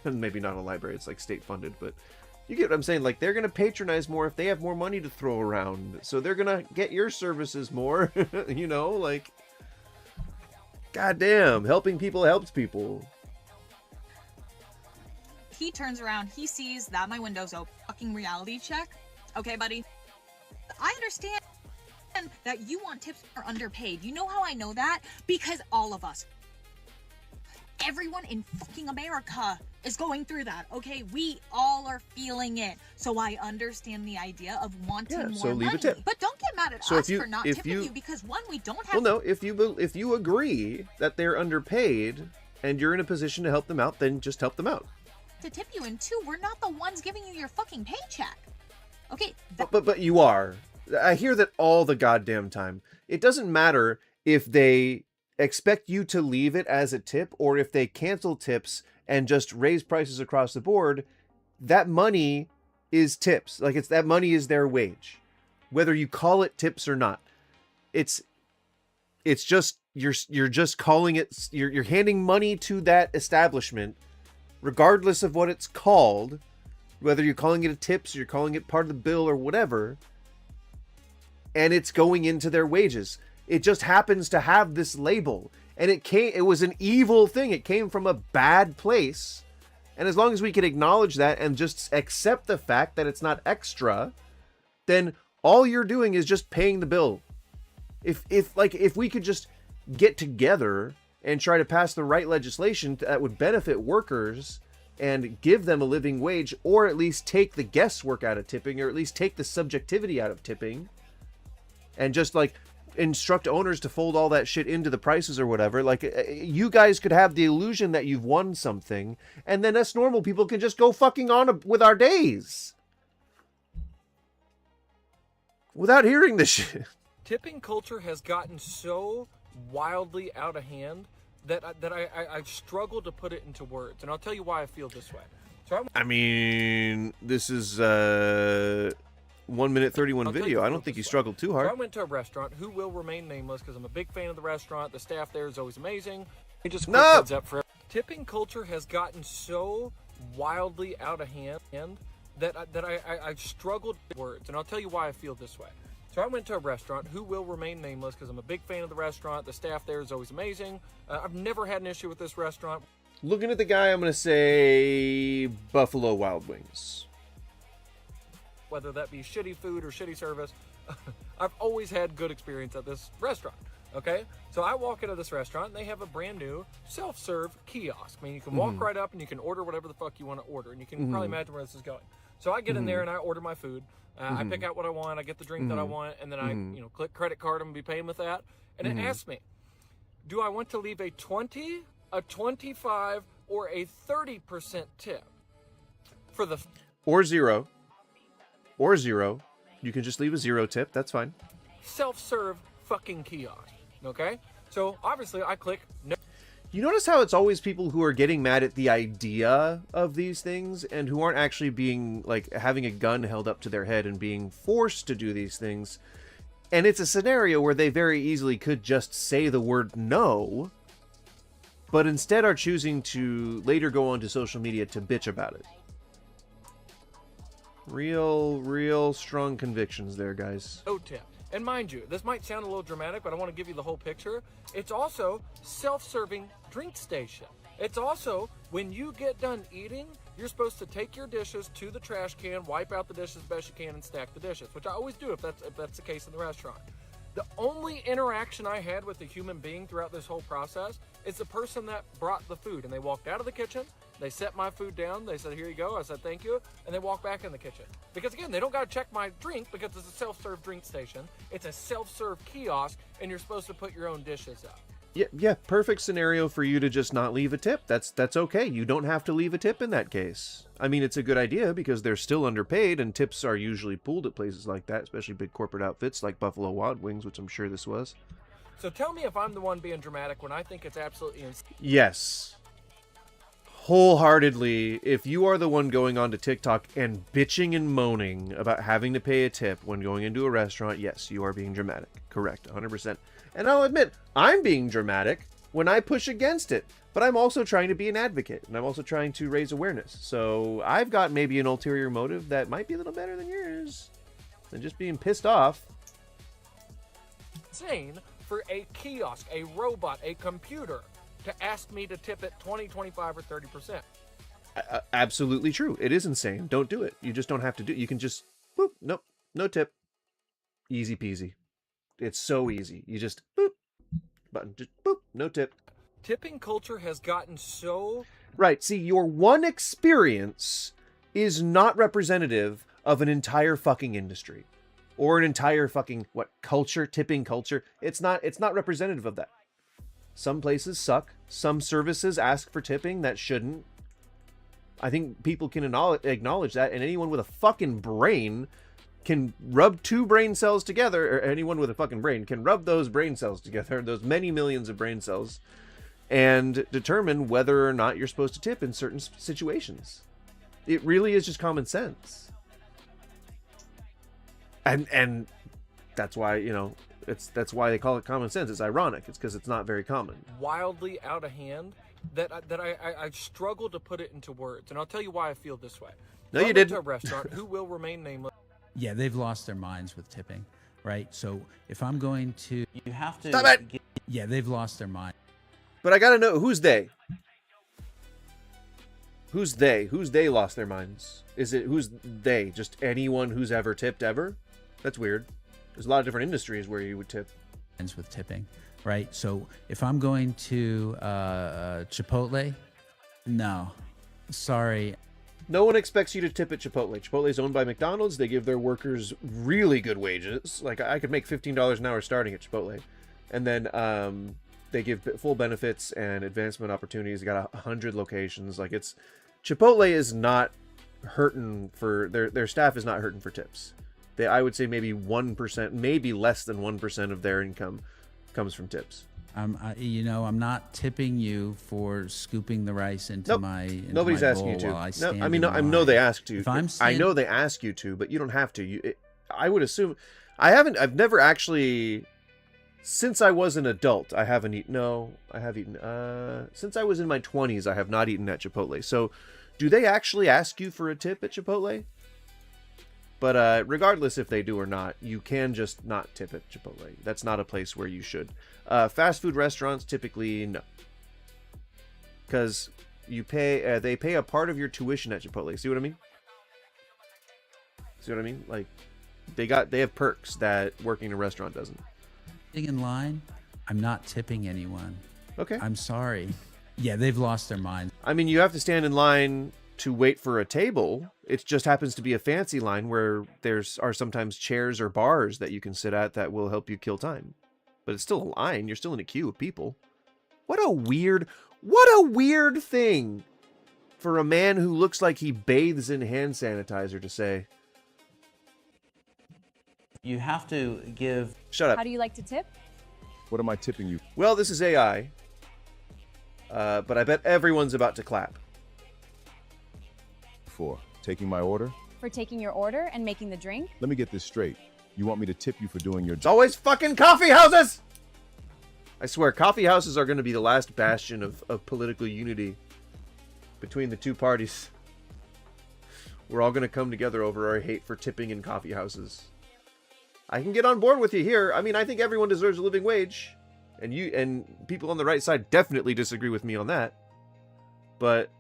Maybe not a library, it's, like, state-funded, but you get what I'm saying. Like, they're going to patronize more if they have more money to throw around. So they're going to get your services more, you know, like, goddamn, helping people helps people. He turns around, he sees that my window's open. Fucking reality check. Okay, buddy? I understand that you want tips are underpaid. You know how I know that? Because all of us, everyone in fucking America is going through that, okay? We all are feeling it. So I understand the idea of wanting more so leave money. a tip. But don't get mad at So us for not tipping you because one, we don't have Well, no, if you agree that they're underpaid and you're in a position to help them out, then just help them out. to tip you, and two, we're not the ones giving you your fucking paycheck. Okay, But you are. I hear that all the goddamn time. It doesn't matter if they expect you to leave it as a tip or if they cancel tips and just raise prices across the board. That money is tips. Like, that money is their wage, whether you call it tips or not. It's just you're just calling it. You're handing money to that establishment, regardless of what it's called. Whether you're calling it a tips or you're calling it part of the bill or whatever, and it's going into their wages. It just happens to have this label, and it was an evil thing. It came from a bad place, and as long as we can acknowledge that and just accept the fact that it's not extra, then all you're doing is just paying the bill. If we could just get together and try to pass the right legislation that would benefit workers and give them a living wage, or at least take the guesswork out of tipping, or at least take the subjectivity out of tipping, and just like instruct owners to fold all that shit into the prices or whatever. Like, you guys could have the illusion that you've won something, and then us normal people can just go fucking on with our days without hearing this shit. Tipping culture has gotten so wildly out of hand that I struggle to put it into words, and I'll tell you why I feel this way. So I mean, this is 1 minute 31 video. I don't think you struggled too hard. So I went to a restaurant who will remain nameless because I'm a big fan of the restaurant. The staff there is always amazing. Just quick heads up for tipping culture has gotten so wildly out of hand that I struggled with words, and I'll tell you why I feel this way. So I went to a restaurant who will remain nameless because I'm a big fan of the restaurant. The staff there is always amazing. I've never had an issue with this restaurant. Looking at the guy, I'm going to say Buffalo Wild Wings. Whether that be shitty food or shitty service, I've always had good experience at this restaurant. Okay, so I walk into this restaurant and they have a brand new self-serve kiosk. I mean, you can walk right up and you can order whatever the fuck you want to order, and you can probably imagine where this is going. So I get in there and I order my food. I pick out what I want. I get the drink that I want, and then I, click credit card and be paying with that. And it asks me, do I want to leave a 20, a 25, or a 30% tip for the or zero. You can just leave a 0 tip. That's fine. self-serve fucking kiosk? Okay, so obviously I click no. You notice how it's always people who are getting mad at the idea of these things and who aren't actually being, like, having a gun held up to their head and being forced to do these things. And it's a scenario where they very easily could just say the word no, but instead are choosing to later go onto social media to bitch about it. Real strong convictions there, guys. No tip. And mind you, this might sound a little dramatic, but I want to give you the whole picture. It's also self-serving drink station. It's also, when you get done eating, you're supposed to take your dishes to the trash can, wipe out the dishes as best you can, and stack the dishes, which I always do if that's the case in the restaurant. The only interaction I had with a human being throughout this whole process is the person that brought the food. And they walked out of the kitchen, they set my food down, they said, here you go, I said, thank you, and they walked back in the kitchen. Because again, they don't got to check my drink because it's a self-serve drink station. It's a self-serve kiosk, and you're supposed to put your own dishes out. Yeah, perfect scenario for you to just not leave a tip. That's okay. You don't have to leave a tip in that case. I mean, it's a good idea because they're still underpaid, and tips are usually pooled at places like that, especially big corporate outfits like Buffalo Wild Wings, which I'm sure this was. So tell me if I'm the one being dramatic when I think it's absolutely insane. Yes. wholeheartedly, if you are the one going on to TikTok and bitching and moaning about having to pay a tip when going into a restaurant, yes, you are being dramatic. Correct, 100%. And I'll admit, I'm being dramatic when I push against it. But I'm also trying to be an advocate, and I'm also trying to raise awareness. So I've got maybe an ulterior motive that might be a little better than yours than just being pissed off. Insane for a kiosk, a robot, a computer to ask me to tip it 20, 25, or 30%. Absolutely true. It is insane. Don't do it. You just don't have to do it. You can just, boop, nope, no tip. Easy peasy. It's so easy. You just, boop, button, just boop, no tip. Tipping culture has gotten so... Right. See, your one experience is not representative of an entire fucking industry. Or an entire fucking, culture, tipping culture. It's not representative of that. Some places suck. Some services ask for tipping that shouldn't. I think people can acknowledge that, and anyone with a fucking brain can rub two brain cells together, or anyone with a fucking brain can rub those brain cells together, those many millions of brain cells, and determine whether or not you're supposed to tip in certain situations. It really is just common sense. And that's why, that's why they call it common sense. It's ironic. It's because it's not very common. Wildly out of hand that I struggle to put it into words. And I'll tell you why I feel this way. No, you didn't. A restaurant who will remain nameless. Yeah, they've lost their minds with tipping, right? So if I'm going to... You have to... Stop it! Yeah, they've lost their mind. But I gotta know, who's they? Who's they? Who's they lost their minds? Is it, who's they? Just anyone who's ever tipped ever? That's weird. There's a lot of different industries where you would tip. With tipping, right? So if I'm going to Chipotle, no, sorry. No one expects you to tip at Chipotle. Chipotle is owned by McDonald's. They give their workers really good wages. Like, I could make $15 an hour starting at Chipotle. And then they give full benefits and advancement opportunities. They got 100 locations. Like, it's... Chipotle is not hurting for... Their staff is not hurting for tips. I would say maybe 1%, maybe less than 1% of their income comes from tips. I'm not tipping you for scooping the rice into my Nobody's my asking you bowl while I to. stand No, I mean, in I know line. they ask to. If I'm I know they ask you to, but you don't have to. I would assume. I've never actually, since I was an adult, I haven't eaten. No, I have eaten. Since I was in my 20s, I have not eaten at Chipotle. So, do they actually ask you for a tip at Chipotle? But regardless if they do or not, you can just not tip at Chipotle. That's not a place where you should. Fast food restaurants, typically, no. Because you pay, they pay a part of your tuition at Chipotle. See what I mean? See what I mean? Like, they have perks that working in a restaurant doesn't. In line, I'm not tipping anyone. Okay. I'm sorry. Yeah, they've lost their minds. I mean, you have to stand in line to wait for a table. It just happens to be a fancy line where are sometimes chairs or bars that you can sit at that will help you kill time. But it's still a line. You're still in a queue of people. What a weird thing for a man who looks like he bathes in hand sanitizer to say. You have to give... Shut up. How do you like to tip? What am I tipping you? Well, this is AI. But I bet everyone's about to clap. For taking my order? For taking your order and making the drink? Let me get this straight. You want me to tip you for doing your job? It's always fucking coffee houses! I swear, coffee houses are going to be the last bastion of political unity between the two parties. We're all going to come together over our hate for tipping in coffee houses. I can get on board with you here. I mean, I think everyone deserves a living wage. And people on the right side definitely disagree with me on that. But...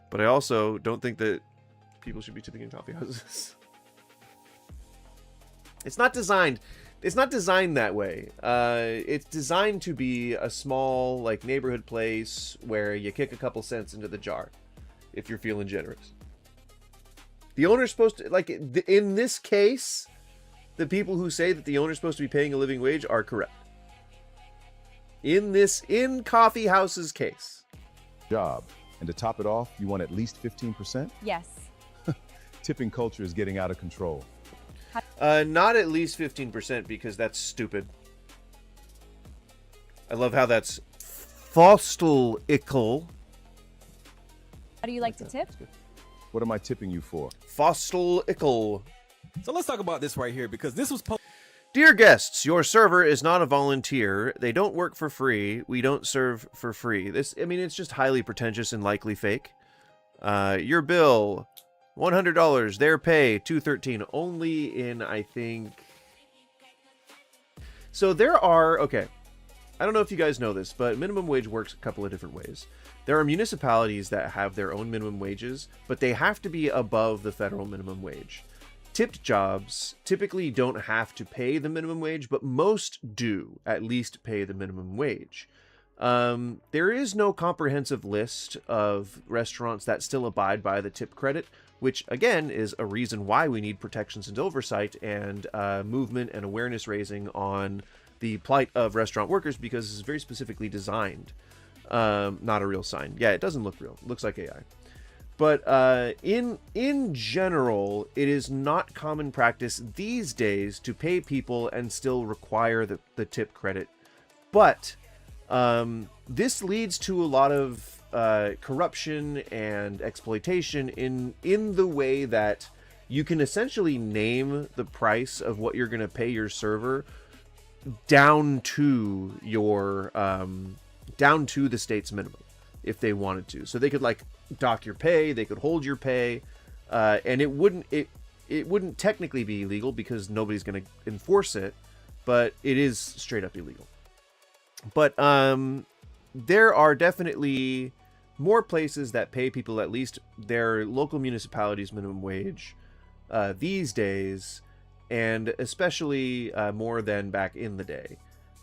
but I also don't think that people should be tipping in coffee houses. It's not designed that way. It's designed to be a small, like, neighborhood place where you kick a couple cents into the jar if you're feeling generous. The owner's supposed to, like, in this case, the people who say that the owner's supposed to be paying a living wage are correct. In coffee house's case. Job. And to top it off, you want at least 15%? Yes. Tipping culture is getting out of control. Not at least 15% because that's stupid. I love how that's Fostel-ickle. How do you like to tip? What am I tipping you for? Fostel-ickle. So let's talk about this right here, because this was Dear guests, your server is not a volunteer. They don't work for free. We don't serve for free. This, I mean, it's just highly pretentious and likely fake. Your bill, $100. Their pay, $213. Only in, I think... So there are... Okay. I don't know if you guys know this, but minimum wage works a couple of different ways. There are municipalities that have their own minimum wages, but they have to be above the federal minimum wage. Tipped jobs typically don't have to pay the minimum wage, but most do at least pay the minimum wage. There is no comprehensive list of restaurants that still abide by the tip credit, which again is a reason why we need protections and oversight and movement and awareness raising on the plight of restaurant workers, because it's very specifically designed. Not a real sign. Yeah, it doesn't look real. It looks like AI. But in general, it is not common practice these days to pay people and still require the tip credit. But this leads to a lot of corruption and exploitation in the way that you can essentially name the price of what you're going to pay your server down to your down to the state's minimum if they wanted to. So they could like dock your pay, they could hold your pay, and it wouldn't technically be illegal because nobody's going to enforce it, but it is straight up illegal. But there are definitely more places that pay people at least their local municipalities minimum wage these days, and especially more than back in the day.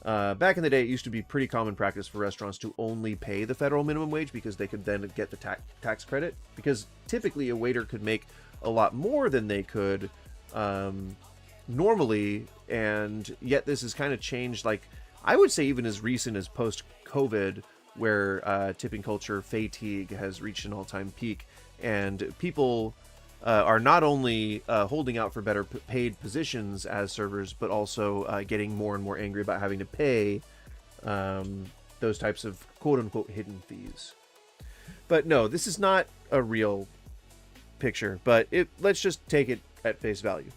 Back in the day, it used to be pretty common practice for restaurants to only pay the federal minimum wage because they could then get the tax credit. Because typically a waiter could make a lot more than they could normally, and yet this has kind of changed, like, I would say even as recent as post-COVID, where tipping culture fatigue has reached an all-time peak, and people are not only holding out for better paid positions as servers, but also getting more and more angry about having to pay those types of quote-unquote hidden fees. But no, this is not a real picture, but let's just take it at face value.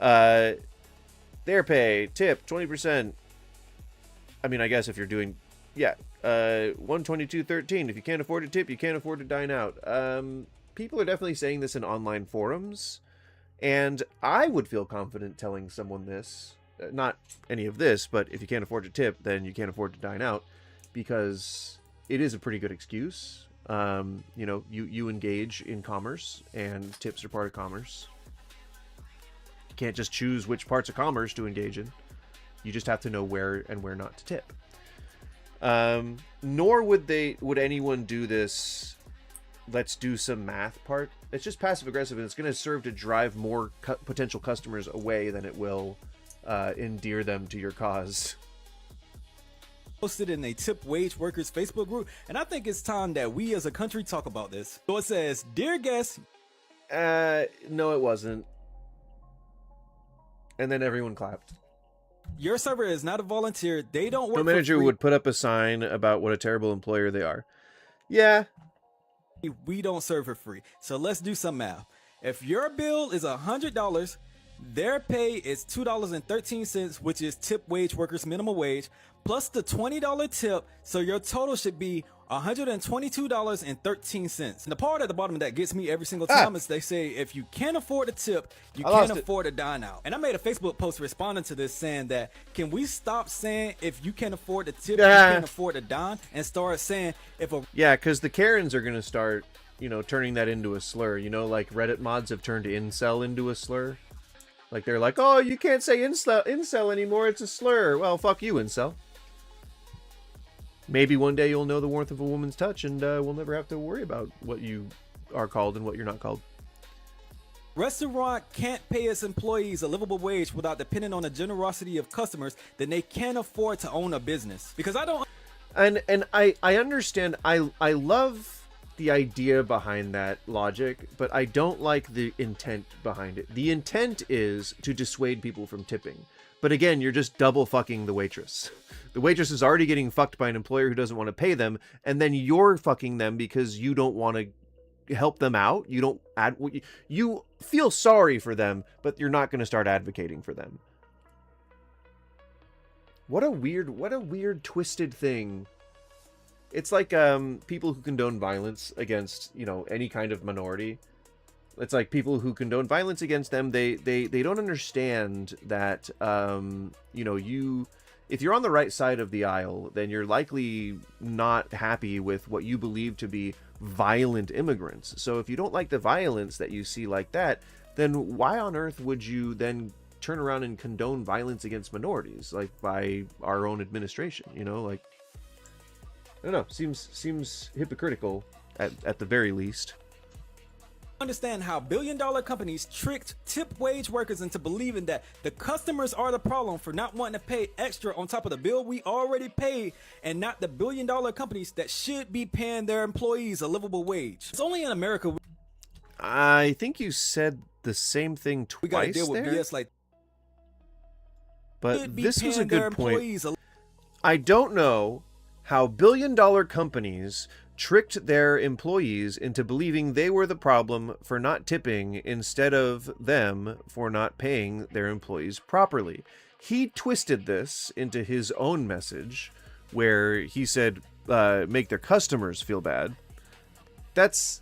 Their pay, tip, 20%. I mean, I guess if you're doing, yeah, 122.13. If you can't afford to tip, you can't afford to dine out. People are definitely saying this in online forums, and I would feel confident telling someone this. Not any of this, but if you can't afford to tip, then you can't afford to dine out, because it is a pretty good excuse. You know, you engage in commerce, and tips are part of commerce. You can't just choose which parts of commerce to engage in. You just have to know where and where not to tip. Nor would anyone do this let's do some math part. It's just passive aggressive, and it's going to serve to drive more potential customers away than it will endear them to your cause. Posted in a tip wage workers Facebook group, and I think it's time that we as a country talk about this. So it says, "Dear guests," no it wasn't, and then everyone clapped. "Your server is not a volunteer. They don't work No manager for free. would put up a sign about what a terrible employer they are." Yeah. We don't serve for free. So let's do some math. If your bill is $100, their pay is $2.13, which is tip wage workers minimum wage, plus the $20 tip. So your total should be $122.13. And the part at the bottom of that gets me every single time is they say, if you can't afford a tip, you can't afford to dine out. And I made a Facebook post responding to this saying that, can we stop saying if you can't afford to tip, you can't afford to dine, and start saying if a... Yeah, because the Karens are going to start, you know, turning that into a slur. You know, like Reddit mods have turned incel into a slur. Like, they're like, oh, you can't say incel anymore, it's a slur. Well, fuck you, incel. Maybe one day you'll know the warmth of a woman's touch, and we'll never have to worry about what you are called and what you're not called. Restaurant can't pay its employees a livable wage without depending on the generosity of customers, then they can't afford to own a business. Because I don't... And I understand, I love the idea behind that logic, but I don't like the intent behind it. The intent is to dissuade people from tipping. But again, you're just double fucking the waitress. The waitress is already getting fucked by an employer who doesn't want to pay them, and then you're fucking them because you don't want to help them out. You don't you feel sorry for them, but you're not going to start advocating for them. What a weird twisted thing. It's like people who condone violence against, you know, any kind of minority. It's like people who condone violence against them, they don't understand that, you know, if you're on the right side of the aisle, then you're likely not happy with what you believe to be violent immigrants. So if you don't like the violence that you see like that, then why on earth would you then turn around and condone violence against minorities, like by our own administration, you know? Like, I don't know, seems hypocritical at the very least. Understand how billion-dollar companies tricked tip wage workers into believing that the customers are the problem for not wanting to pay extra on top of the bill we already paid, and not the billion-dollar companies that should be paying their employees a livable wage. It's only in America. I think you said the same thing twice. We gotta deal with there? BS like. But this was a good point. I don't know how billion-dollar companies tricked their employees into believing they were the problem for not tipping instead of them for not paying their employees properly. He twisted this into his own message where he said, make their customers feel bad. This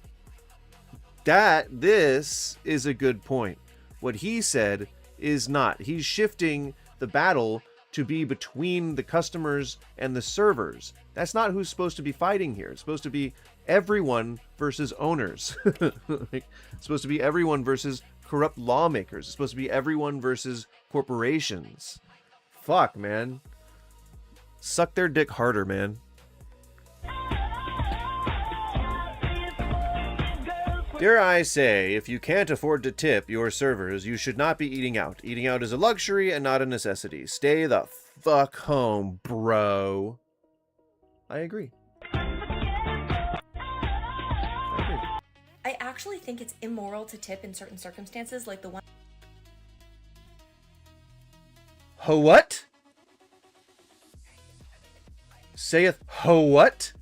is a good point. What he said is not. He's shifting the battle to be between the customers and the servers. That's not who's supposed to be fighting here. It's supposed to be everyone versus owners. It's supposed to be everyone versus corrupt lawmakers. It's supposed to be everyone versus corporations. Fuck, man. Suck their dick harder, man. Dare I say, if you can't afford to tip your servers, you should not be eating out. Eating out is a luxury and not a necessity. Stay the fuck home, bro. I agree. I actually think it's immoral to tip in certain circumstances, like the one. Ho what? Saith ho what?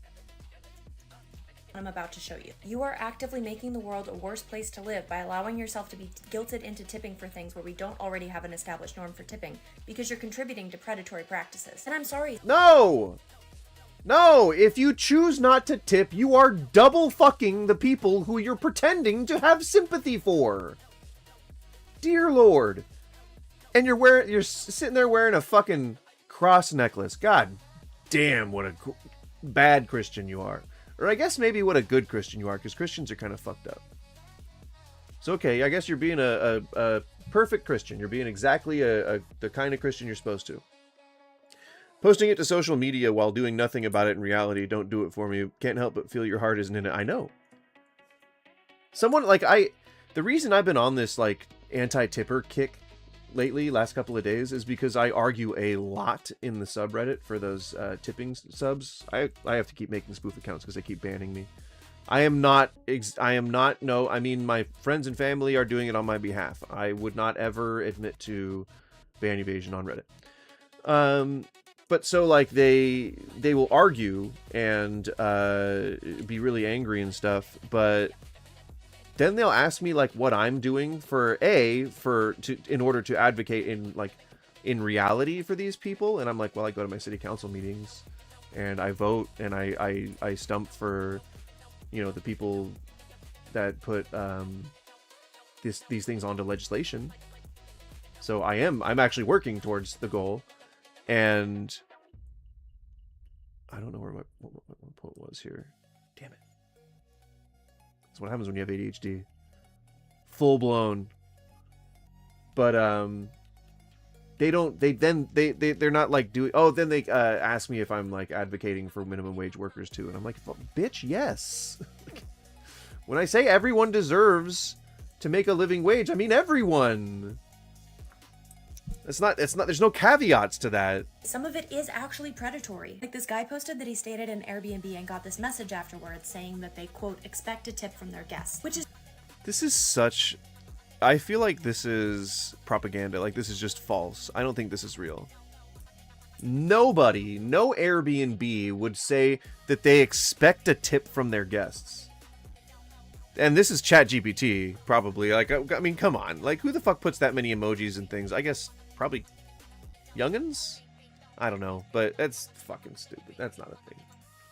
I'm about to show you. You are actively making the world a worse place to live by allowing yourself to be guilted into tipping for things where we don't already have an established norm for tipping, because you're contributing to predatory practices. And I'm sorry. No! No! If you choose not to tip, you are double fucking the people who you're pretending to have sympathy for. Dear Lord. And you're sitting there wearing a fucking cross necklace. God damn, what a bad Christian you are. Or I guess maybe what a good Christian you are, because Christians are kind of fucked up. So okay, I guess you're being a perfect Christian. You're being exactly the kind of Christian you're supposed to. Posting it to social media while doing nothing about it in reality, don't do it for me. Can't help but feel your heart isn't in it. I know. Someone, like, the reason I've been on this, like, anti-tipper kick lately, last couple of days, is because I argue a lot in the subreddit for those tipping subs. I have to keep making spoof accounts because they keep banning me. I mean, my friends and family are doing it on my behalf. I would not ever admit to ban evasion on Reddit. But so, like, they will argue and be really angry and stuff, but then they'll ask me, like, what I'm doing in order to advocate in reality for these people. And I'm like, well, I go to my city council meetings and I vote and I stump for, you know, the people that put these things onto legislation. So I'm actually working towards the goal. And I don't know where my point was here. Damn it. That's what happens when you have ADHD. Full blown. But they're not like doing. Oh, then they ask me if I'm like advocating for minimum wage workers too, and I'm like, well, bitch, yes. When I say everyone deserves to make a living wage, I mean everyone. It's not, there's no caveats to that. Some of it is actually predatory. Like, this guy posted that he stayed at an Airbnb and got this message afterwards saying that they, quote, expect a tip from their guests, which is... This is such I feel like this is propaganda. Like, this is just false. I don't think this is real. Nobody, no Airbnb would say that they expect a tip from their guests. And this is ChatGPT, probably. Like, I mean, come on. Like, who the fuck puts that many emojis and things? I guess probably youngins? I don't know. But that's fucking stupid. That's not a thing.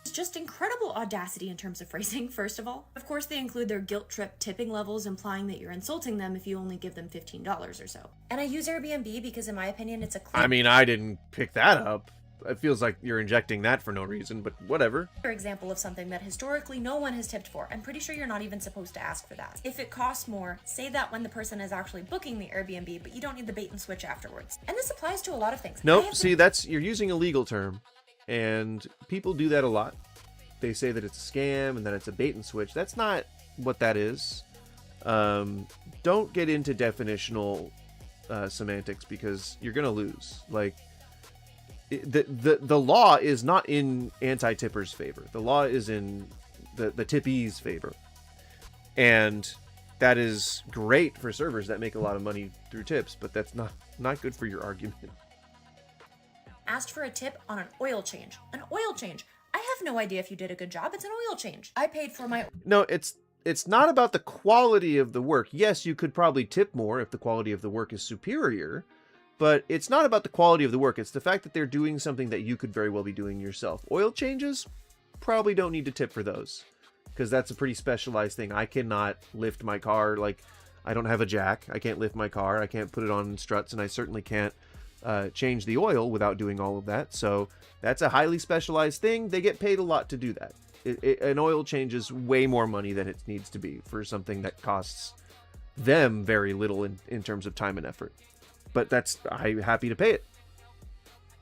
It's just incredible audacity in terms of phrasing, first of all. Of course, they include their guilt trip tipping levels, implying that you're insulting them if you only give them $15 or so. And I use Airbnb because, in my opinion, it's a I mean, I didn't pick that up. It feels like you're injecting that for no reason, but whatever. Example of something that historically no one has tipped for. I'm pretty sure you're not even supposed to ask for that. If it costs more, say that when the person is actually booking the Airbnb, but you don't need the bait and switch afterwards. And this applies to a lot of things. Nope, see, you're using a legal term, and people do that a lot. They say that it's a scam and that it's a bait and switch. That's not what that is. Don't get into definitional semantics, because you're gonna lose. Like, the law is not in anti-tippers' favor. The law is in the tippees' favor, and that is great for servers that make a lot of money through tips. But that's not good for your argument. Asked for a tip on an oil change. An oil change. I have no idea if you did a good job. It's an oil change. I paid for my... No, it's not about the quality of the work. Yes, you could probably tip more if the quality of the work is superior, but it's not about the quality of the work. It's the fact that they're doing something that you could very well be doing yourself. Oil changes, probably don't need to tip for those, because that's a pretty specialized thing. I cannot lift my car. Like, I don't have a jack. I can't lift my car. I can't put it on struts, and I certainly can't change the oil without doing all of that. So that's a highly specialized thing. They get paid a lot to do that. An oil change is way more money than it needs to be for something that costs them very little in terms of time and effort. But I'm happy to pay it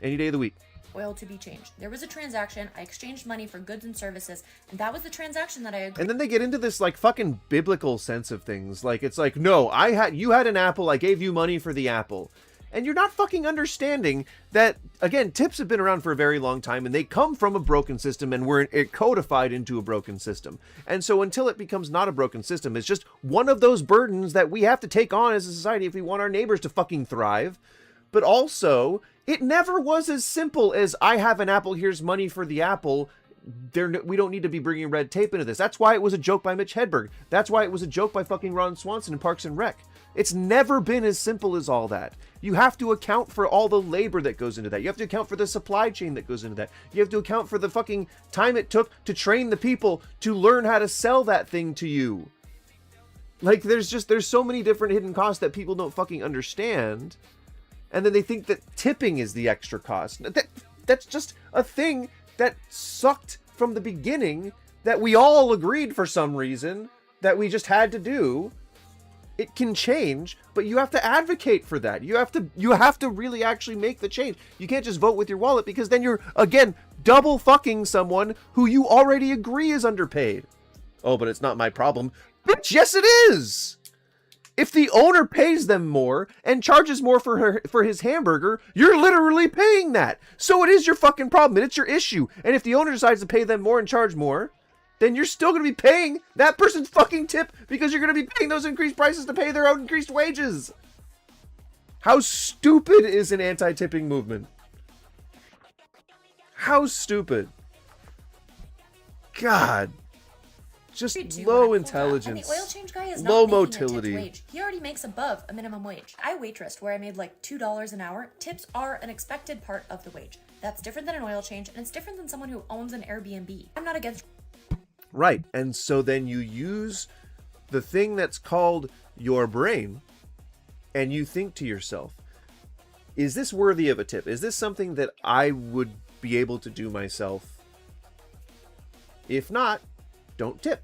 any day of the week. Oil to be changed. There was a transaction. I exchanged money for goods and services, and that was the transaction that I agreed. And then they get into this like fucking biblical sense of things. Like, it's like, no, you had an apple. I gave you money for the apple. And you're not fucking understanding that, again, tips have been around for a very long time, and they come from a broken system, and we're codified into a broken system. And so until it becomes not a broken system, it's just one of those burdens that we have to take on as a society if we want our neighbors to fucking thrive. But also, it never was as simple as, I have an apple, here's money for the apple. We don't need to be bringing red tape into this. That's why it was a joke by Mitch Hedberg. That's why it was a joke by fucking Ron Swanson in Parks and Rec. It's never been as simple as all that. You have to account for all the labor that goes into that. You have to account for the supply chain that goes into that. You have to account for the fucking time it took to train the people to learn how to sell that thing to you. Like, there's so many different hidden costs that people don't fucking understand. And then they think that tipping is the extra cost. That's just a thing that sucked from the beginning, that we all agreed for some reason that we just had to do. It can change, but you have to advocate for that. You have to really actually make the change. You can't just vote with your wallet, because then you're, again, double fucking someone who you already agree is underpaid. Oh, but it's not my problem. Bitch, yes it is! If the owner pays them more and charges more for his hamburger, you're literally paying that. So it is your fucking problem, and it's your issue. And if the owner decides to pay them more and charge more, then you're still going to be paying that person's fucking tip, because you're going to be paying those increased prices to pay their own increased wages. How stupid is an anti-tipping movement? How stupid. God. Just low intelligence. And the oil change guy is low not making motility. a tipped wage. He already makes above a minimum wage. I waitressed where I made like $2 an hour. Tips are an expected part of the wage. That's different than an oil change, and it's different than someone who owns an Airbnb. I'm not against... Right, and so then you use the thing that's called your brain, and you think to yourself, is this worthy of a tip? Is this something that I would be able to do myself? If not, don't tip.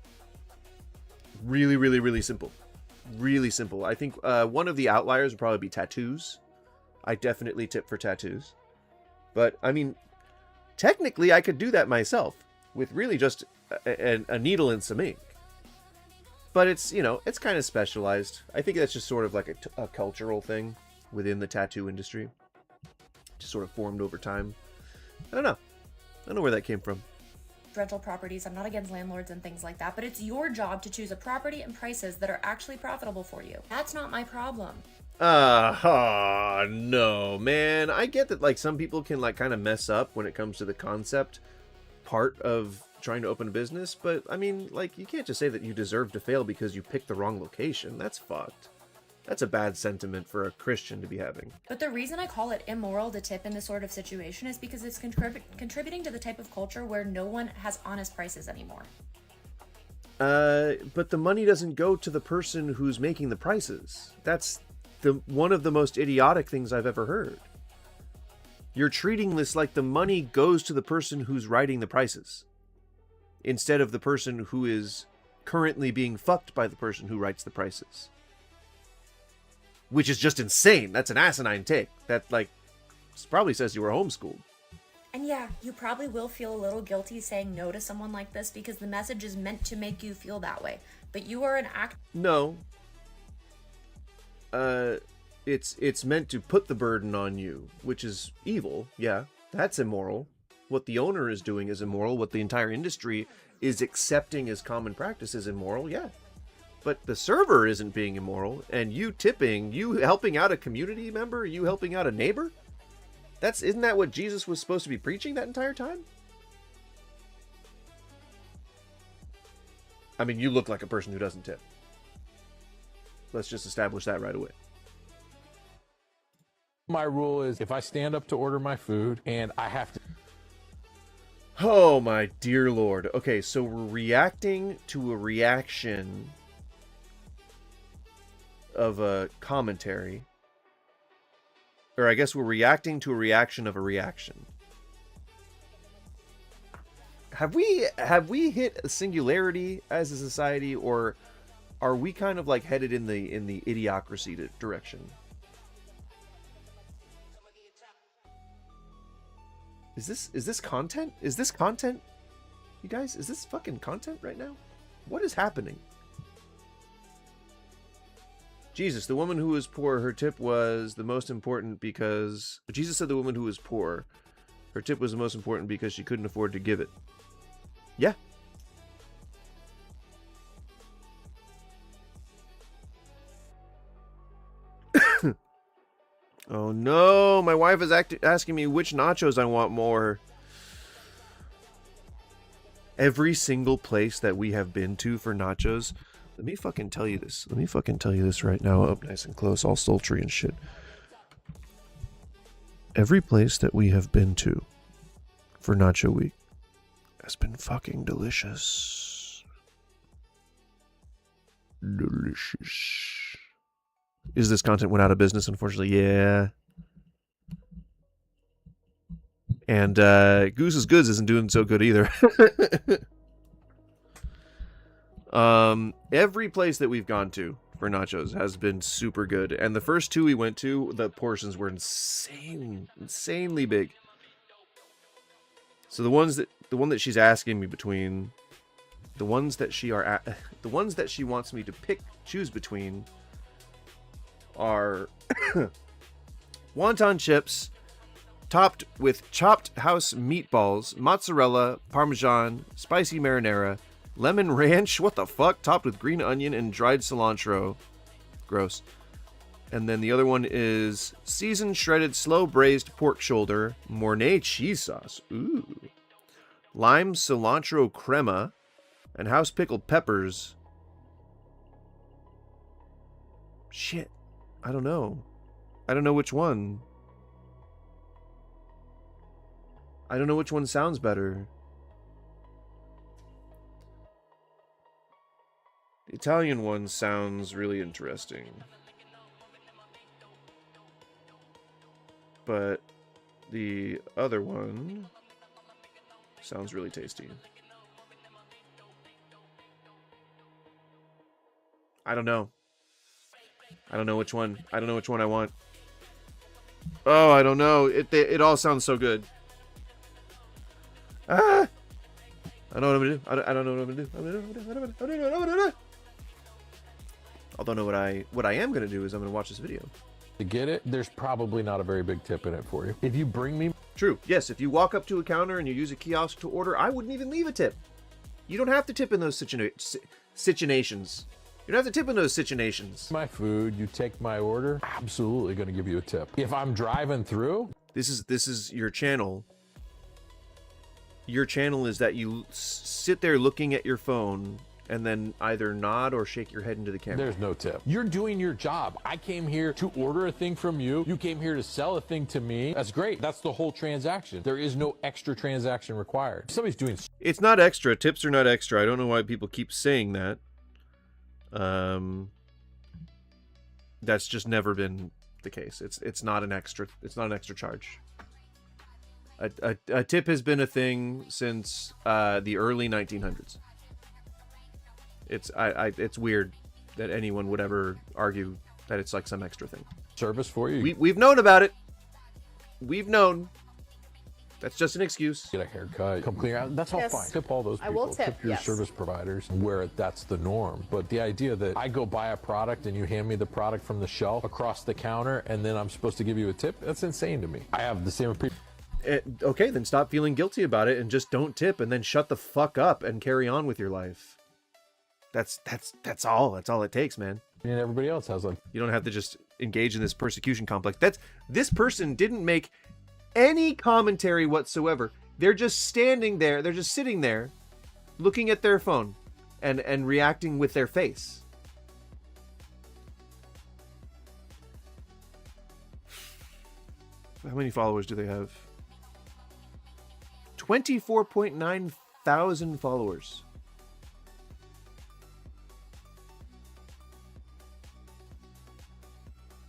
Really, really, really simple. Really simple. I think one of the outliers would probably be tattoos. I definitely tip for tattoos. But, I mean, technically I could do that myself with really just a needle and some ink. But it's, you know, it's kind of specialized. I think that's just sort of like a cultural thing within the tattoo industry. Just sort of formed over time. I don't know. I don't know where that came from. rental properties. I'm not against landlords and things like that, but it's your job to choose a property and prices that are actually profitable for you. That's not my problem. No, man. I get that, like, some people can, like, kind of mess up when it comes to the concept part of trying to open a business, but, I mean, like, you can't just say that you deserve to fail because you picked the wrong location. That's fucked. That's a bad sentiment for a Christian to be having. But the reason I call it immoral to tip in this sort of situation is because it's contributing to the type of culture where no one has honest prices anymore. But the money doesn't go to the person who's making the prices. That's one of the most idiotic things I've ever heard. You're treating this like the money goes to the person who's writing the prices, instead of the person who is currently being fucked by the person who writes the prices. Which is just insane. That's an asinine take. That, like, probably says you were homeschooled. And yeah, you probably will feel a little guilty saying no to someone like this because the message is meant to make you feel that way. But you are an act. No. It's meant to put the burden on you, which is evil. Yeah, that's immoral. What the owner is doing is immoral. What the entire industry is accepting as common practice is immoral. Yeah. But the server isn't being immoral, and you tipping, you helping out a community member, you helping out a neighbor? Isn't that what Jesus was supposed to be preaching that entire time? I mean, you look like a person who doesn't tip. Let's just establish that right away. My rule is if I stand up to order my food and I have to... Oh my dear Lord. Okay, so we're reacting to a reaction of a commentary, or I guess we're reacting to a reaction of a reaction. Have we hit a singularity as a society, or are we kind of like headed in the idiocracy direction? Is this content? Is this content? You guys, is this fucking content right now? What is happening? Jesus, the woman who was poor, her tip was the most important because... Jesus said the woman who was poor, her tip was the most important because she couldn't afford to give it. Yeah. Oh no, my wife is asking me which nachos I want more. Every single place that we have been to for nachos... Let me fucking tell you this. Let me fucking tell you this right now, up nice and close, all sultry and shit. Every place that we have been to for Nacho Week has been fucking delicious. Delicious. Is this content went out of business, unfortunately? Yeah. And Goose's Goods isn't doing so good either. Every place that we've gone to for nachos has been super good, and the first two we went to, the portions were insanely big. So the one that she's asking me between, the ones that she wants me to choose between are wonton chips topped with chopped house meatballs, mozzarella, parmesan, spicy marinara, lemon ranch, what the fuck, topped with green onion and dried cilantro. Gross. And then the other one is seasoned shredded slow braised pork shoulder, Mornay cheese sauce, ooh, lime cilantro crema, and house pickled peppers. Shit, I don't know which one. I don't know which one sounds better. The Italian one sounds really interesting. But the other one sounds really tasty. I don't know. I don't know which one. I don't know which one I want. Oh, I don't know. It all sounds so good. Ah! I know what I'm gonna do. I don't know what I'm gonna do. I don't know what I am gonna do is I'm gonna watch this video. to get it, there's probably not a very big tip in it for you. If you bring me... True. Yes, if you walk up to a counter and you use a kiosk to order, I wouldn't even leave a tip. You don't have to tip in those situations. You don't have to tip in those situations. My food, you take my order, absolutely going to give you a tip. If I'm driving through... This is your channel. Your channel is that you sit there looking at your phone and then either nod or shake your head into the camera. There's no tip. You're doing your job. I came here to order a thing from you. You came here to sell a thing to me. That's great. That's the whole transaction. There is no extra transaction required. If somebody's doing... It's not extra. Tips are not extra. I don't know why people keep saying that. That's just never been the case. It's not an extra. It's not an extra charge. A tip has been a thing since the early 1900s. It's weird that anyone would ever argue that it's like some extra thing. Service for you. We've known about it. We've known. That's just an excuse. Get a haircut, come clean out. That's all Yes. fine. Tip all those people. I will tip, your yes. service providers where that's the norm. But the idea that I go buy a product and you hand me the product from the shelf across the counter and then I'm supposed to give you a tip, that's insane to me. I have the same opinion. Okay, then stop feeling guilty about it and just don't tip and then shut the fuck up and carry on with your life. That's all. That's all it takes, man. And everybody else has like... You don't have to just engage in this persecution complex. This person didn't make any commentary whatsoever. They're just standing there. They're just sitting there looking at their phone and reacting with their face. How many followers do they have? 24.9 thousand followers.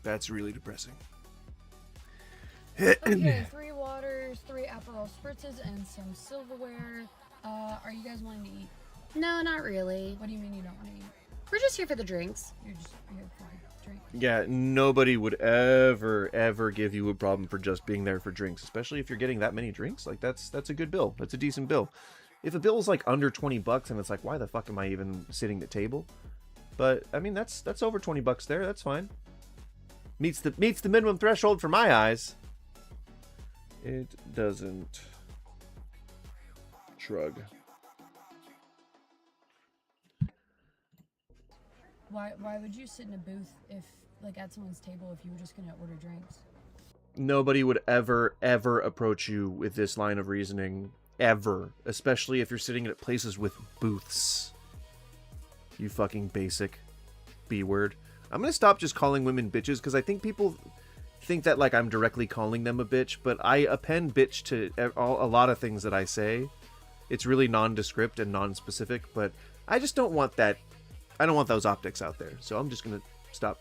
That's really depressing. Okay, 3 waters, 3 Aperol spritzes, and some silverware. Are you guys wanting to eat? No, not really. What do you mean you don't want to eat? We're just here for the drinks. You're just here for a drink. Yeah, nobody would ever give you a problem for just being there for drinks, especially if you're getting that many drinks. Like that's a good bill. That's a decent bill. If a bill is like under $20 and it's like, why the fuck am I even sitting at table? But I mean, that's over $20 there. That's fine. Meets the minimum threshold for my eyes. It doesn't. Shrug. Why would you sit in a booth if, like, at someone's table if you were just gonna order drinks? Nobody would ever approach you with this line of reasoning, ever. Especially if you're sitting at places with booths. You fucking basic B word. I'm gonna stop just calling women bitches because I think people think that like I'm directly calling them a bitch, but I append bitch to a lot of things that I say. It's really nondescript and non-specific, but I just don't want that. I don't want those optics out there, so I'm just gonna stop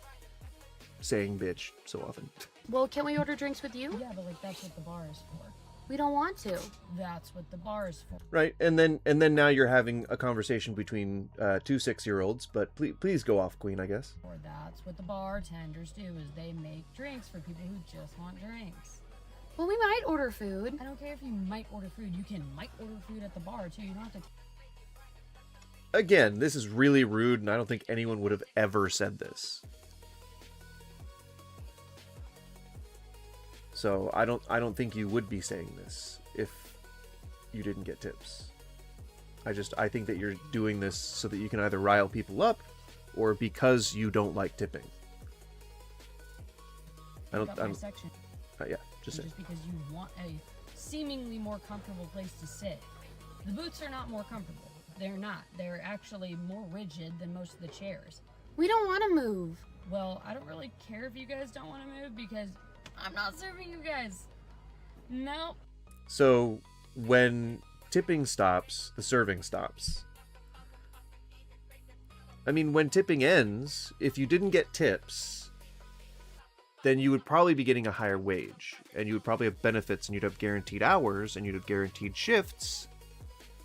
saying bitch so often. Well, can we order drinks with you? Yeah, but like that's what the bar is for. We don't want to. That's what the bar is for. Right, and then now you're having a conversation between 2 6-year-olds, but please go off, Queen, I guess. Or that's what the bartenders do, is they make drinks for people who just want drinks. Well, we might order food. I don't care if you might order food. You might order food at the bar too. You don't have to. Again, this is really rude, and I don't think anyone would have ever said this. So I don't think you would be saying this if you didn't get tips. I think that you're doing this so that you can either rile people up or because you don't like tipping. Section. Yeah, just because you want a seemingly more comfortable place to sit. The booths are not more comfortable. They're not. They're actually more rigid than most of the chairs. We don't want to move. Well, I don't really care if you guys don't want to move because I'm not serving you guys. Nope. So when tipping stops, the serving stops. I mean, when tipping ends, if you didn't get tips, then you would probably be getting a higher wage, and you would probably have benefits, and you'd have guaranteed hours, and you'd have guaranteed shifts,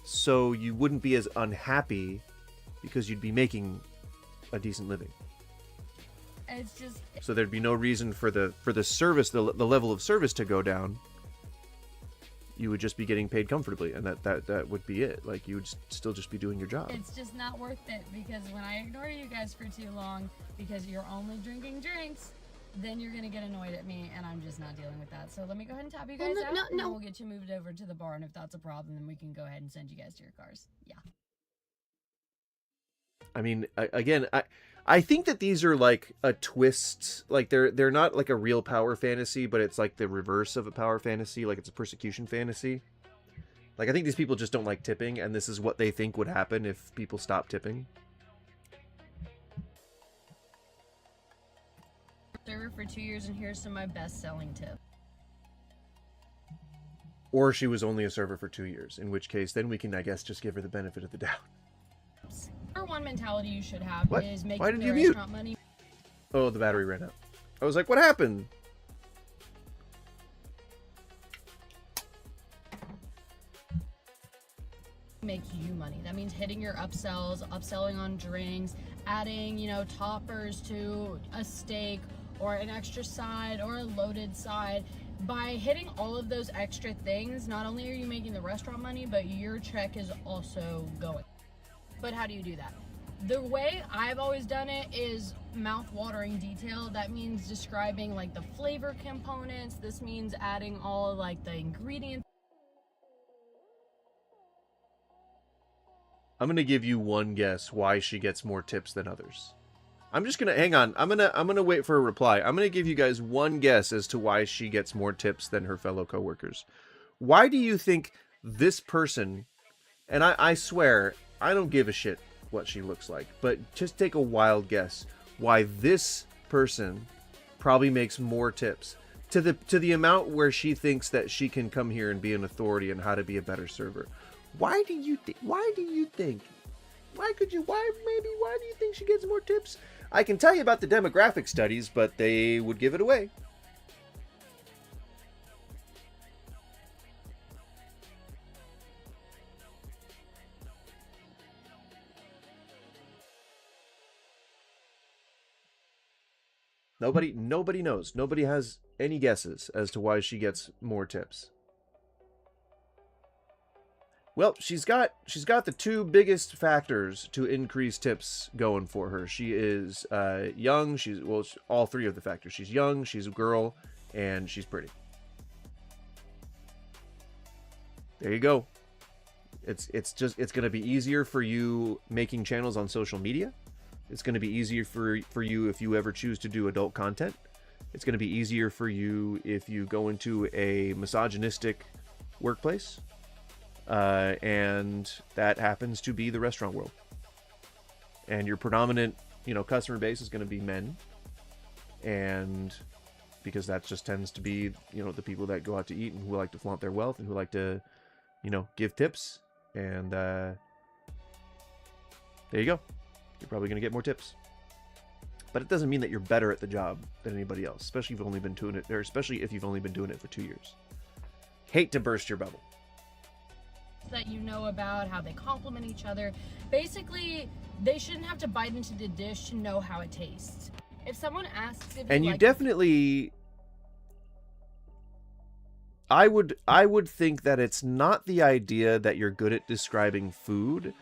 so you wouldn't be as unhappy because you'd be making a decent living. It's just... So there'd be no reason for the service, the level of service to go down. You would just be getting paid comfortably, and that would be it. Like, you would still just be doing your job. It's just not worth it, because when I ignore you guys for too long because you're only drinking drinks, then you're gonna get annoyed at me, and I'm just not dealing with that. So let me go ahead and tap you guys out, and then we'll get you moved over to the bar, and if that's a problem, then we can go ahead and send you guys to your cars. Yeah. I mean, again, I think that these are like a twist. Like they're not like a real power fantasy, but it's like the reverse of a power fantasy. Like it's a persecution fantasy. Like I think these people just don't like tipping, and this is what they think would happen if people stopped tipping. Server for 2 years, and here's some of my best-selling tips. Or she was only a server for 2 years, in which case then we can, I guess, just give her the benefit of the doubt. Number one mentality you should have What? is Why making did the you mute? restaurant money. Oh, the battery ran out. I was like, what happened? Make you money. That means hitting your upsells, upselling on drinks, adding, you know, toppers to a steak or an extra side or a loaded side. By hitting all of those extra things, not only are you making the restaurant money, but your check is also going. But how do you do that? The way I've always done it is mouth-watering detail. That means describing like the flavor components. This means adding all like the ingredients. I'm gonna give you one guess why she gets more tips than others. I'm just gonna hang on. I'm gonna wait for a reply. I'm gonna give you guys one guess as to why she gets more tips than her fellow coworkers. Why do you think this person, and I swear I don't give a shit what she looks like, but just take a wild guess why this person probably makes more tips to the amount where she thinks that she can come here and be an authority on how to be a better server. Why do you think? Why do you think she gets more tips? I can tell you about the demographic studies, but they would give it away. Nobody knows. Nobody has any guesses as to why she gets more tips. Well, she's got the two biggest factors to increase tips going for her. She is young. All three of the factors. She's young, she's a girl, and she's pretty. There you go. It's going to be easier for you making channels on social media. It's going to be easier for you if you ever choose to do adult content. It's going to be easier for you if you go into a misogynistic workplace. And that happens to be the restaurant world. And your predominant, customer base is going to be men. And because that just tends to be, the people that go out to eat and who like to flaunt their wealth and who like to, give tips. And there you go. You're probably going to get more tips. But it doesn't mean that you're better at the job than anybody else, especially if you've only been doing it, or especially if you've only been doing it for 2 years. Hate to burst your bubble. That you know about, how they complement each other. Basically, they shouldn't have to bite into the dish to know how it tastes. If someone asks if and you definitely, I would think that it's not the idea that you're good at describing food.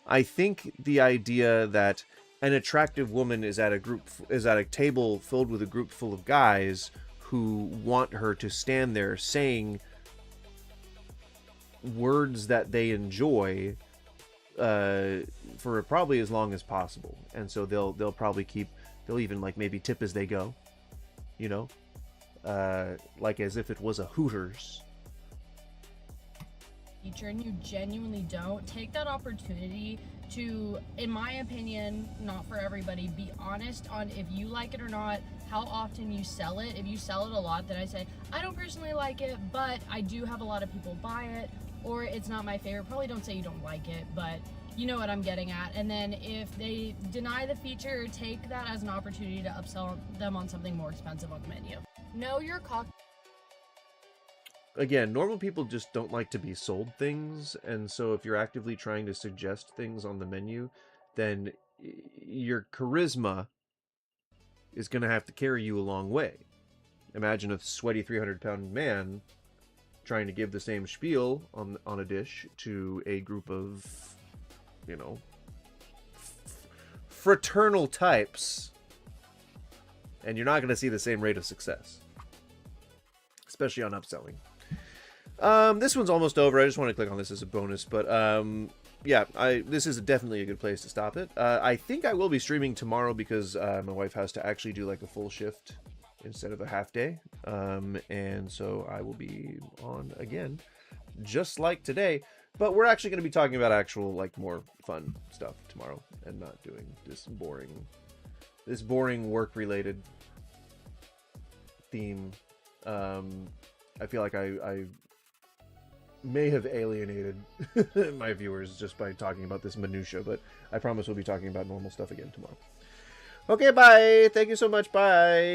I think the idea that an attractive woman is at a table filled with a group full of guys who want her to stand there saying words that they enjoy for probably as long as possible, and so they'll even like maybe tip as they go, like as if it was a Hooters. And you genuinely don't take that opportunity to, in my opinion, not for everybody, be honest on if you like it or not, how often you sell it. If you sell it a lot, then I say I don't personally like it, but I do have a lot of people buy it, or it's not my favorite. Probably don't say you don't like it, but you know what I'm getting at. And then if they deny the feature, take that as an opportunity to upsell them on something more expensive on the menu. Know your cocktail. Again, normal people just don't like to be sold things, and so if you're actively trying to suggest things on the menu, then your charisma is going to have to carry you a long way. Imagine a sweaty 300-pound man trying to give the same spiel on a dish to a group of, fraternal types, and you're not going to see the same rate of success, especially on upselling. This one's almost over. I just want to click on this as a bonus, but yeah, this is definitely a good place to stop it. I think I will be streaming tomorrow because my wife has to actually do like a full shift instead of a half day, and so I will be on again, just like today. But we're actually going to be talking about actual, like, more fun stuff tomorrow, and not doing this boring work-related theme. I feel like I may have alienated my viewers just by talking about this minutia, but I promise we'll be talking about normal stuff again tomorrow. Okay, bye. Thank you so much. Bye.